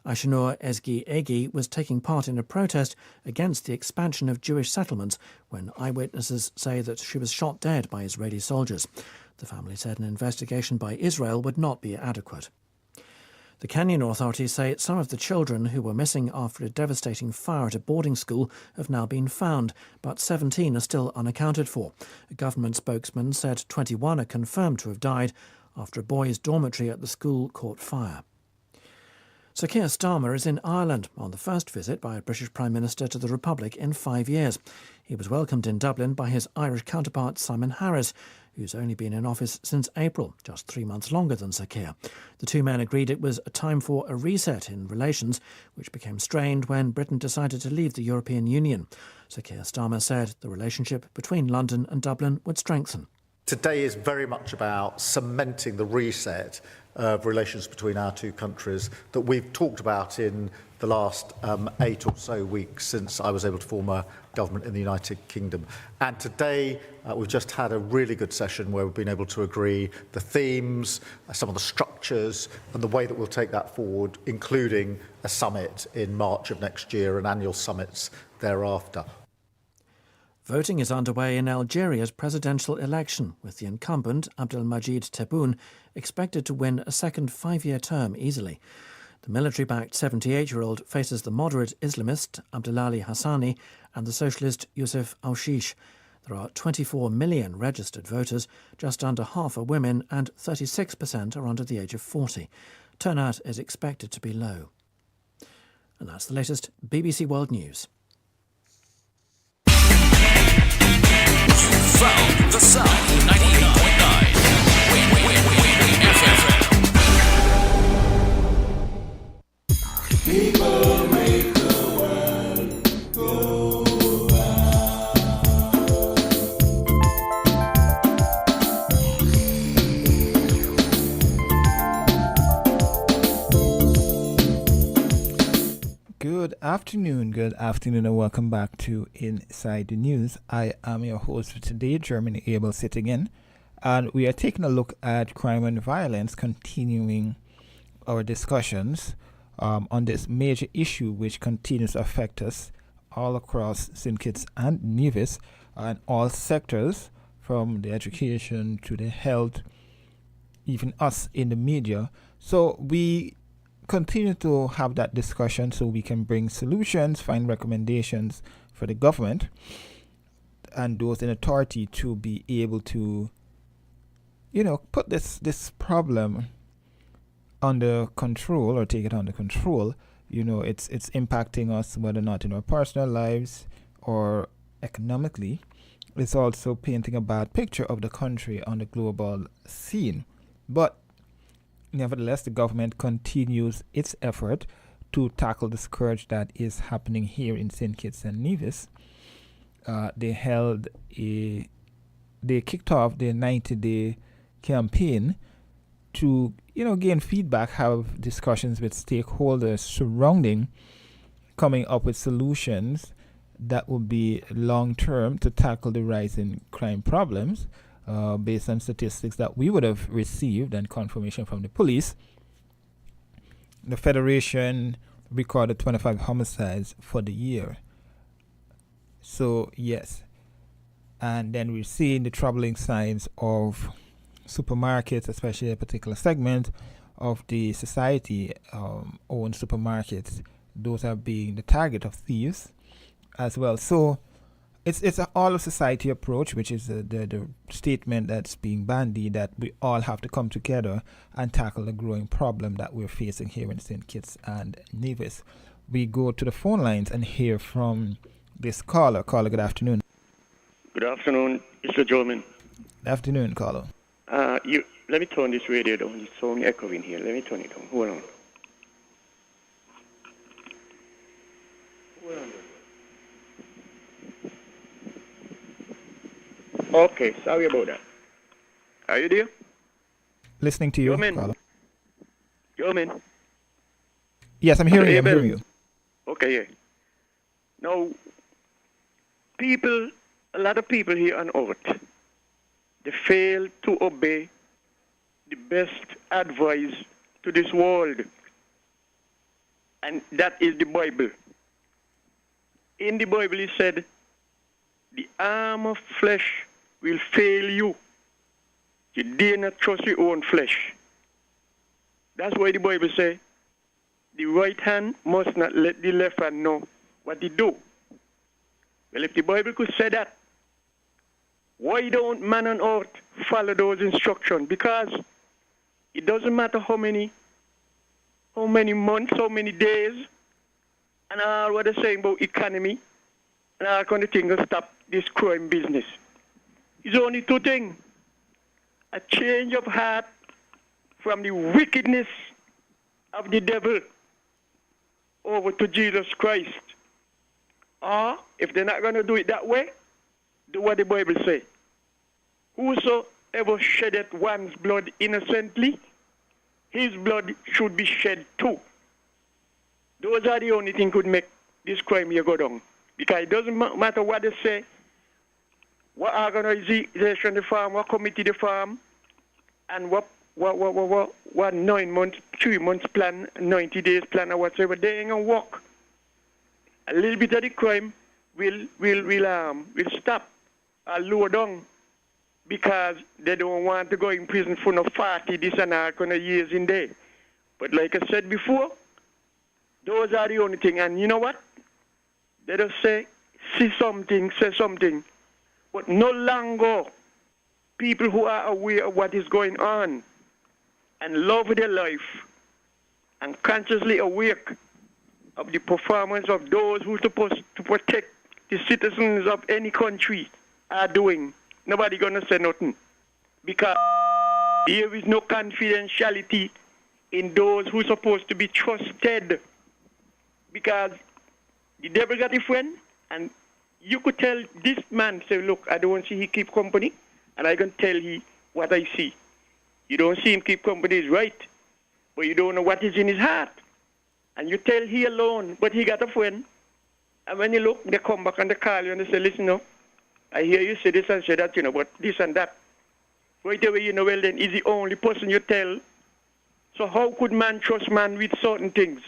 Ayşenur Ezgi Egi was taking part in a protest against the expansion of Jewish settlements when eyewitnesses say that she was shot dead by Israeli soldiers. The family said an investigation by Israel would not be adequate. The Kenyan authorities say some of the children who were missing after a devastating fire at a boarding school have now been found, but 17 are still unaccounted for. A government spokesman said 21 are confirmed to have died after a boys' dormitory at the school caught fire. Sir Keir Starmer is in Ireland on the first visit by a British Prime Minister to the Republic in 5 years. He was welcomed in Dublin by his Irish counterpart Simon Harris, who's only been in office since April, just 3 months longer than Sir Keir. The two men agreed it was a time for a reset in relations, which became strained when Britain decided to leave the European Union. Sir Keir Starmer said the relationship between London and Dublin would strengthen. Today is very much about cementing the reset of relations between our two countries that we've talked about in the last 8 or so weeks since I was able to form a government in the United Kingdom. And today we've just had a really good session where we've been able to agree the themes, some of the structures and the way that we'll take that forward, including a summit in March of next year and annual summits thereafter. Voting is underway in Algeria's presidential election, with the incumbent, Abdelmajid Tebboune, expected to win a second 5-year term easily. The military-backed 78-year-old faces the moderate Islamist, Abdelali Hassani, and the socialist Youssef Aouchiche. There are 24 million registered voters, just under half are women, and 36% are under the age of 40. Turnout is expected to be low. And that's the latest BBC World News. Found the sound 98.9 FM. People make the world go Good afternoon, and welcome back to Inside the News. I am your host for today, Germany Abel, sitting in, and we are taking a look at crime and violence, continuing our discussions on this major issue which continues to affect us all across St. Kitts and Nevis and all sectors, from the education to the health, even us in the media. So we continue to have that discussion so we can bring solutions, find recommendations for the government and those in authority to be able to, put this problem under control or take it under control. It's impacting us, whether or not in our personal lives or economically. It's also painting a bad picture of the country on the global scene. But nevertheless, the government continues its effort to tackle the scourge that is happening here in St. Kitts and Nevis. They kicked off their 90-day campaign to, gain feedback, have discussions with stakeholders surrounding coming up with solutions that will be long-term to tackle the rising crime problems, based on statistics that we would have received and confirmation from the police. The Federation recorded 25 homicides for the year. So, yes. And then we're seeing the troubling signs of supermarkets, especially a particular segment of the society owned supermarkets. Those are being the target of thieves as well. So it's an all of society approach, which is the statement that's being bandied, that we all have to come together and tackle the growing problem that we're facing here in St. Kitts and Nevis. We go to the phone lines and hear from this caller. Caller, good afternoon. Good afternoon, Mr. Joman. Good afternoon, caller. Let me turn this radio down. It's so echoing here. Let me turn it down. Hold on. Okay, sorry about that. Are you there? Listening to you, caller. Joman. Yes, I'm hearing you. I'm hearing you. Okay, yeah. Now, a lot of people here on earth, they fail to obey the best advice to this world. And that is the Bible. In the Bible it said, the arm of flesh will fail you. You dare not trust your own flesh. That's why the Bible says, the right hand must not let the left hand know what it do. Well, if the Bible could say that, why don't man on earth follow those instructions? Because it doesn't matter how many months, how many days, and all what they're saying about economy, and all kind of things to stop this crime business. It's only two things. A change of heart from the wickedness of the devil over to Jesus Christ. Or, if they're not going to do it that way, do what the Bible says. Whosoever sheddeth one's blood innocently, his blood should be shed too. Those are the only things could make this crime here go down. Because it doesn't matter what they say, what organization they form, what committee they form, and what 9 months, 3 months plan, 90 days plan, or whatever, they ain't gonna work. A little bit of the crime will stop or lower down because they don't want to go in prison for no 40 this and that kind of years in there. But like I said before, those are the only thing. And you know what? They just say something. But no longer people who are aware of what is going on and love their life and consciously awake of the performance of those who are supposed to protect the citizens of any country are doing. Nobody gonna say nothing. Because there is no confidentiality in those who are supposed to be trusted. Because the devil got a friend, and you could tell this man, say, look, I don't see he keep company, and I can tell he what I see. You don't see him keep company is right, but you don't know what is in his heart. And you tell he alone, but he got a friend. And when you look, they come back and they call you and they say, listen, no, I hear you say this and say that, but this and that. Right away, well, then, is the only person you tell. So how could man trust man with certain things?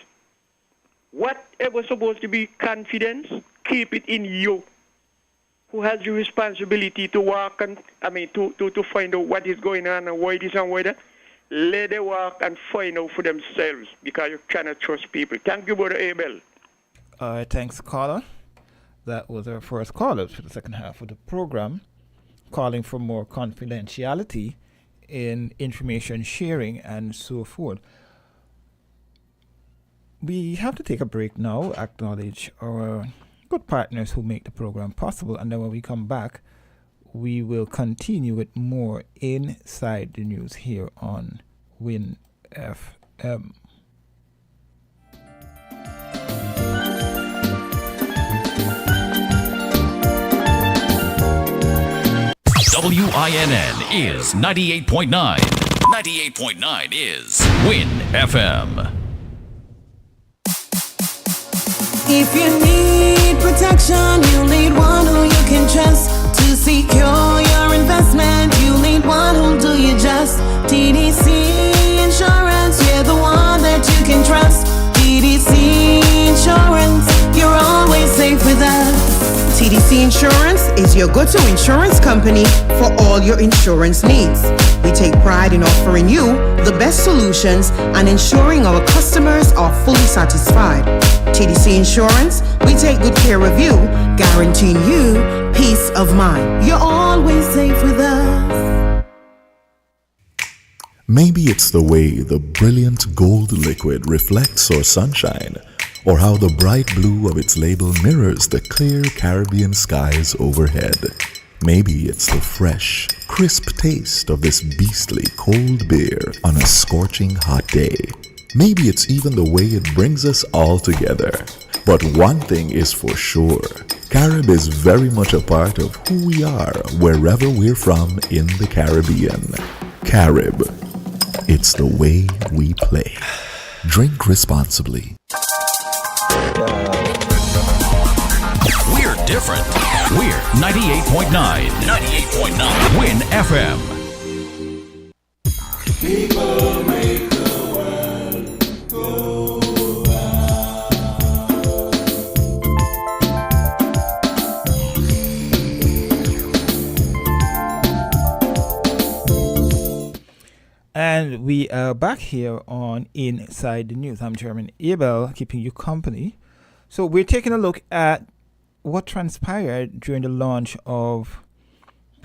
Whatever supposed to be confidence, keep it in you. Who has the responsibility to walk and, to find out what is going on and why this and why that. Let them walk and find out for themselves because you cannot trust people. Thank you, Brother Abel. Thanks, caller. That was our first caller for the second half of the program, calling for more confidentiality in information sharing and so forth. We have to take a break now, acknowledge our good partners who make the program possible, and then when we come back, we will continue with more Inside the News here on Win FM. WINN is 98.9. 98.9 is Win FM. If you need protection, you need one who you can trust. To secure your investment, you need one who'll do you just. TDC Insurance, you're the one that you can trust. TDC Insurance, you're always safe with us. TDC Insurance is your go-to insurance company for all your insurance needs. We take pride in offering you the best solutions and ensuring our customers are fully satisfied. TDC Insurance, we take good care of you, guaranteeing you peace of mind. You're always safe with us. Maybe it's the way the brilliant gold liquid reflects our sunshine, or how the bright blue of its label mirrors the clear Caribbean skies overhead. Maybe it's the fresh, crisp taste of this beastly cold beer on a scorching hot day. Maybe it's even the way it brings us all together. But one thing is for sure, Carib is very much a part of who we are wherever we're from in the Caribbean. Carib, it's the way we play. Drink responsibly. We're different. We're 98.9. 98.9 Win FM. People make the world go And we are back here on Inside the News. I'm Chairman Abel, keeping you company. So we're taking a look at what transpired during the launch of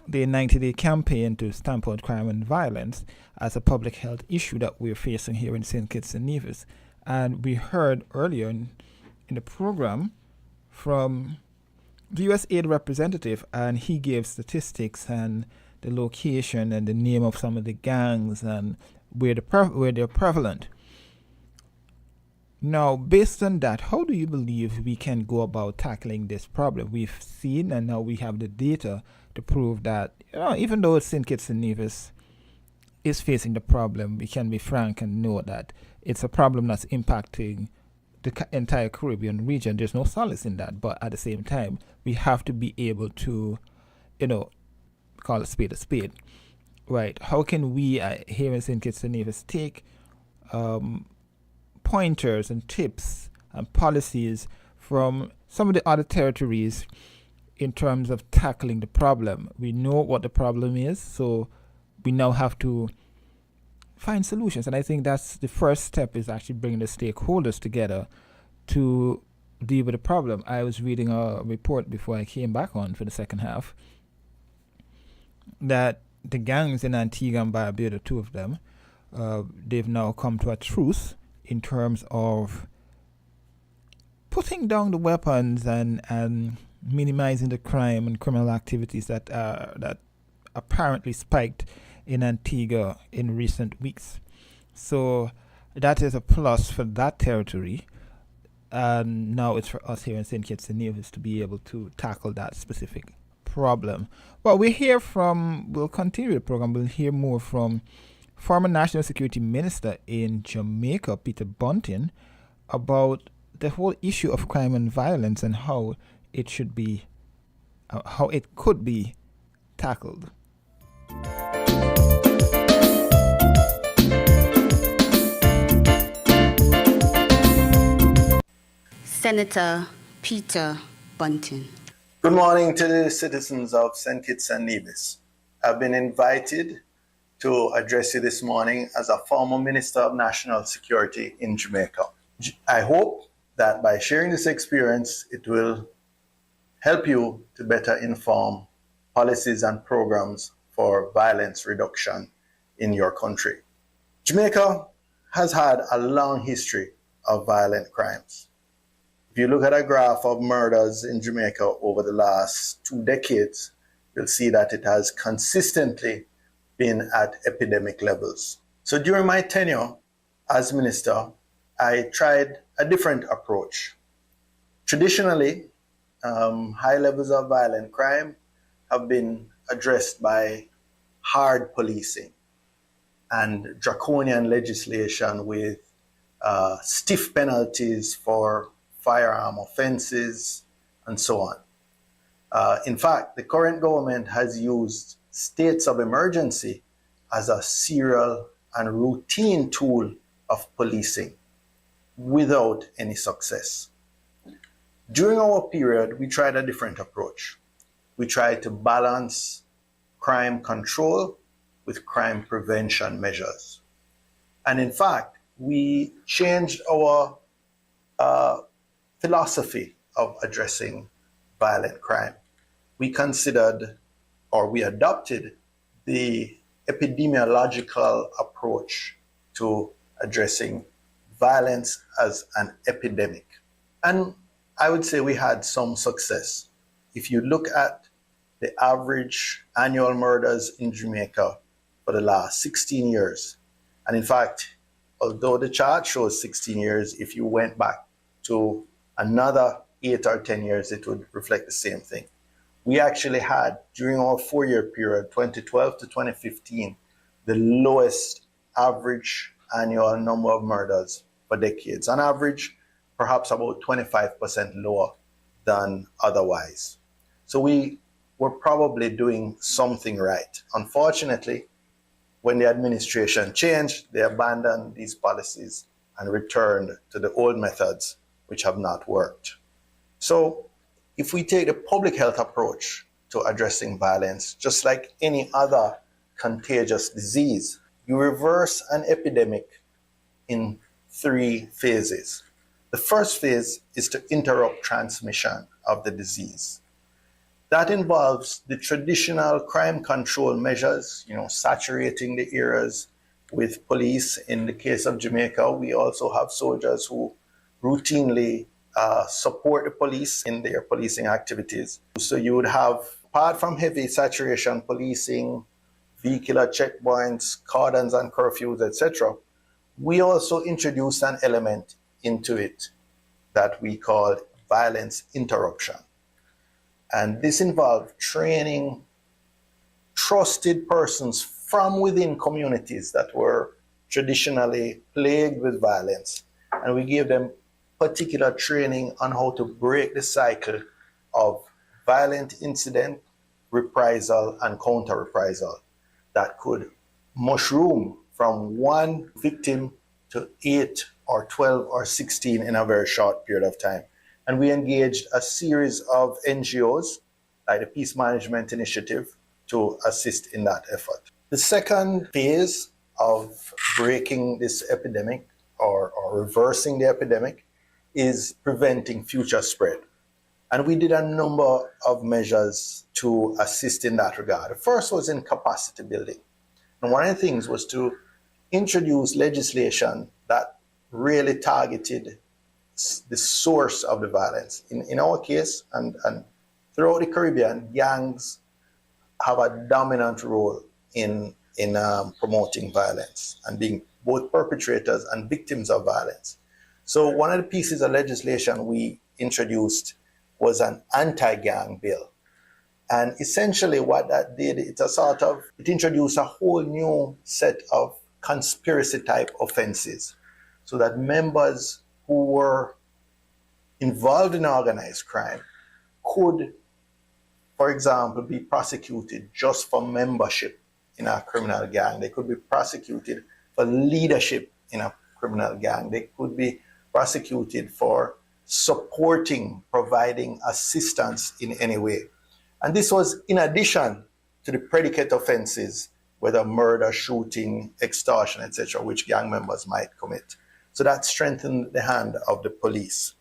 the 90-day campaign to stamp out crime and violence as a public health issue that we're facing here in St. Kitts and Nevis. And we heard earlier in the program from the USAID representative, and he gave statistics and the location and the name of some of the gangs and where they're prevalent. Now, based on that, how do you believe we can go about tackling this problem? We've seen, and now we have the data to prove that, even though St. Kitts and Nevis is facing the problem, we can be frank and know that it's a problem that's impacting the entire Caribbean region. There's no solace in that, but at the same time, we have to be able to, call a spade, right? How can we here in St. Kitts and Nevis take pointers and tips and policies from some of the other territories in terms of tackling the problem? We know what the problem is, so we now have to find solutions. And I think that's the first step, is actually bringing the stakeholders together to deal with the problem. I was reading a report before I came back on for the second half that the gangs in Antigua and Barbuda, two of them, they've now come to a truce in terms of putting down the weapons and minimizing the crime and criminal activities that apparently spiked in Antigua in recent weeks. So that is a plus for that territory. And now it's for us here in St. Kitts and Nevis to be able to tackle that specific problem. Well, we'll continue the program. We'll hear more from former National Security Minister in Jamaica, Peter Bunting, about the whole issue of crime and violence and how it could be tackled. Senator Peter Bunting. Good morning to the citizens of St. Kitts and Nevis. I've been invited to address you this morning as a former Minister of National Security in Jamaica. I hope that by sharing this experience, it will help you to better inform policies and programs for violence reduction in your country. Jamaica has had a long history of violent crimes. If you look at a graph of murders in Jamaica over the last 2 decades, you'll see that it has consistently been at epidemic levels. So during my tenure as minister, I tried a different approach. Traditionally, high levels of violent crime have been addressed by hard policing. and draconian legislation with stiff penalties for firearm offenses and so on. In fact, the current government has used states of emergency as a serial and routine tool of policing without any success. During our period, we tried a different approach. We tried to balance crime control with crime prevention measures. And in fact, we changed our philosophy of addressing violent crime. We considered, or we adopted, the epidemiological approach to addressing violence as an epidemic. And I would say we had some success. If you look at the average annual murders in Jamaica for the last 16 years, and in fact, although the chart shows 16 years, if you went back to another 8 or 10 years, it would reflect the same thing. We actually had, during our 4-year period, 2012 to 2015, the lowest average annual number of murders for decades. On average, perhaps about 25% lower than otherwise. So we were probably doing something right. Unfortunately, when the administration changed, they abandoned these policies and returned to the old methods, which have not worked. So if we take the public health approach to addressing violence, just like any other contagious disease, you reverse an epidemic in 3 phases. The first phase is to interrupt transmission of the disease. That involves the traditional crime control measures, saturating the areas with police. In the case of Jamaica, we also have soldiers who routinely support the police in their policing activities. So you would have, apart from heavy saturation policing, vehicular checkpoints, cordons and curfews, etc., we also introduced an element into it that we call violence interruption. And this involved training trusted persons from within communities that were traditionally plagued with violence. And we gave them particular training on how to break the cycle of violent incident, reprisal, and counter-reprisal that could mushroom from 1 victim to 8 or 12 or 16 in a very short period of time. And we engaged a series of NGOs, like the Peace Management Initiative, to assist in that effort. The second phase of breaking this epidemic or reversing the epidemic is preventing future spread. And we did a number of measures to assist in that regard. The first was in capacity building. And one of the things was to introduce legislation that really targeted the source of the violence. In our case, and throughout the Caribbean, gangs have a dominant role in promoting violence and being both perpetrators and victims of violence. So one of the pieces of legislation we introduced was an anti-gang bill. And essentially what that did, it introduced a whole new set of conspiracy type offenses so that members who were involved in organized crime could, for example, be prosecuted just for membership in a criminal gang. They could be prosecuted for leadership in a criminal gang. They could be prosecuted for providing assistance in any way. And this was in addition to the predicate offenses, whether murder, shooting, extortion, etc., which gang members might commit. So that strengthened the hand of the police.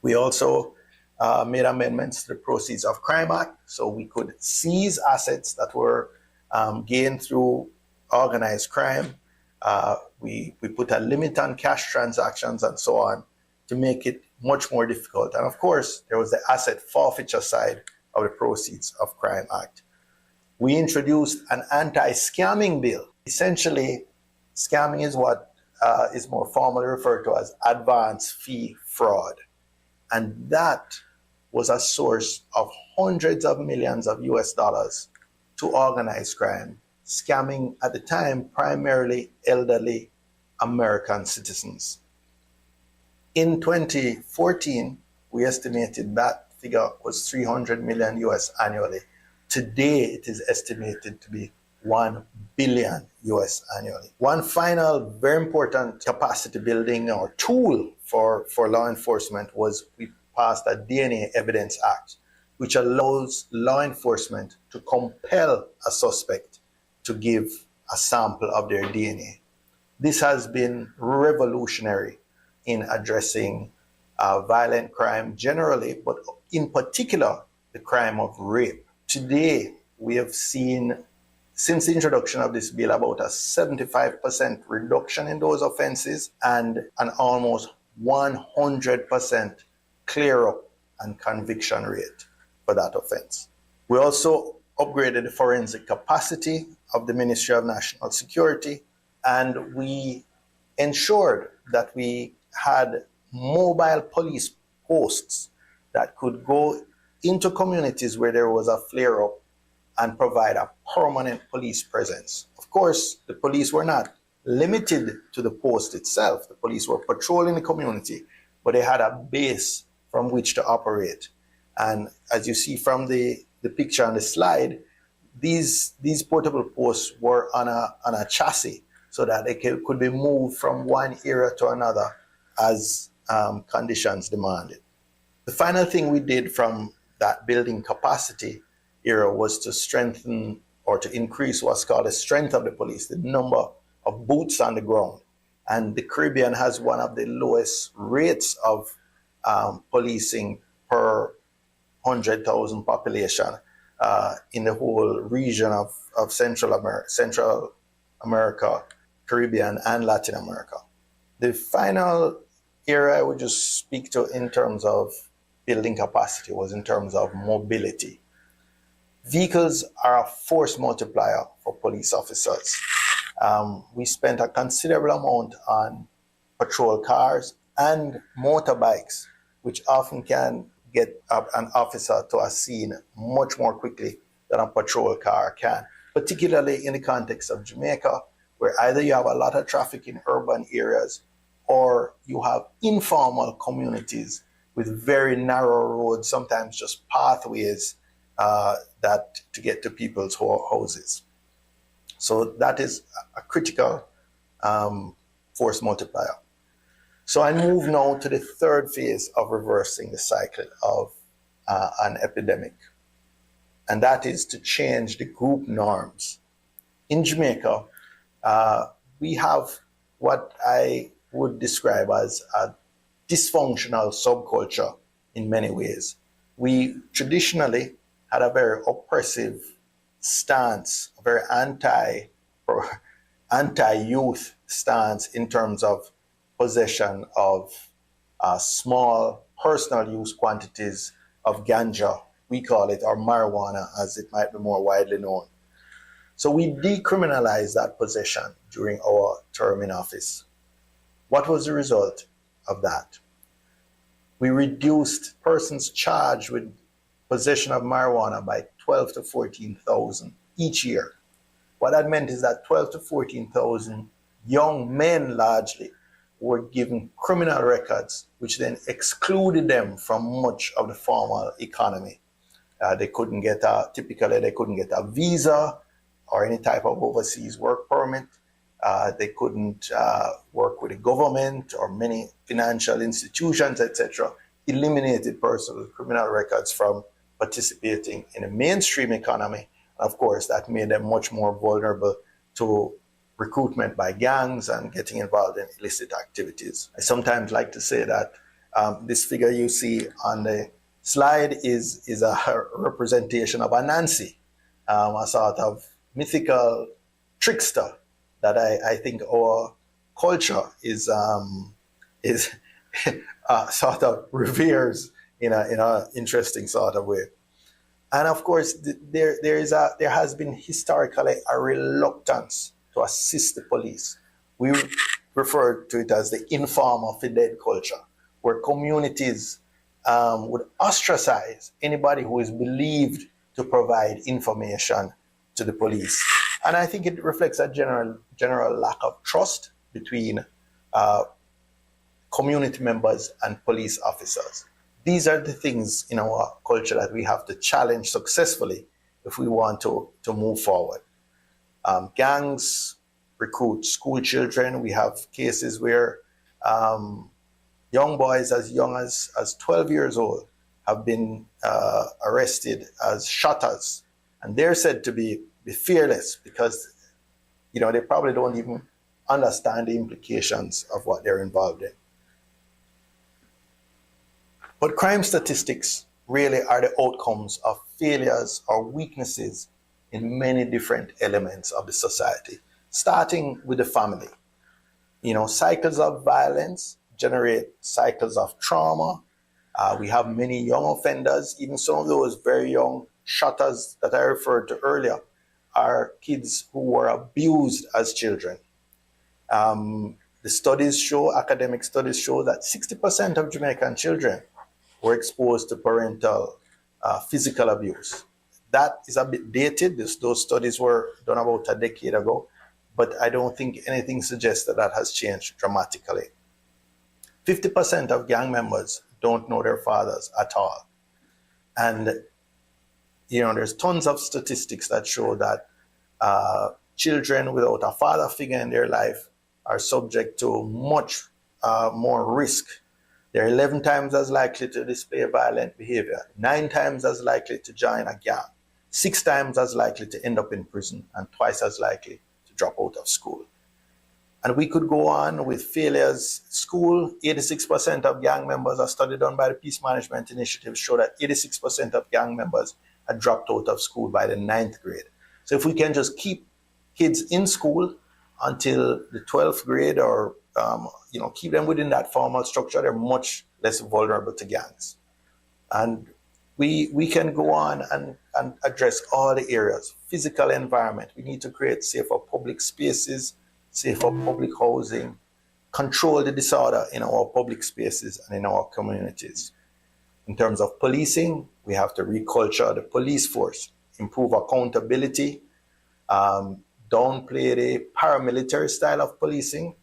We also made amendments to the Proceeds of Crime Act, so we could seize assets that were gained through organized crime. We put a limit on cash transactions and so on to make it much more difficult. And of course, there was the asset forfeiture side of the Proceeds of Crime Act. We introduced an anti-scamming bill. Essentially, scamming is what is more formally referred to as advance fee fraud. And that was a source of hundreds of millions of US dollars to organized crime scamming at the time primarily elderly American citizens. In 2014, we estimated that figure was 300 million US annually. Today, it is estimated to be 1 billion US annually. One final very important capacity building or tool for law enforcement was we passed a DNA Evidence Act, which allows law enforcement to compel a suspect to give a sample of their DNA. This has been revolutionary in addressing violent crime generally, but in particular, the crime of rape. Today, we have seen, since the introduction of this bill, about a 75% reduction in those offenses and an almost 100% clear up and conviction rate for that offense. We also upgraded the forensic capacity of the Ministry of National Security, and we ensured that we had mobile police posts that could go into communities where there was a flare-up and provide a permanent police presence. Of course, the police were not limited to the post itself. The police were patrolling the community, but they had a base from which to operate. And as you see from the picture on the slide, these portable posts were on a chassis so that they could be moved from one area to another as conditions demanded. The final thing we did from that building capacity era was to strengthen or to increase what's called the strength of the police, the number of boots on the ground. And the Caribbean has one of the lowest rates of policing per 100,000 population in the whole region of Central America, Caribbean, and Latin America. The final area I would just speak to in terms of building capacity was in terms of mobility. Vehicles are a force multiplier for police officers. We spent a considerable amount on patrol cars and motorbikes, which often can get an officer to a scene much more quickly than a patrol car can, particularly in the context of Jamaica, where either you have a lot of traffic in urban areas or you have informal communities with very narrow roads, sometimes just pathways that to get to people's houses. So that is a critical force multiplier. So I move now to the third phase of reversing the cycle of an epidemic, and that is to change the group norms. In Jamaica, we have what I would describe as a dysfunctional subculture in many ways. We traditionally had a very oppressive stance, a very anti-youth stance in terms of possession of small personal use quantities of ganja, we call it, or marijuana as it might be more widely known. So we decriminalized that possession during our term in office. What was the result of that? We reduced persons charged with possession of marijuana by 12 to 14,000 each year. What that meant is that 12 to 14,000 young men largely were given criminal records, which then excluded them from much of the formal economy. They couldn't get a visa or any type of overseas work permit. They couldn't work with the government or many financial institutions, etc. Eliminated persons with criminal records from participating in a mainstream economy. Of course, that made them much more vulnerable to recruitment by gangs and getting involved in illicit activities. I sometimes like to say that this figure you see on the slide is a representation of Anansi, a sort of mythical trickster that I think our culture is sort of reveres in a interesting sort of way. And of course, there has been historically a reluctance to assist the police. We refer to it as the informer for dead culture, where communities would ostracize anybody who is believed to provide information to the police. And I think it reflects a general lack of trust between community members and police officers. These are the things in our culture that we have to challenge successfully if we want to move forward. Gangs recruit school children. We have cases where young boys as young as 12 years old have been arrested as shutters. And they're said to be fearless because, they probably don't even understand the implications of what they're involved in. But crime statistics really are the outcomes of failures or weaknesses in many different elements of the society, starting with the family. Cycles of violence generate cycles of trauma. We have many young offenders, even some of those very young shutters that I referred to earlier are kids who were abused as children. Academic studies show that 60% of Jamaican children were exposed to parental physical abuse. That is a bit dated. Those studies were done about a decade ago, but I don't think anything suggests that has changed dramatically. 50% of gang members don't know their fathers at all. And, there's tons of statistics that show that children without a father figure in their life are subject to much more risk. They're 11 times as likely to display violent behavior, 9 times as likely to join a gang, 6 times as likely to end up in prison, and twice as likely to drop out of school. And we could go on with failures. School, 86% of gang members, a study done by the Peace Management Initiative show that 86% of gang members had dropped out of school by the 9th grade. So if we can just keep kids in school until the 12th grade or keep them within that formal structure, they're much less vulnerable to gangs. And we can go on and address all the areas. Physical environment, we need to create safer public spaces, safer public housing, control the disorder in our public spaces and in our communities. In terms of policing, we have to reculture the police force, improve accountability, downplay the paramilitary style of policing,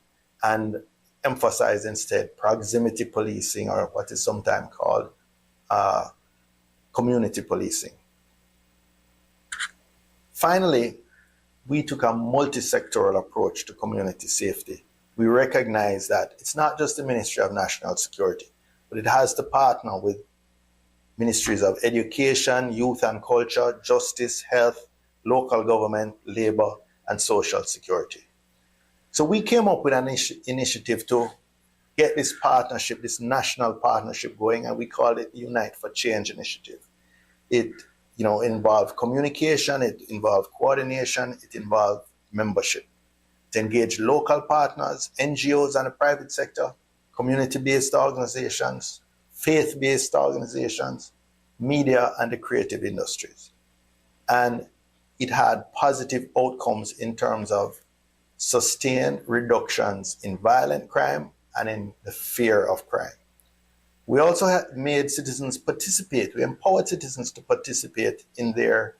and emphasize instead proximity policing, or what is sometimes called community policing. Finally, we took a multi-sectoral approach to community safety. We recognize that it's not just the Ministry of National Security, but it has to partner with ministries of education, youth and culture, justice, health, local government, labor, and social security. So we came up with an initiative to get this partnership, this national partnership going, and we called it the Unite for Change Initiative. It involved communication, it involved coordination, it involved membership. It engaged local partners, NGOs and the private sector, community-based organizations, faith-based organizations, media, and the creative industries. And it had positive outcomes in terms of sustained reductions in violent crime and in the fear of crime. We also made citizens participate. We empowered citizens to participate in their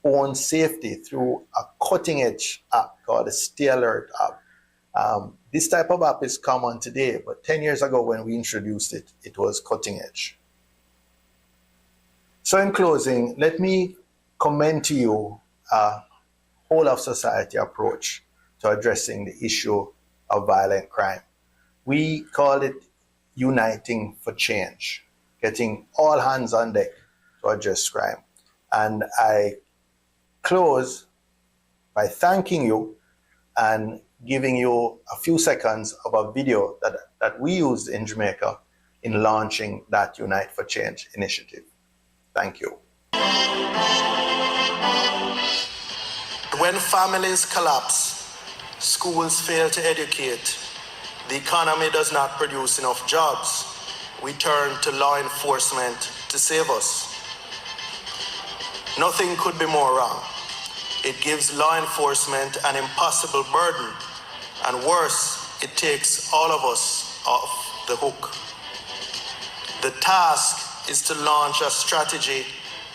own safety through a cutting-edge app called the Stay Alert app. This type of app is common today, but 10 years ago when we introduced it, it was cutting edge. So in closing, let me commend to you a whole of society approach to addressing the issue of violent crime. We call it Uniting for Change, getting all hands on deck to address crime. And I close by thanking you and giving you a few seconds of a video that we used in Jamaica in launching that Unite for Change initiative. Thank you. When families collapse, schools fail to educate, the economy does not produce enough jobs, we turn to law enforcement to save us. Nothing could be more wrong. It gives law enforcement an impossible burden, and worse, it takes all of us off the hook. The task is to launch a strategy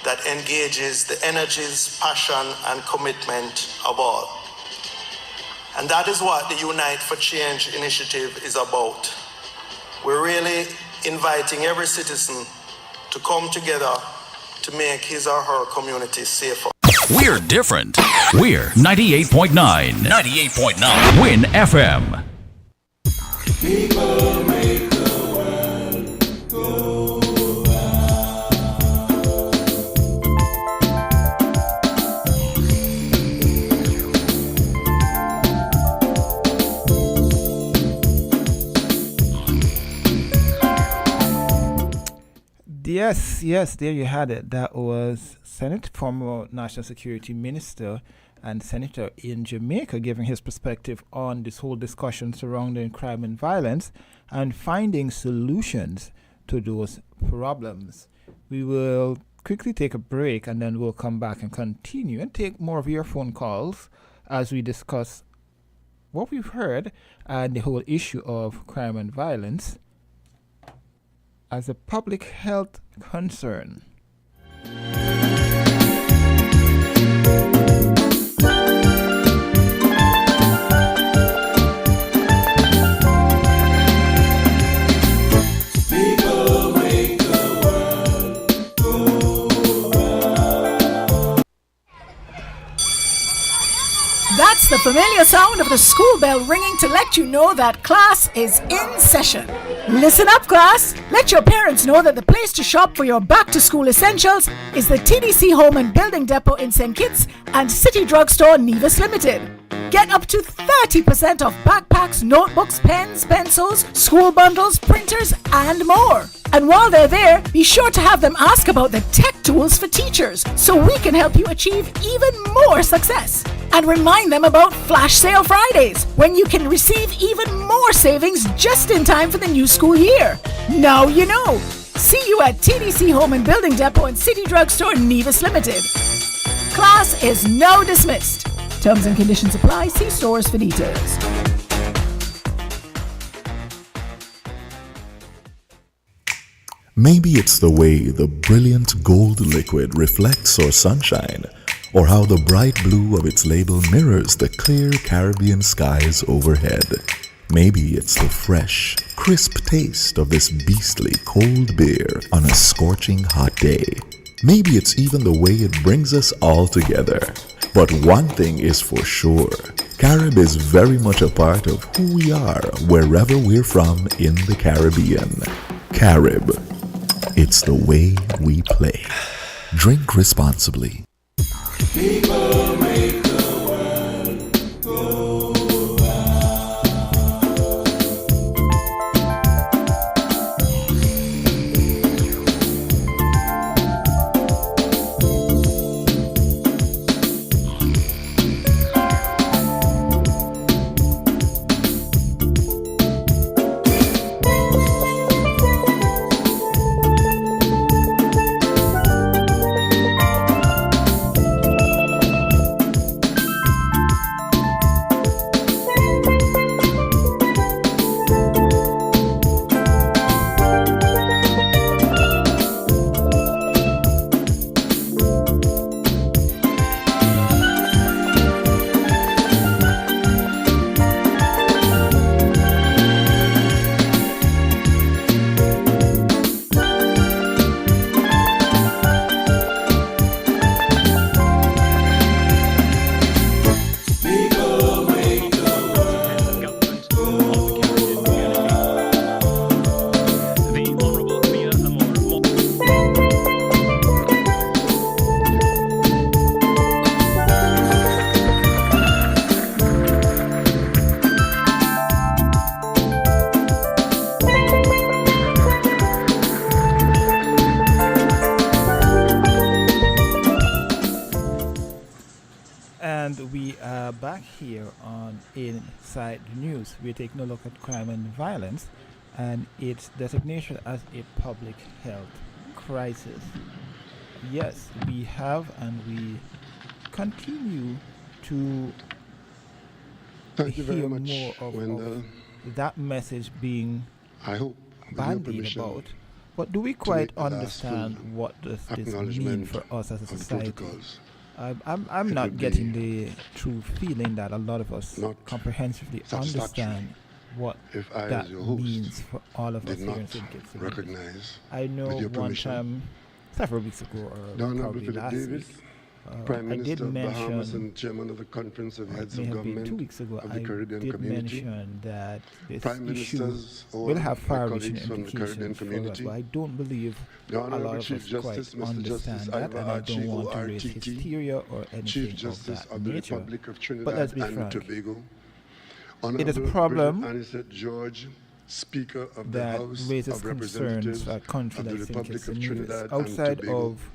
that engages the energies, passion, and commitment of all. And that is what the Unite for Change initiative is about. We're really inviting every citizen to come together to make his or her community safer. We're different. We're 98.9. 98.9. Win FM. People make the world go Yes, there you had it. That was former National Security Minister and Senator in Jamaica giving his perspective on this whole discussion surrounding crime and violence and finding solutions to those problems. We will quickly take a break and then we'll come back and continue and take more of your phone calls as we discuss what we've heard and the whole issue of crime and violence as a public health concern. People make the world go round. That's the familiar sound of the school bell ringing to let you know that class is in session. Listen up, class. Let your parents know that the place to shop for your back-to-school essentials is the TDC Home and Building Depot in St. Kitts and City Drugstore Nevis Limited. Get up to 30% off backpacks, notebooks, pens, pencils, school bundles, printers, and more. And while they're there, be sure to have them ask about the tech tools for teachers so we can help you achieve even more success. And remind them about Flash Sale Fridays, when you can receive even more savings just in time for the new school year. Now you know. See you at TDC Home and Building Depot and City Drugstore Nevis Limited. Class is now dismissed. Terms and conditions apply. See stores for details. Maybe it's the way the brilliant gold liquid reflects our sunshine, or how the bright blue of its label mirrors the clear Caribbean skies overhead. Maybe it's the fresh, crisp taste of this beastly cold beer on a scorching hot day. Maybe it's even the way it brings us all together. But one thing is for sure, Carib is very much a part of who we are wherever we're from in the Caribbean. Carib, it's the way we play. Drink responsibly. People make the world go Back here on Inside the News, we're taking a look at crime and violence and its designation as a public health crisis. Yes, we have and we continue to hear more of that message being bandied about But do we quite understand what does this mean for us as a society? I'm not getting the true feeling that a lot of us comprehensively understand what that means for all of us here in St. Kitts and Nevis. I know one time, several weeks ago, or probably last week, Prime I Minister did of Bahamas mention, and Chairman of the Conference of Heads may of have been Government 2 weeks ago, of the I Caribbean did Community. mention that this Prime issue Ministers, all will have my far-reaching colleagues from the Caribbean implications for us, community. but I don't believe The a lot Honorable of Chief us Justice, quite Mr. understand Justice that, and I Iva don't want to raise RTT, hysteria or anything Chief of Justice that of the nature. Republic of But Trinidad let's be and frank, Tobago. it is a Honorable problem Bridget Anisette George, Speaker of the that House raises of concerns Representatives for a country of the like St. Republic Kitts of and Nevis. Trinidad and Outside Tobago. of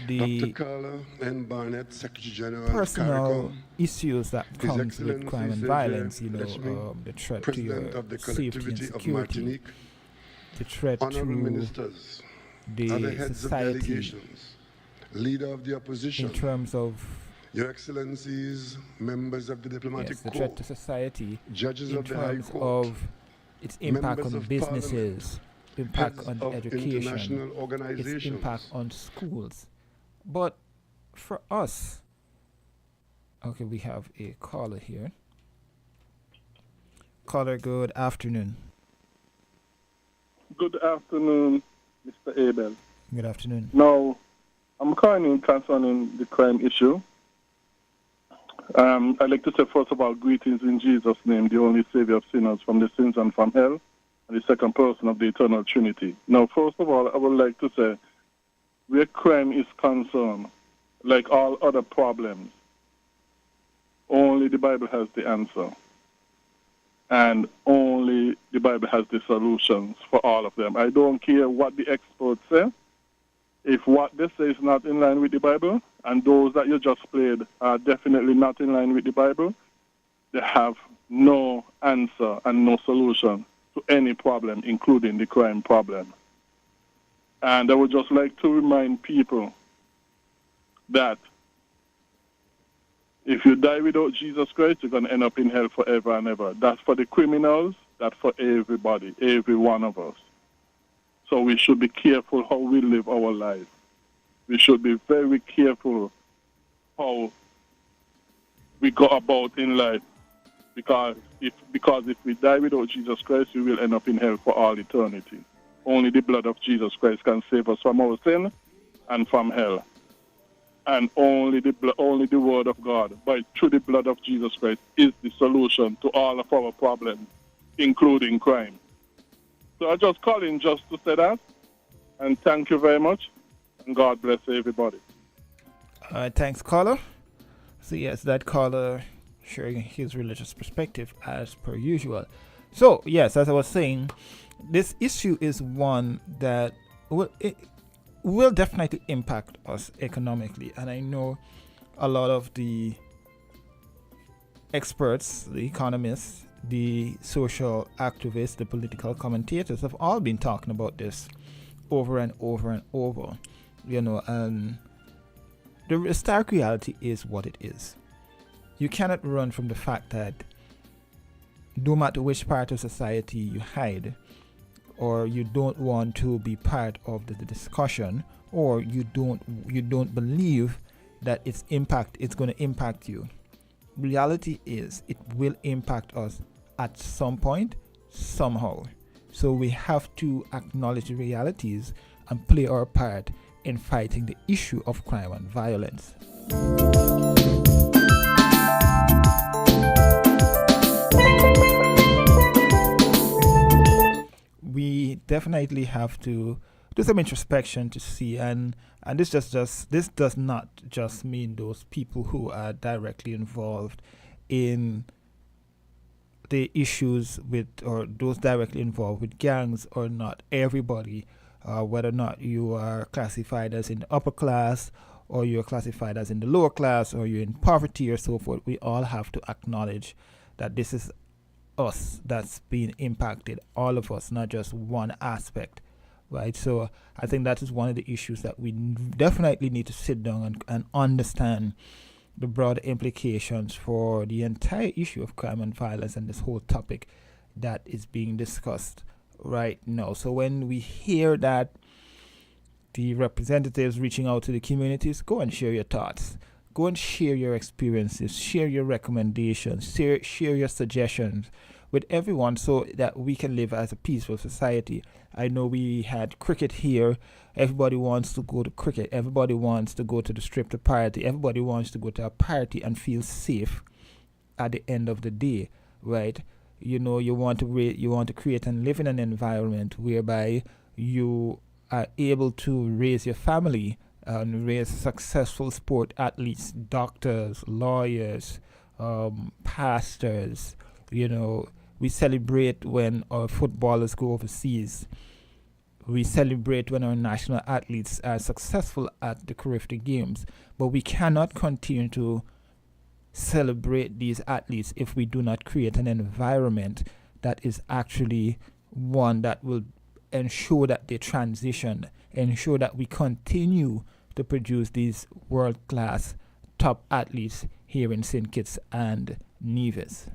the Dr. Carla N. Barnett, Secretary General personal CARICOM, issues that His comes with Excellency crime and Serge violence, Leschry, the threat President to of the your safety and Collectivity of security, Martinique, the threat Honorable to Ministers, other the heads of society delegations, Leader of the Opposition, in terms of Your Excellencies, members of the Diplomatic the Corps, threat to society, judges in of the High terms Court, of its impact members on of businesses, impact heads on of education, international its organizations. impact on schools. But for us, okay, we have a caller here. Caller, good afternoon. Good afternoon, Mr. Abel. Good afternoon. Now, I'm calling in concerning the crime issue. I'd like to say, first of all, greetings in Jesus' name, the only Savior of sinners from the sins and from hell, and the second person of the eternal Trinity. Now, first of all, I would like to say, where crime is concerned, like all other problems, only the Bible has the answer. And only the Bible has the solutions for all of them. I don't care what the experts say. If what they say is not in line with the Bible, and those that you just played are definitely not in line with the Bible, they have no answer and no solution to any problem, including the crime problem. And I would just like to remind people that if you die without Jesus Christ, you're going to end up in hell forever and ever. That's for the criminals, that's for everybody, every one of us. So we should be careful how we live our life. We should be very careful how we go about in life. Because if we die without Jesus Christ, we will end up in hell for all eternity. Only the blood of Jesus Christ can save us from our sin and from hell. And only the word of God, through the blood of Jesus Christ, is the solution to all of our problems, including crime. So I just call in just to say that, and thank you very much, and God bless everybody. Thanks, caller. So yes, that caller sharing his religious perspective as per usual. So yes, as I was saying, this issue is one that will definitely impact us economically, and I know a lot of the experts, the economists, the social activists, the political commentators have all been talking about this over and over and over, and the stark reality is what it is. You cannot run from the fact that no matter which part of society you hide, or you don't want to be part of the discussion, or you don't believe that it's going to impact you. Reality is it will impact us at some point, somehow. So we have to acknowledge the realities and play our part in fighting the issue of crime and violence. We definitely have to do some introspection to see, and this does not just mean those people who are directly involved in the issues with, or those directly involved with gangs or not. Everybody, whether or not you are classified as in the upper class, or you're classified as in the lower class, or you're in poverty or so forth, we all have to acknowledge that this is us that's being impacted, all of us, not just one aspect, right? So I think that is one of the issues that we definitely need to sit down and understand the broad implications for the entire issue of crime and violence and this whole topic that is being discussed right now. So when we hear that the representatives reaching out to the communities, go and share your thoughts. Go and share your experiences, share your recommendations, share your suggestions with everyone so that we can live as a peaceful society. I know we had cricket here. Everybody wants to go to cricket. Everybody wants to go to the strip to party. Everybody wants to go to a party and feel safe at the end of the day, right? You know, you want to create and live in an environment whereby you are able to raise your family and raise successful sport athletes, doctors, lawyers, pastors. You know, we celebrate when our footballers go overseas. We celebrate when our national athletes are successful at the Caribbean Games. But we cannot continue to celebrate these athletes if we do not create an environment that is actually one that will ensure that they transition, ensure that we continue to produce these world-class top athletes here in St. Kitts and Nevis.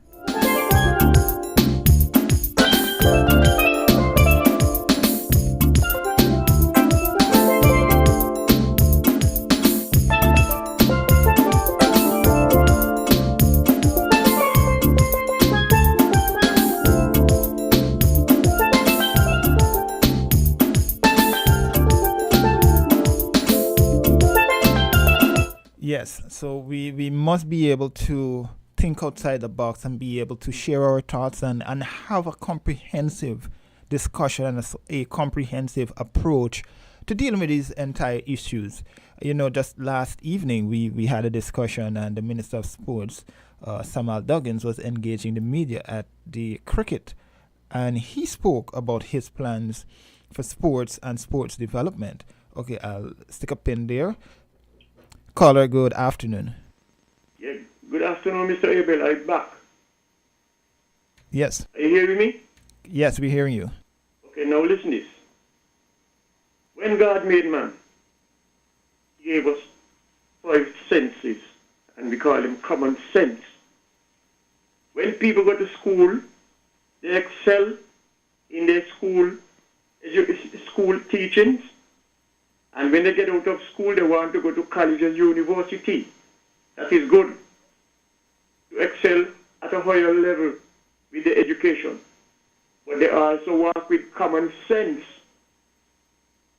Yes, so we must be able to think outside the box and be able to share our thoughts and have a comprehensive discussion and a comprehensive approach to dealing with these entire issues. You know, just last evening we had a discussion and the Minister of Sports, Samuel Duggins, was engaging the media at the cricket, and he spoke about his plans for sports and sports development. Okay, I'll stick a pin there. Caller, good afternoon. Yeah, good afternoon, Mr. Abel. I'm back. Yes. Are you hearing me? Yes, we're hearing you. Okay, now listen this. When God made man, he gave us 5 senses, and we call them common sense. When people go to school, they excel in their school teachings. And when they get out of school, they want to go to college and university. That is good. To excel at a higher level with the education. But they also work with common sense.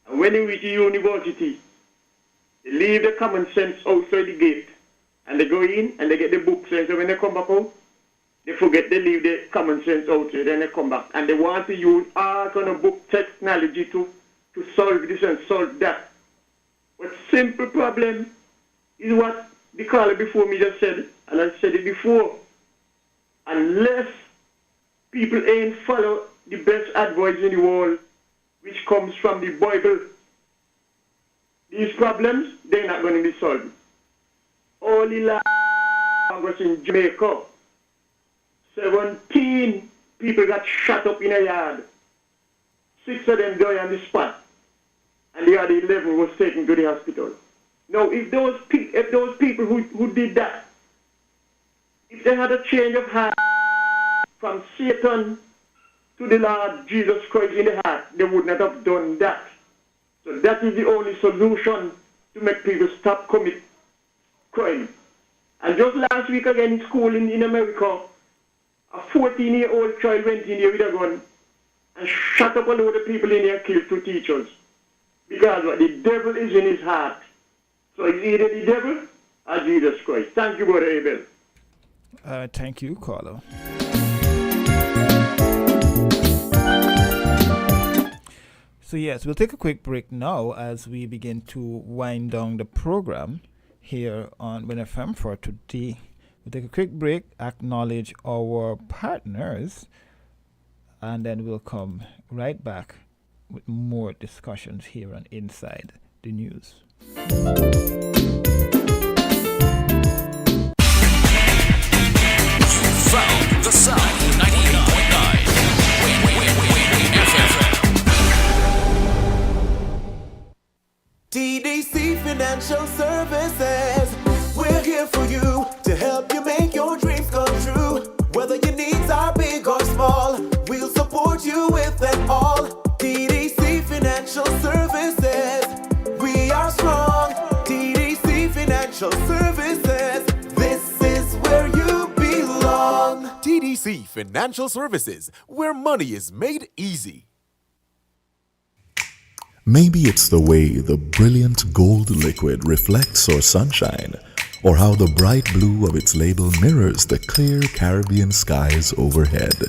And when they reach the university, they leave the common sense outside the gate. And they go in and they get the books. And so when they come back out, they forget they leave the common sense outside. Then they come back. And they want to use all kind of book technology to solve this and solve that. But simple problem is what the caller before me just said, and I said it before. Unless people ain't follow the best advice in the world, which comes from the Bible, these problems, they're not going to be solved. Only last August in Jamaica, 17 people got shot up in a yard. 6 of them died on the spot. And the other 11 was taken to the hospital. Now, if those people who did that, if they had a change of heart from Satan to the Lord Jesus Christ in the heart, they would not have done that. So that is the only solution to make people stop commit crime. And just last week again in school in America, a 14-year-old child went in there with a gun and shot up a load of people in there and killed 2 teachers. Because the devil is in his heart. So it's either the devil or Jesus Christ. Thank you, Brother Abel. Thank you, caller. So yes, we'll take a quick break now as we begin to wind down the program here on Win FM for today. We'll take a quick break, acknowledge our partners, and then we'll come right back with more discussions here on Inside the News. From the South, 98.9 Win FM. TDC Financial Services. We're here for you to help you make your dreams come true. Whether your needs are big or small, we'll support you with them all. Financial Services, this is where you belong. TDC Financial Services, where money is made easy. Maybe it's the way the brilliant gold liquid reflects our sunshine, or how the bright blue of its label mirrors the clear Caribbean skies overhead.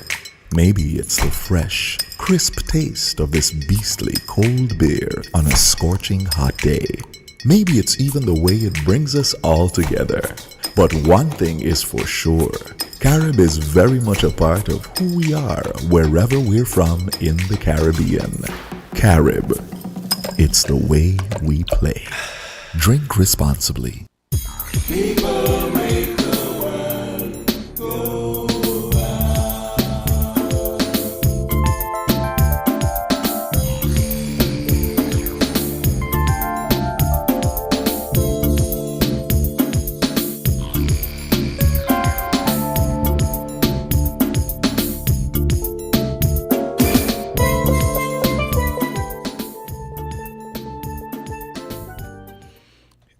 Maybe it's the fresh, crisp taste of this beastly cold beer on a scorching hot day. Maybe it's even the way it brings us all together. But one thing is for sure, Carib is very much a part of who we are wherever we're from in the Caribbean. Carib. It's the way we play. Drink responsibly. People make the world go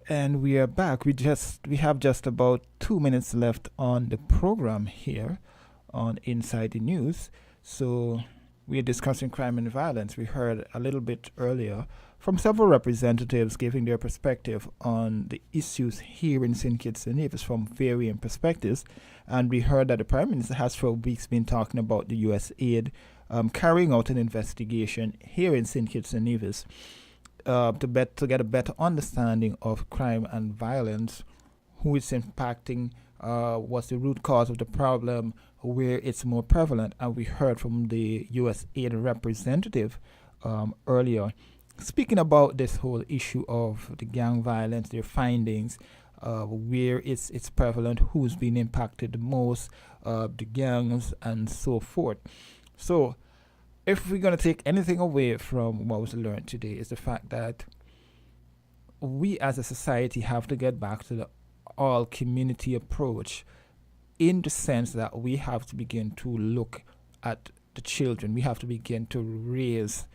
And we are back. We have just about 2 minutes left on the program here on Inside the News. So we are discussing crime and violence. We heard a little bit earlier from several representatives giving their perspective on the issues here in St. Kitts and Nevis from varying perspectives. And we heard that the Prime Minister has for weeks been talking about the U.S. aid carrying out an investigation here in St. Kitts and Nevis. To get a better understanding of crime and violence, who it's impacting, what's the root cause of the problem, where it's more prevalent. And we heard from the U.S. aid representative earlier, speaking about this whole issue of the gang violence, their findings, where it's prevalent, who's been impacted the most, the gangs, and so forth. So, if we're going to take anything away from what was learned today, is the fact that we as a society have to get back to the all community approach, in the sense that we have to begin to look at the children. We have to begin to raise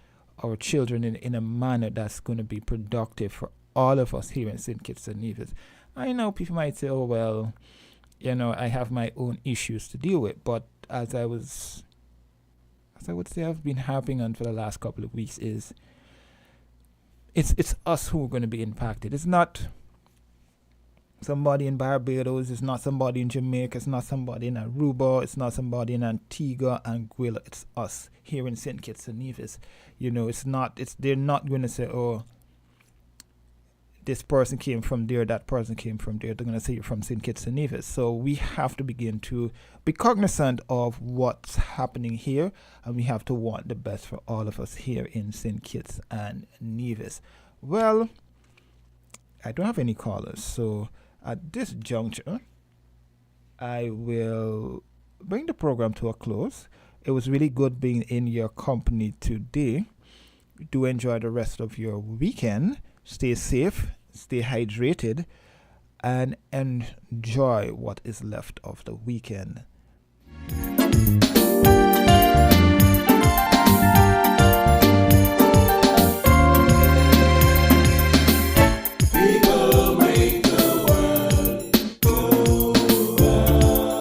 our children in a manner that's going to be productive for all of us here in St. Kitts and Nevis. I know people might say, oh, well, I have my own issues to deal with, but as I would say I've been harping on for the last couple of weeks, is it's us who are going to be impacted. It's not somebody in Barbados, it's not somebody in Jamaica, it's not somebody in Aruba, it's not somebody in Antigua and Guyana. It's us here in St. Kitts and Nevis. They're not going to say, oh, this person came from there, that person came from there. They're going to say you're from St. Kitts and Nevis. So we have to begin to be cognizant of what's happening here, and we have to want the best for all of us here in St. Kitts and Nevis. Well, I don't have any callers, so at this juncture, I will bring the program to a close. It was really good being in your company today. Do enjoy the rest of your weekend. Stay safe, stay hydrated, and enjoy what is left of the weekend.